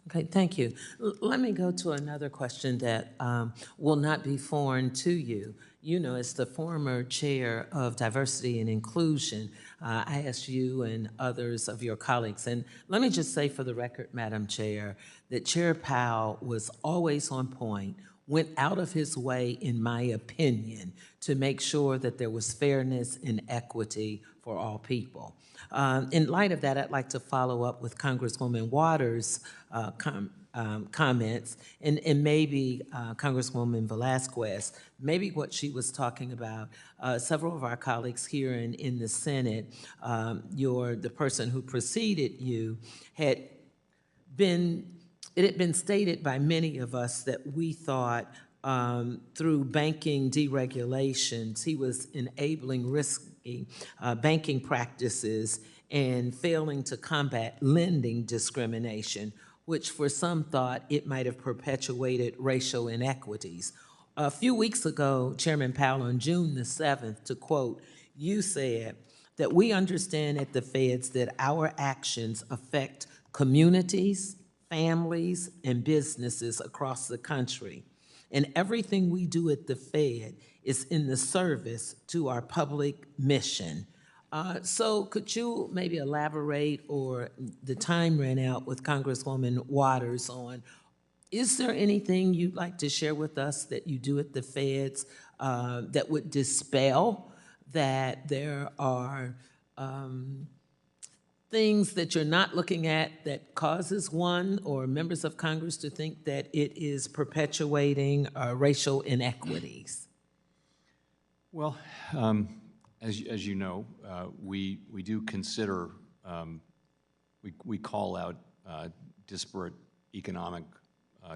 Okay, thank you. Let me go to another question that will not be foreign to you. You know, as the former chair of diversity and inclusion, I asked you and others of your colleagues, and let me just say for the record, Madam Chair, that Chair Powell was always on point, went out of his way, in my opinion, to make sure that there was fairness and equity for all people. In light of that, I'd like to follow up with Congresswoman Waters' comments, and maybe Congresswoman Velasquez, maybe what she was talking about. Several of our colleagues here in the Senate, the person who preceded you, it had been stated by many of us that we thought through banking deregulations, he was enabling risky banking practices and failing to combat lending discrimination, which for some thought it might have perpetuated racial inequities. A few weeks ago, Chairman Powell, on June the 7th, to quote, you said that we understand at the Feds that our actions affect communities, families, and businesses across the country. And everything we do at the Fed is in the service to our public mission. So could you maybe elaborate, or the time ran out with Congresswoman Waters on, is there anything you'd like to share with us that you do at the Feds that would dispel that there are things that you're not looking at that causes one or members of Congress to think that it is perpetuating racial inequities? Well, as you know, we do consider, we call out disparate economic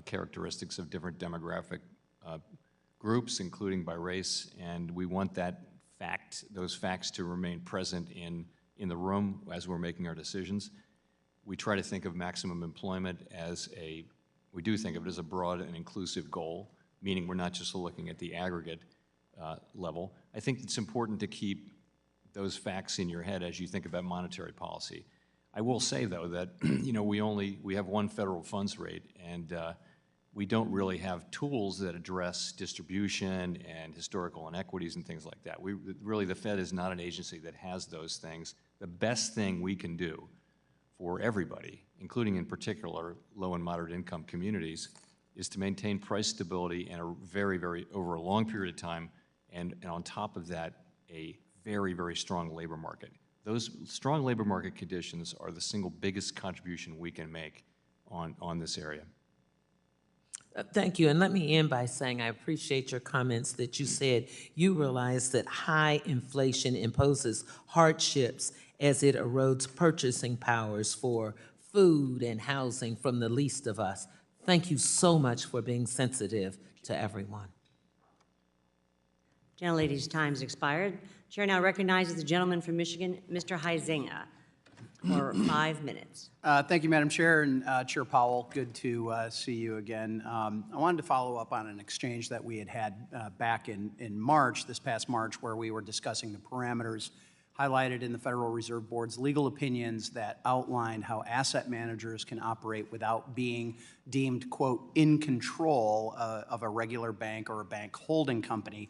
characteristics of different demographic groups, including by race, and we want those facts to remain present in the room as we're making our decisions. We try to think of maximum employment we do think of it as a broad and inclusive goal, meaning we're not just looking at the aggregate level. I think it's important to keep those facts in your head as you think about monetary policy. I will say, though, that we have one federal funds rate, and we don't really have tools that address distribution and historical inequities and things like that. Really, the Fed is not an agency that has those things. The best thing we can do for everybody, including in particular low and moderate income communities, is to maintain price stability and over a long period of time, and on top of that, a very, very strong labor market. Those strong labor market conditions are the single biggest contribution we can make on this area. Thank you, and let me end by saying I appreciate your comments that you said you realize that high inflation imposes hardships as it erodes purchasing powers for food and housing from the least of us. Thank you so much for being sensitive to everyone. Gentlelady's time's expired. Chair now recognizes the gentleman from Michigan, Mr. Huizenga, for 5 minutes. Thank you, Madam Chair, and Chair Powell, good to see you again. I wanted to follow up on an exchange that we had back in March, this past March, where we were discussing the parameters highlighted in the Federal Reserve Board's legal opinions that outlined how asset managers can operate without being deemed, quote, in control of a regular bank or a bank holding company.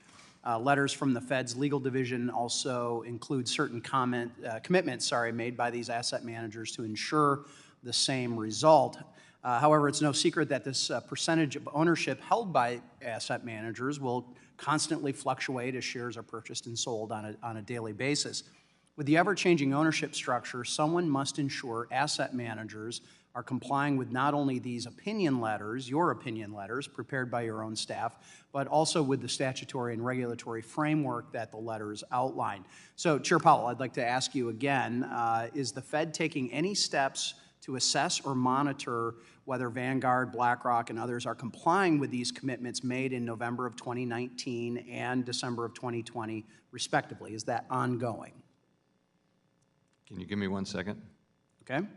Letters from the Fed's legal division also include certain commitments made by these asset managers to ensure the same result. However, it's no secret that this percentage of ownership held by asset managers will constantly fluctuate as shares are purchased and sold on a daily basis. With the ever-changing ownership structure, someone must ensure asset managers are complying with not only these opinion letters, your opinion letters, prepared by your own staff, but also with the statutory and regulatory framework that the letters outline. So, Chair Powell, I'd like to ask you again, is the Fed taking any steps to assess or monitor whether Vanguard, BlackRock, and others are complying with these commitments made in November of 2019 and December of 2020, respectively? Is that ongoing? Can you give me 1 second? Okay.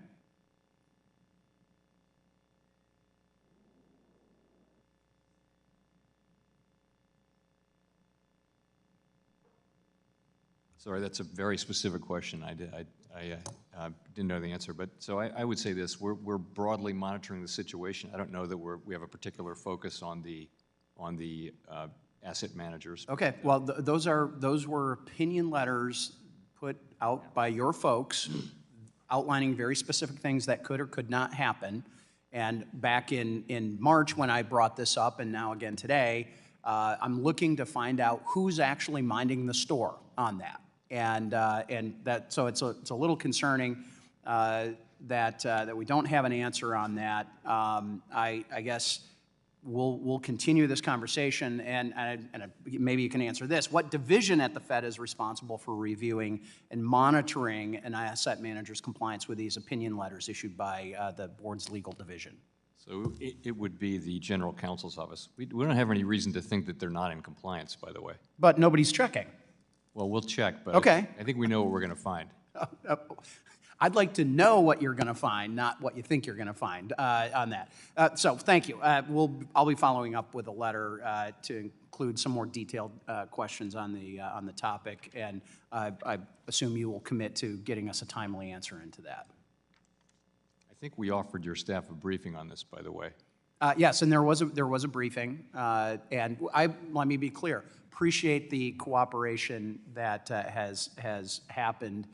Sorry, that's a very specific question. I didn't know the answer, but so I would say this: we're broadly monitoring the situation. I don't know that we have a particular focus on the asset managers. Okay. Well, those were opinion letters put out by your folks, outlining very specific things that could or could not happen. And back in March, when I brought this up, and now again today, I'm looking to find out who's actually minding the store on that. And that, so it's a little concerning that we don't have an answer on that. I guess we'll continue this conversation, and maybe you can answer this. What division at the Fed is responsible for reviewing and monitoring an asset manager's compliance with these opinion letters issued by the board's legal division? So it would be the General Counsel's office. We don't have any reason to think that they're not in compliance, by the way. But nobody's checking. Well, we'll check, but okay. I think we know what we're going to find. I'd like to know what you're going to find, not what you think you're going to find on that. So thank you. I'll be following up with a letter to include some more detailed questions on the topic, and I assume you will commit to getting us a timely answer into that. I think we offered your staff a briefing on this, by the way. Yes, and there was a briefing, and let me be clear. Appreciate the cooperation that has happened.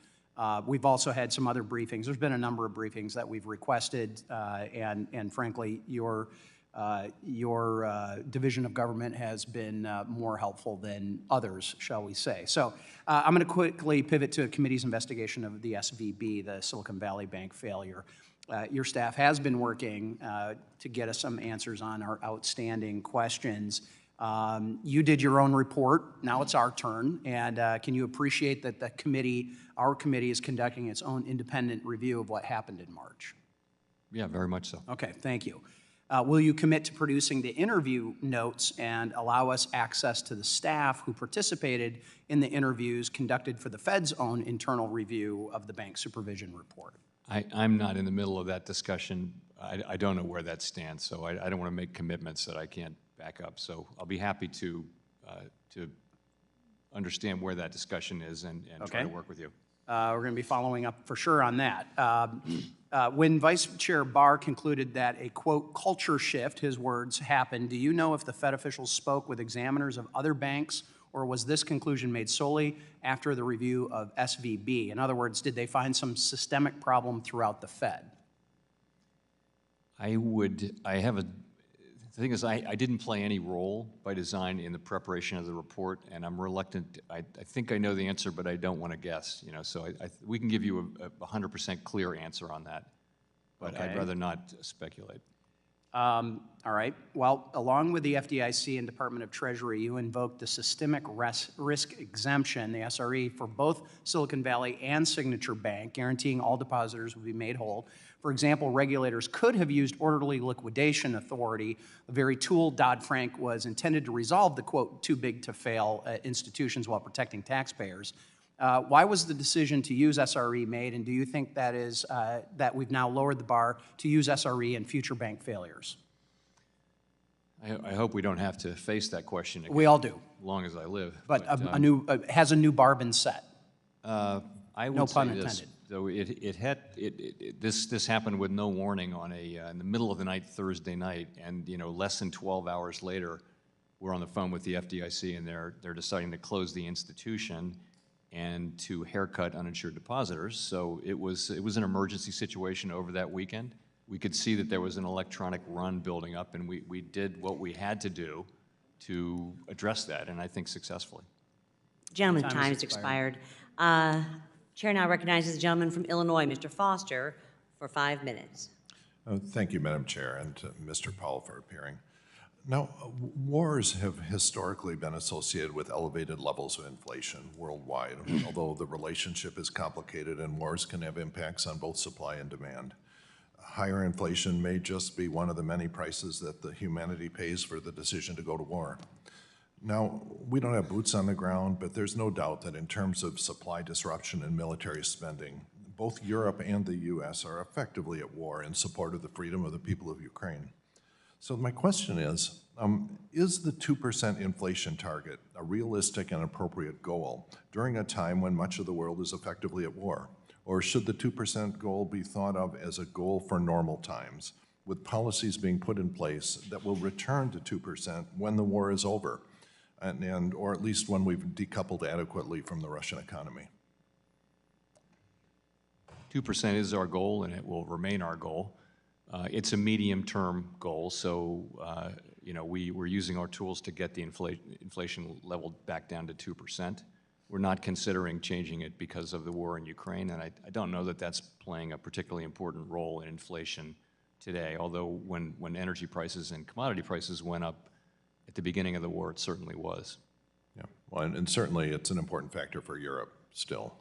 We've also had some other briefings. There's been a number of briefings that we've requested, and frankly, your your division of government has been more helpful than others, shall we say. So I'm going to quickly pivot to a committee's investigation of the SVB, the Silicon Valley Bank failure. Your staff has been working to get us some answers on our outstanding questions. You did your own report. Now it's our turn. And can you appreciate that the committee, our committee, is conducting its own independent review of what happened in March? Yeah, very much so. Okay, thank you. Will you commit to producing the interview notes and allow us access to the staff who participated in the interviews conducted for the Fed's own internal review of the bank supervision report? I'm not in the middle of that discussion. I don't know where that stands, so I don't want to make commitments that I can't back up. So I'll be happy to understand where that discussion is and try to work with you. We're going to be following up for sure on that. When Vice Chair Barr concluded that a, quote, culture shift, his words, happened, do you know if the Fed officials spoke with examiners of other banks, or was this conclusion made solely after the review of SVB? In other words, did they find some systemic problem throughout the Fed? The thing is, I didn't play any role by design in the preparation of the report, and I'm reluctant. I think I know the answer, but I don't want to guess. So we can give you a 100% clear answer on that, but Okay. I'd rather not speculate. All right. Well, along with the FDIC and Department of Treasury, you invoked the systemic risk exemption, the SRE, for both Silicon Valley and Signature Bank, guaranteeing all depositors would be made whole. For example, regulators could have used orderly liquidation authority, the very tool Dodd-Frank was intended to resolve the, quote, too big to fail institutions while protecting taxpayers. Why was the decision to use SRE made, and do you think that is that we've now lowered the bar to use SRE in future bank failures? I hope we don't have to face that question again. We all do. As long as I live. But has a new bar been set? I would No say pun this. intended. So this happened with no warning on in the middle of the night, Thursday night, and less than 12 hours later, we're on the phone with the FDIC, and they're deciding to close the institution and to haircut uninsured depositors. So it was an emergency situation over that weekend. We could see that there was an electronic run building up, and we did what we had to do to address that, and I think successfully. Gentleman, time has expired. Chair now recognizes the gentleman from Illinois, Mr. Foster, for 5 minutes. Thank you, Madam Chair, and Mr. Powell for appearing. Now, wars have historically been associated with elevated levels of inflation worldwide, although the relationship is complicated and wars can have impacts on both supply and demand. Higher inflation may just be one of the many prices that the humanity pays for the decision to go to war. Now, we don't have boots on the ground, but there's no doubt that in terms of supply disruption and military spending, both Europe and the U.S. are effectively at war in support of the freedom of the people of Ukraine. So my question is the 2% inflation target a realistic and appropriate goal during a time when much of the world is effectively at war? Or should the 2% goal be thought of as a goal for normal times, with policies being put in place that will return to 2% when the war is over, or at least when we've decoupled adequately from the Russian economy? 2% is our goal, and it will remain our goal. It's a medium-term goal, so we're using our tools to get the inflation level back down to 2%. We're not considering changing it because of the war in Ukraine, and I don't know that that's playing a particularly important role in inflation today, although when energy prices and commodity prices went up at the beginning of the war, it certainly was. Yeah, well, and certainly it's an important factor for Europe still.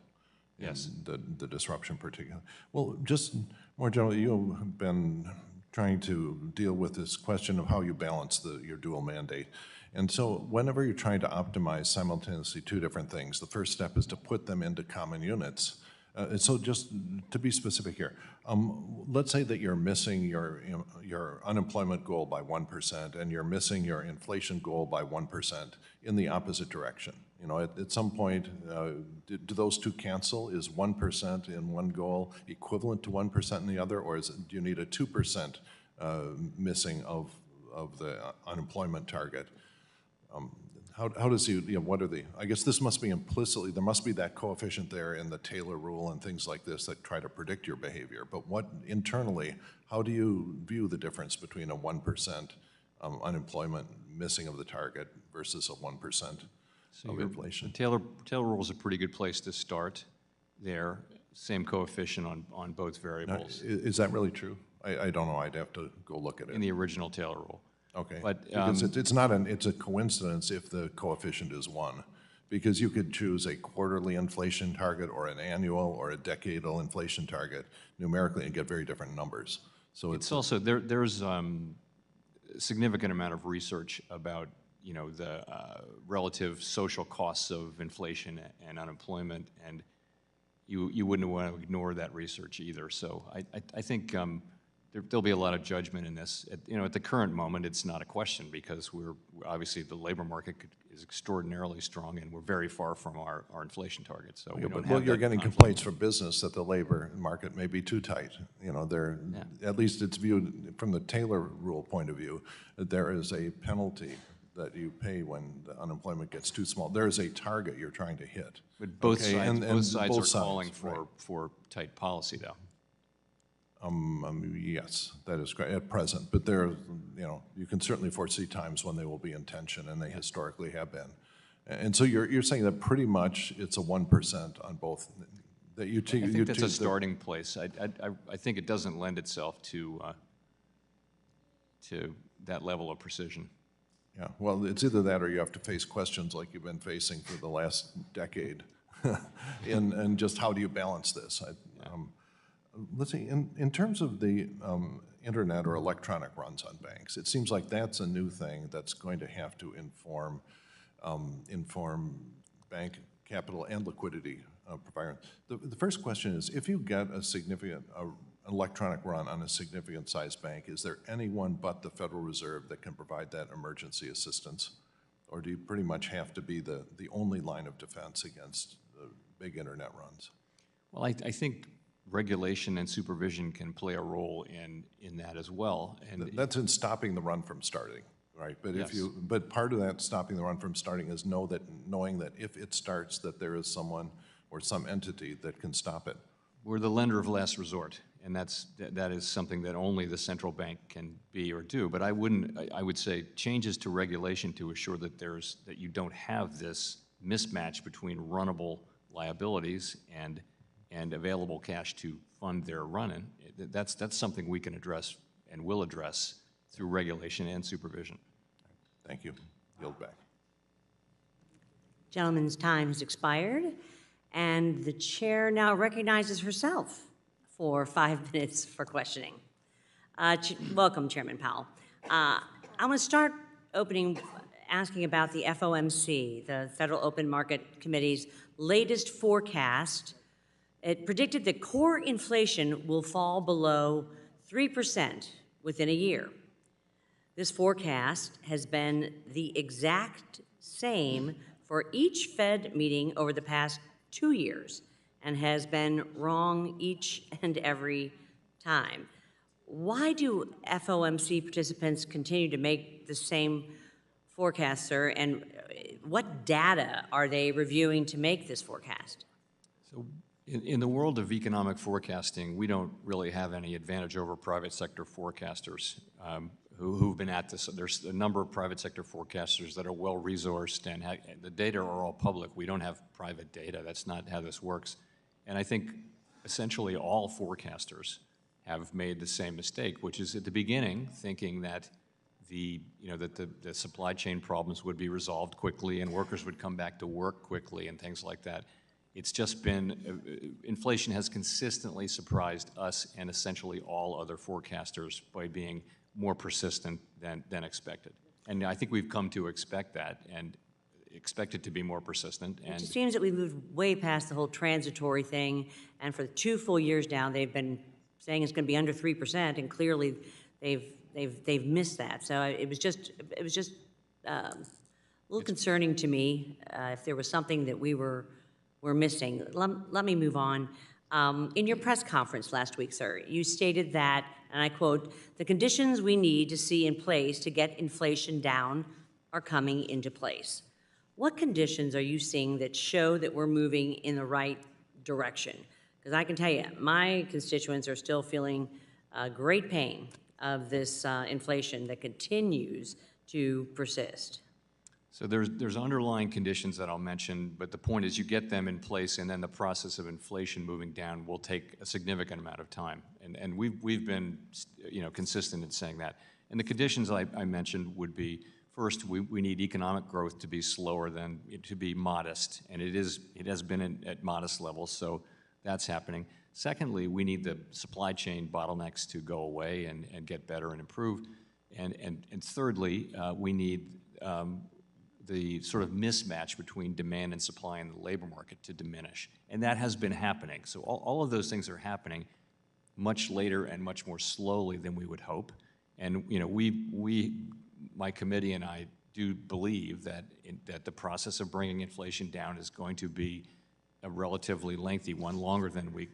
Yes. The disruption particularly. Well, just more generally, you have been trying to deal with this question of how you balance your dual mandate. And so whenever you're trying to optimize simultaneously two different things, the first step is to put them into common units. And so just to be specific here, let's say that you're missing your unemployment goal by 1% and you're missing your inflation goal by 1% in the opposite direction. At some point, do those two cancel? Is 1% in one goal equivalent to 1% in the other, or do you need a 2% missing of the unemployment target? How does he, what are the, I guess this must be implicitly, there must be that coefficient there in the Taylor rule and things like this that try to predict your behavior. But what, internally, how do you view the difference between a 1% unemployment missing of the target versus a 1% of inflation? The Taylor rule is a pretty good place to start there. Same coefficient on both variables. Now, is that really true? I don't know. I'd have to go look at it. In the original Taylor rule. Okay. But, because it's not it's a coincidence if the coefficient is 1. Because you could choose a quarterly inflation target or an annual or a decadal inflation target numerically and get very different numbers. So it's also, there's a significant amount of research about the relative social costs of inflation and unemployment, and you wouldn't want to ignore that research either. So I think there'll be a lot of judgment in this. At the current moment, it's not a question because we're obviously the labor market is extraordinarily strong, and we're very far from our inflation target. So we don't have you're that getting conflict. complaints from business that the labor market may be too tight. At least it's viewed from the Taylor rule point of view, that there is a penalty that you pay when the unemployment gets too small. There is a target you're trying to hit. But both Okay, sides, and both sides are calling right. for tight policy, though. Yes, that is correct, at present, but there, you can certainly foresee times when they will be in tension, and they historically have been. And so you're saying that pretty much it's a 1% on both, that you I think that's a starting place. I think it doesn't lend itself to that level of precision. Yeah, well, it's either that or you have to face questions like you've been facing for the last decade. and just how do you balance this? Let's see, in terms of the internet or electronic runs on banks, it seems like that's a new thing that's going to have to inform bank capital and liquidity provider. The first question is, if you get a significant electronic run on a significant sized bank, is there anyone but the Federal Reserve that can provide that emergency assistance? Or do you pretty much have to be the only line of defense against the big internet runs? Well, I think regulation and supervision can play a role in that as well. And that's in stopping the run from starting, right? But yes. But part of that stopping the run from starting is knowing that if it starts, that there is someone or some entity that can stop it. We're the lender of last resort, and that is something that only the central bank can be or do. But I would say changes to regulation to assure that that you don't have this mismatch between runnable liabilities and available cash to fund their run-in. That's something we can address and will address through regulation and supervision. Thank you. Yield back. Gentleman's time has expired, and the chair now recognizes herself for 5 minutes for questioning. Welcome, Chairman Powell. I want to start asking about the FOMC, the Federal Open Market Committee's latest forecast. It predicted that core inflation will fall below 3% within a year. This forecast has been the exact same for each Fed meeting over the past 2 years and has been wrong each and every time. Why do FOMC participants continue to make the same forecast, sir, and what data are they reviewing to make this forecast? So in the world of economic forecasting, we don't really have any advantage over private sector forecasters who've been at this. There's a number of private sector forecasters that are well-resourced, and the data are all public. We don't have private data. That's not how this works. And I think essentially all forecasters have made the same mistake, which is at the beginning thinking that the supply chain problems would be resolved quickly and workers would come back to work quickly and things like that. It's just been, inflation has consistently surprised us and essentially all other forecasters by being more persistent than expected. And I think we've come to expect that and expect it to be more persistent. It just seems that we moved way past the whole transitory thing, and for 2 full years now, they've been saying it's going to be under 3%, and clearly they've missed that. So it was just a little concerning to me if there was something that we're missing. Let me move on. In your press conference last week, sir, you stated that, and I quote, "The conditions we need to see in place to get inflation down are coming into place. What conditions are you seeing that show that we're moving in the right direction? Because I can tell you, my constituents are still feeling great pain of this inflation that continues to persist. So there's underlying conditions that I'll mention, but the point is you get them in place, and then the process of inflation moving down will take a significant amount of time. And we've been consistent in saying that. And the conditions I mentioned would be, first, we need economic growth to be slower than, to be modest, and it has been at modest levels, so that's happening. Secondly, we need the supply chain bottlenecks to go away and get better and improve. And thirdly, we need the sort of mismatch between demand and supply in the labor market to diminish. And that has been happening. So all of those things are happening much later and much more slowly than we would hope. And my committee and I do believe that the process of bringing inflation down is going to be a relatively lengthy one, longer than we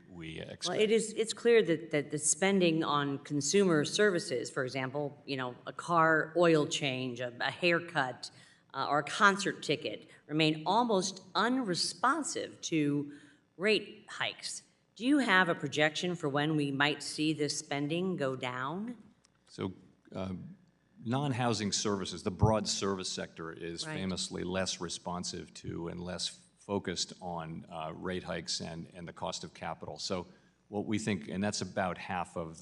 expect. Well, it's clear that the spending on consumer services, for example, a car oil change, a haircut, or a concert ticket, remain almost unresponsive to rate hikes. Do you have a projection for when we might see this spending go down? So non-housing services, the broad service sector is Right. famously less responsive to and less focused on rate hikes and the cost of capital. So what we think, and that's about half of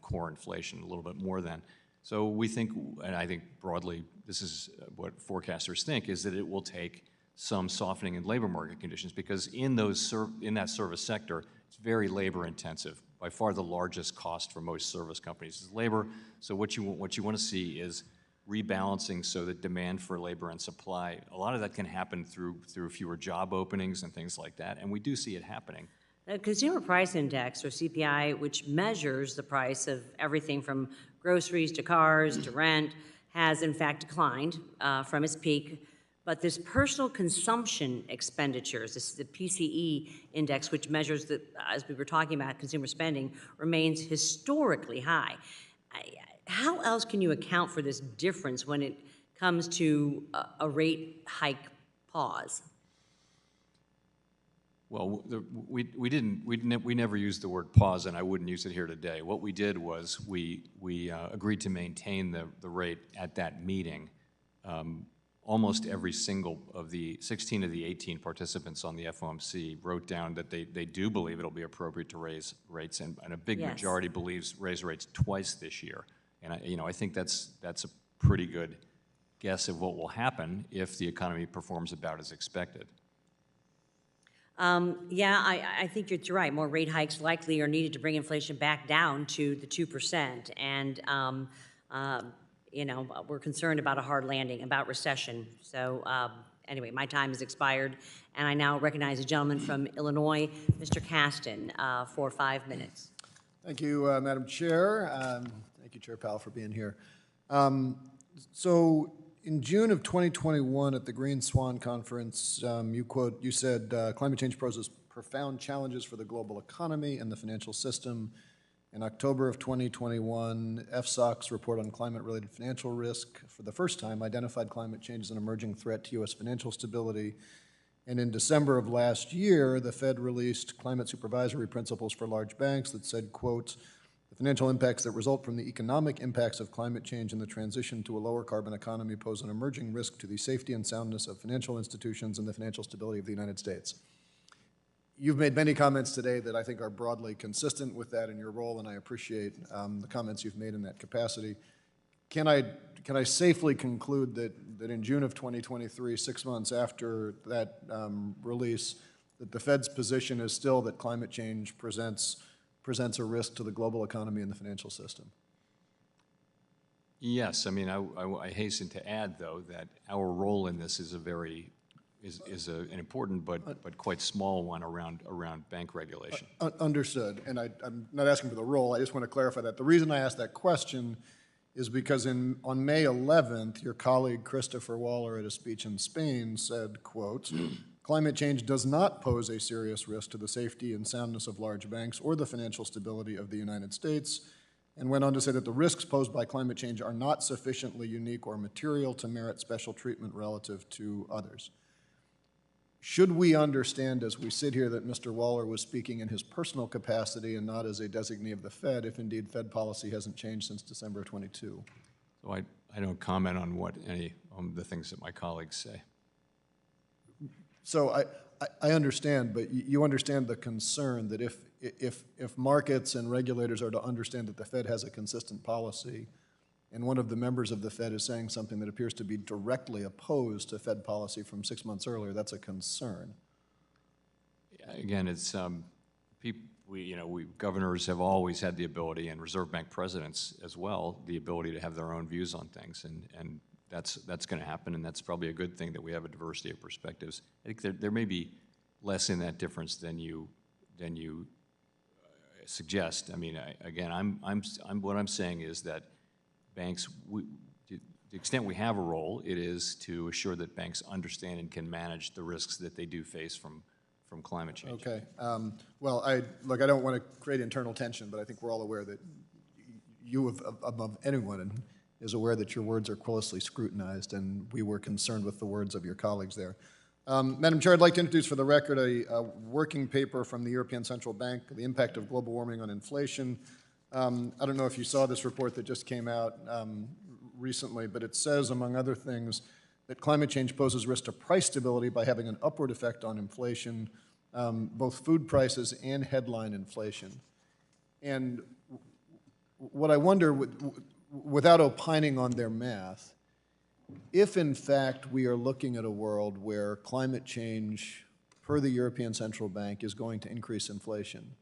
core inflation, a little bit more than. So we think, and I think broadly, this is what forecasters think, is that it will take some softening in labor market conditions, because in that service sector, it's very labor intensive. By far the largest cost for most service companies is labor. So what you want to see is rebalancing so that demand for labor and supply, a lot of that can happen through fewer job openings and things like that, and we do see it happening. The Consumer Price Index, or CPI, which measures the price of everything from groceries to cars to rent, has in fact declined from its peak. But this personal consumption expenditures, this is the PCE index, which measures the, as we were talking about, consumer spending, remains historically high. How else can you account for this difference when it comes to a rate hike pause? Well, we never used the word pause, and I wouldn't use it here today. What we did was we agreed to maintain the rate at that meeting. Almost every single of the 16 of the 18 participants on the FOMC wrote down that they do believe it'll be appropriate to raise rates, and a big Yes. majority believes raise rates twice this year. And I think that's a pretty good guess of what will happen if the economy performs about as expected. Yeah, I think you're right. More rate hikes likely are needed to bring inflation back down to the 2%. And, we're concerned about a hard landing, about recession. So anyway, my time has expired. And I now recognize a gentleman from Illinois, Mr. Caston, for 5 minutes. Thank you, Madam Chair. Thank you, Chair Powell, for being here. So in June of 2021 at the Green Swan Conference, you said, climate change poses profound challenges for the global economy and the financial system. In October of 2021, FSOC's report on climate-related financial risk for the first time identified climate change as an emerging threat to U.S. financial stability. And in December of last year, the Fed released climate supervisory principles for large banks that said, quote, the financial impacts that result from the economic impacts of climate change and the transition to a lower carbon economy pose an emerging risk to the safety and soundness of financial institutions and the financial stability of the United States. You've made many comments today that I think are broadly consistent with that in your role, and I appreciate the comments you've made in that capacity. Can I safely conclude that in June of 2023, 6 months after that release, that the Fed's position is still that climate change presents a risk to the global economy and the financial system? Yes, I mean, I hasten to add, though, that our role in this is an important but quite small one around bank regulation. Understood, and I'm not asking for the role, I just want to clarify that. The reason I asked that question is because on May 11th, your colleague Christopher Waller at a speech in Spain said, quote, climate change does not pose a serious risk to the safety and soundness of large banks or the financial stability of the United States. and went on to say that the risks posed by climate change are not sufficiently unique or material to merit special treatment relative to others. Should we understand as we sit here that Mr. Waller was speaking in his personal capacity and not as a designee of the Fed, if indeed Fed policy hasn't changed since December of '22? So I don't comment on what any the things that my colleagues say. So I understand, but you understand the concern that if markets and regulators are to understand that the Fed has a consistent policy, and one of the members of the Fed is saying something that appears to be directly opposed to Fed policy from 6 months earlier, that's a concern. Again, it's governors have always had the ability, and Reserve Bank presidents as well, the ability to have their own views on things, and that's going to happen, and that's probably a good thing that we have a diversity of perspectives. I think there may be less in that difference than you suggest. I mean, what I'm saying is that banks, to the extent we have a role, it is to assure that banks understand and can manage the risks that they do face from climate change. Okay. Well, I don't want to create internal tension, but I think we're all aware that you, above anyone, is aware that your words are closely scrutinized, and we were concerned with the words of your colleagues there. Madam Chair, I'd like to introduce for the record a working paper from the European Central Bank, The Impact of Global Warming on Inflation. I don't know if you saw this report that just came out recently, but it says, among other things, that climate change poses risk to price stability by having an upward effect on inflation, both food prices and headline inflation. And what I wonder, without opining on their math, if in fact we are looking at a world where climate change, per the European Central Bank, is going to increase inflation,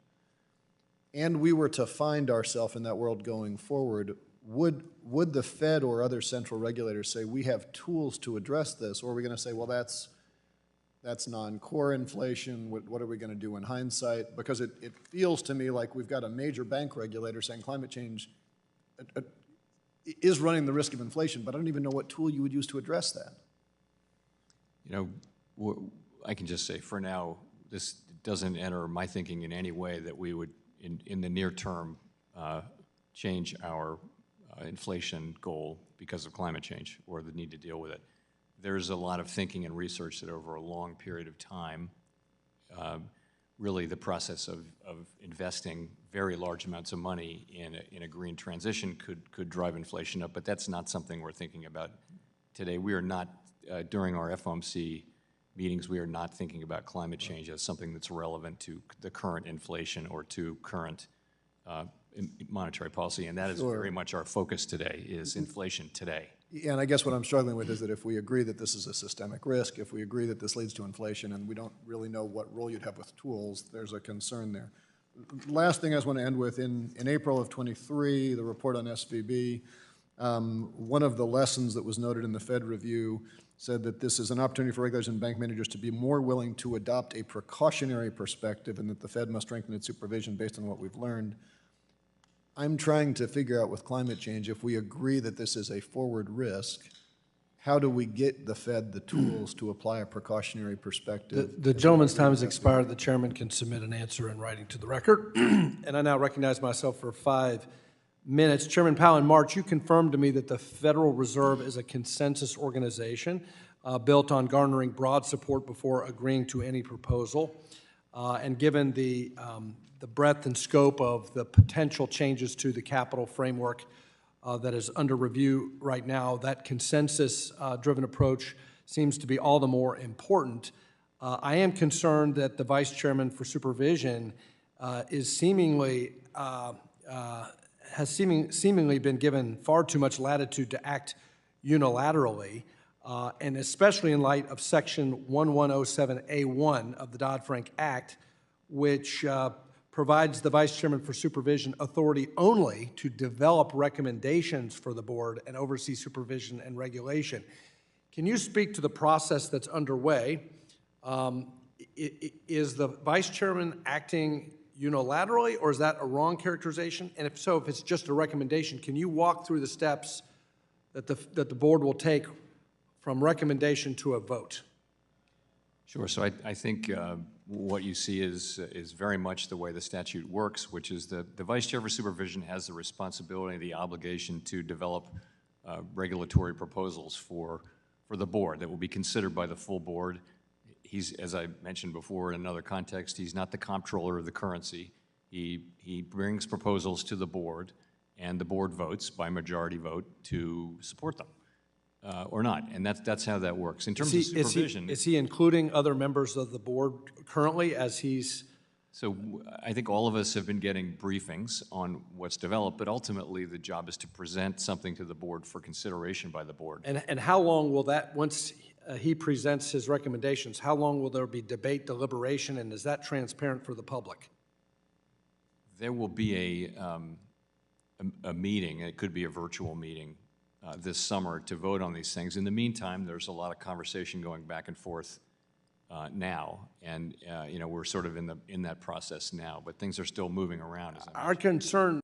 and we were to find ourselves in that world going forward, would the Fed or other central regulators say we have tools to address this, or are we going to say, well, that's non-core inflation, what are we going to do in hindsight? Because it feels to me like we've got a major bank regulator saying climate change is running the risk of inflation, but I don't even know what tool you would use to address that. You know, I can just say for now, this doesn't enter my thinking in any way that we would, in the near term, change our inflation goal because of climate change or the need to deal with it. There's a lot of thinking and research that over a long period of time, really the process of investing very large amounts of money in a green transition could drive inflation up, but that's not something we're thinking about today. We are not, during our FOMC meetings, we are not thinking about climate change as something that's relevant to the current inflation or to current monetary policy, and that is very much our focus today, is inflation today. Yeah, and I guess what I'm struggling with is that if we agree that this is a systemic risk, if we agree that this leads to inflation, and we don't really know what role you'd have with tools, there's a concern there. Last thing I just want to end with, in April of '23, the report on SVB, one of the lessons that was noted in the Fed review said that this is an opportunity for regulators and bank managers to be more willing to adopt a precautionary perspective, and that the Fed must strengthen its supervision based on what we've learned. I'm trying to figure out with climate change, if we agree that this is a forward risk, how do we get the Fed the tools to apply a precautionary perspective? The gentleman's time has expired. The chairman can submit an answer in writing to the record. And I now recognize myself for 5 minutes. Chairman Powell, in March, you confirmed to me that the Federal Reserve is a consensus organization built on garnering broad support before agreeing to any proposal. And given the breadth and scope of the potential changes to the capital framework that is under review right now, that consensus-driven approach seems to be all the more important. I am concerned that the Vice Chairman for Supervision is seemingly been given far too much latitude to act unilaterally, and especially in light of Section 1107A1 of the Dodd-Frank Act, which provides the Vice Chairman for Supervision authority only to develop recommendations for the board and oversee supervision and regulation. Can you speak to the process that's underway? Is the Vice Chairman acting unilaterally, or is that a wrong characterization? And if so, if it's just a recommendation, can you walk through the steps that the board will take from recommendation to a vote? Sure. So I think what you see is very much the way the statute works, which is the Vice Chair for Supervision has the responsibility, the obligation to develop regulatory proposals for the board that will be considered by the full board. He's, as I mentioned before in another context, he's not the comptroller of the currency. He brings proposals to the board, and the board votes by majority vote to support them or not. And that's how that works. In terms of supervision, Is he including other members of the board currently as he's? so I think all of us have been getting briefings on what's developed, but ultimately the job is to present something to the board for consideration by the board. And how long will that, once he presents his recommendations, how long will there be debate, deliberation, and is that transparent for the public? There will be a meeting, it could be a virtual meeting this summer to vote on these things. In the meantime, there's a lot of conversation going back and forth now, and you know, we're sort of in that process now, but things are still moving around. As I mentioned. Our concern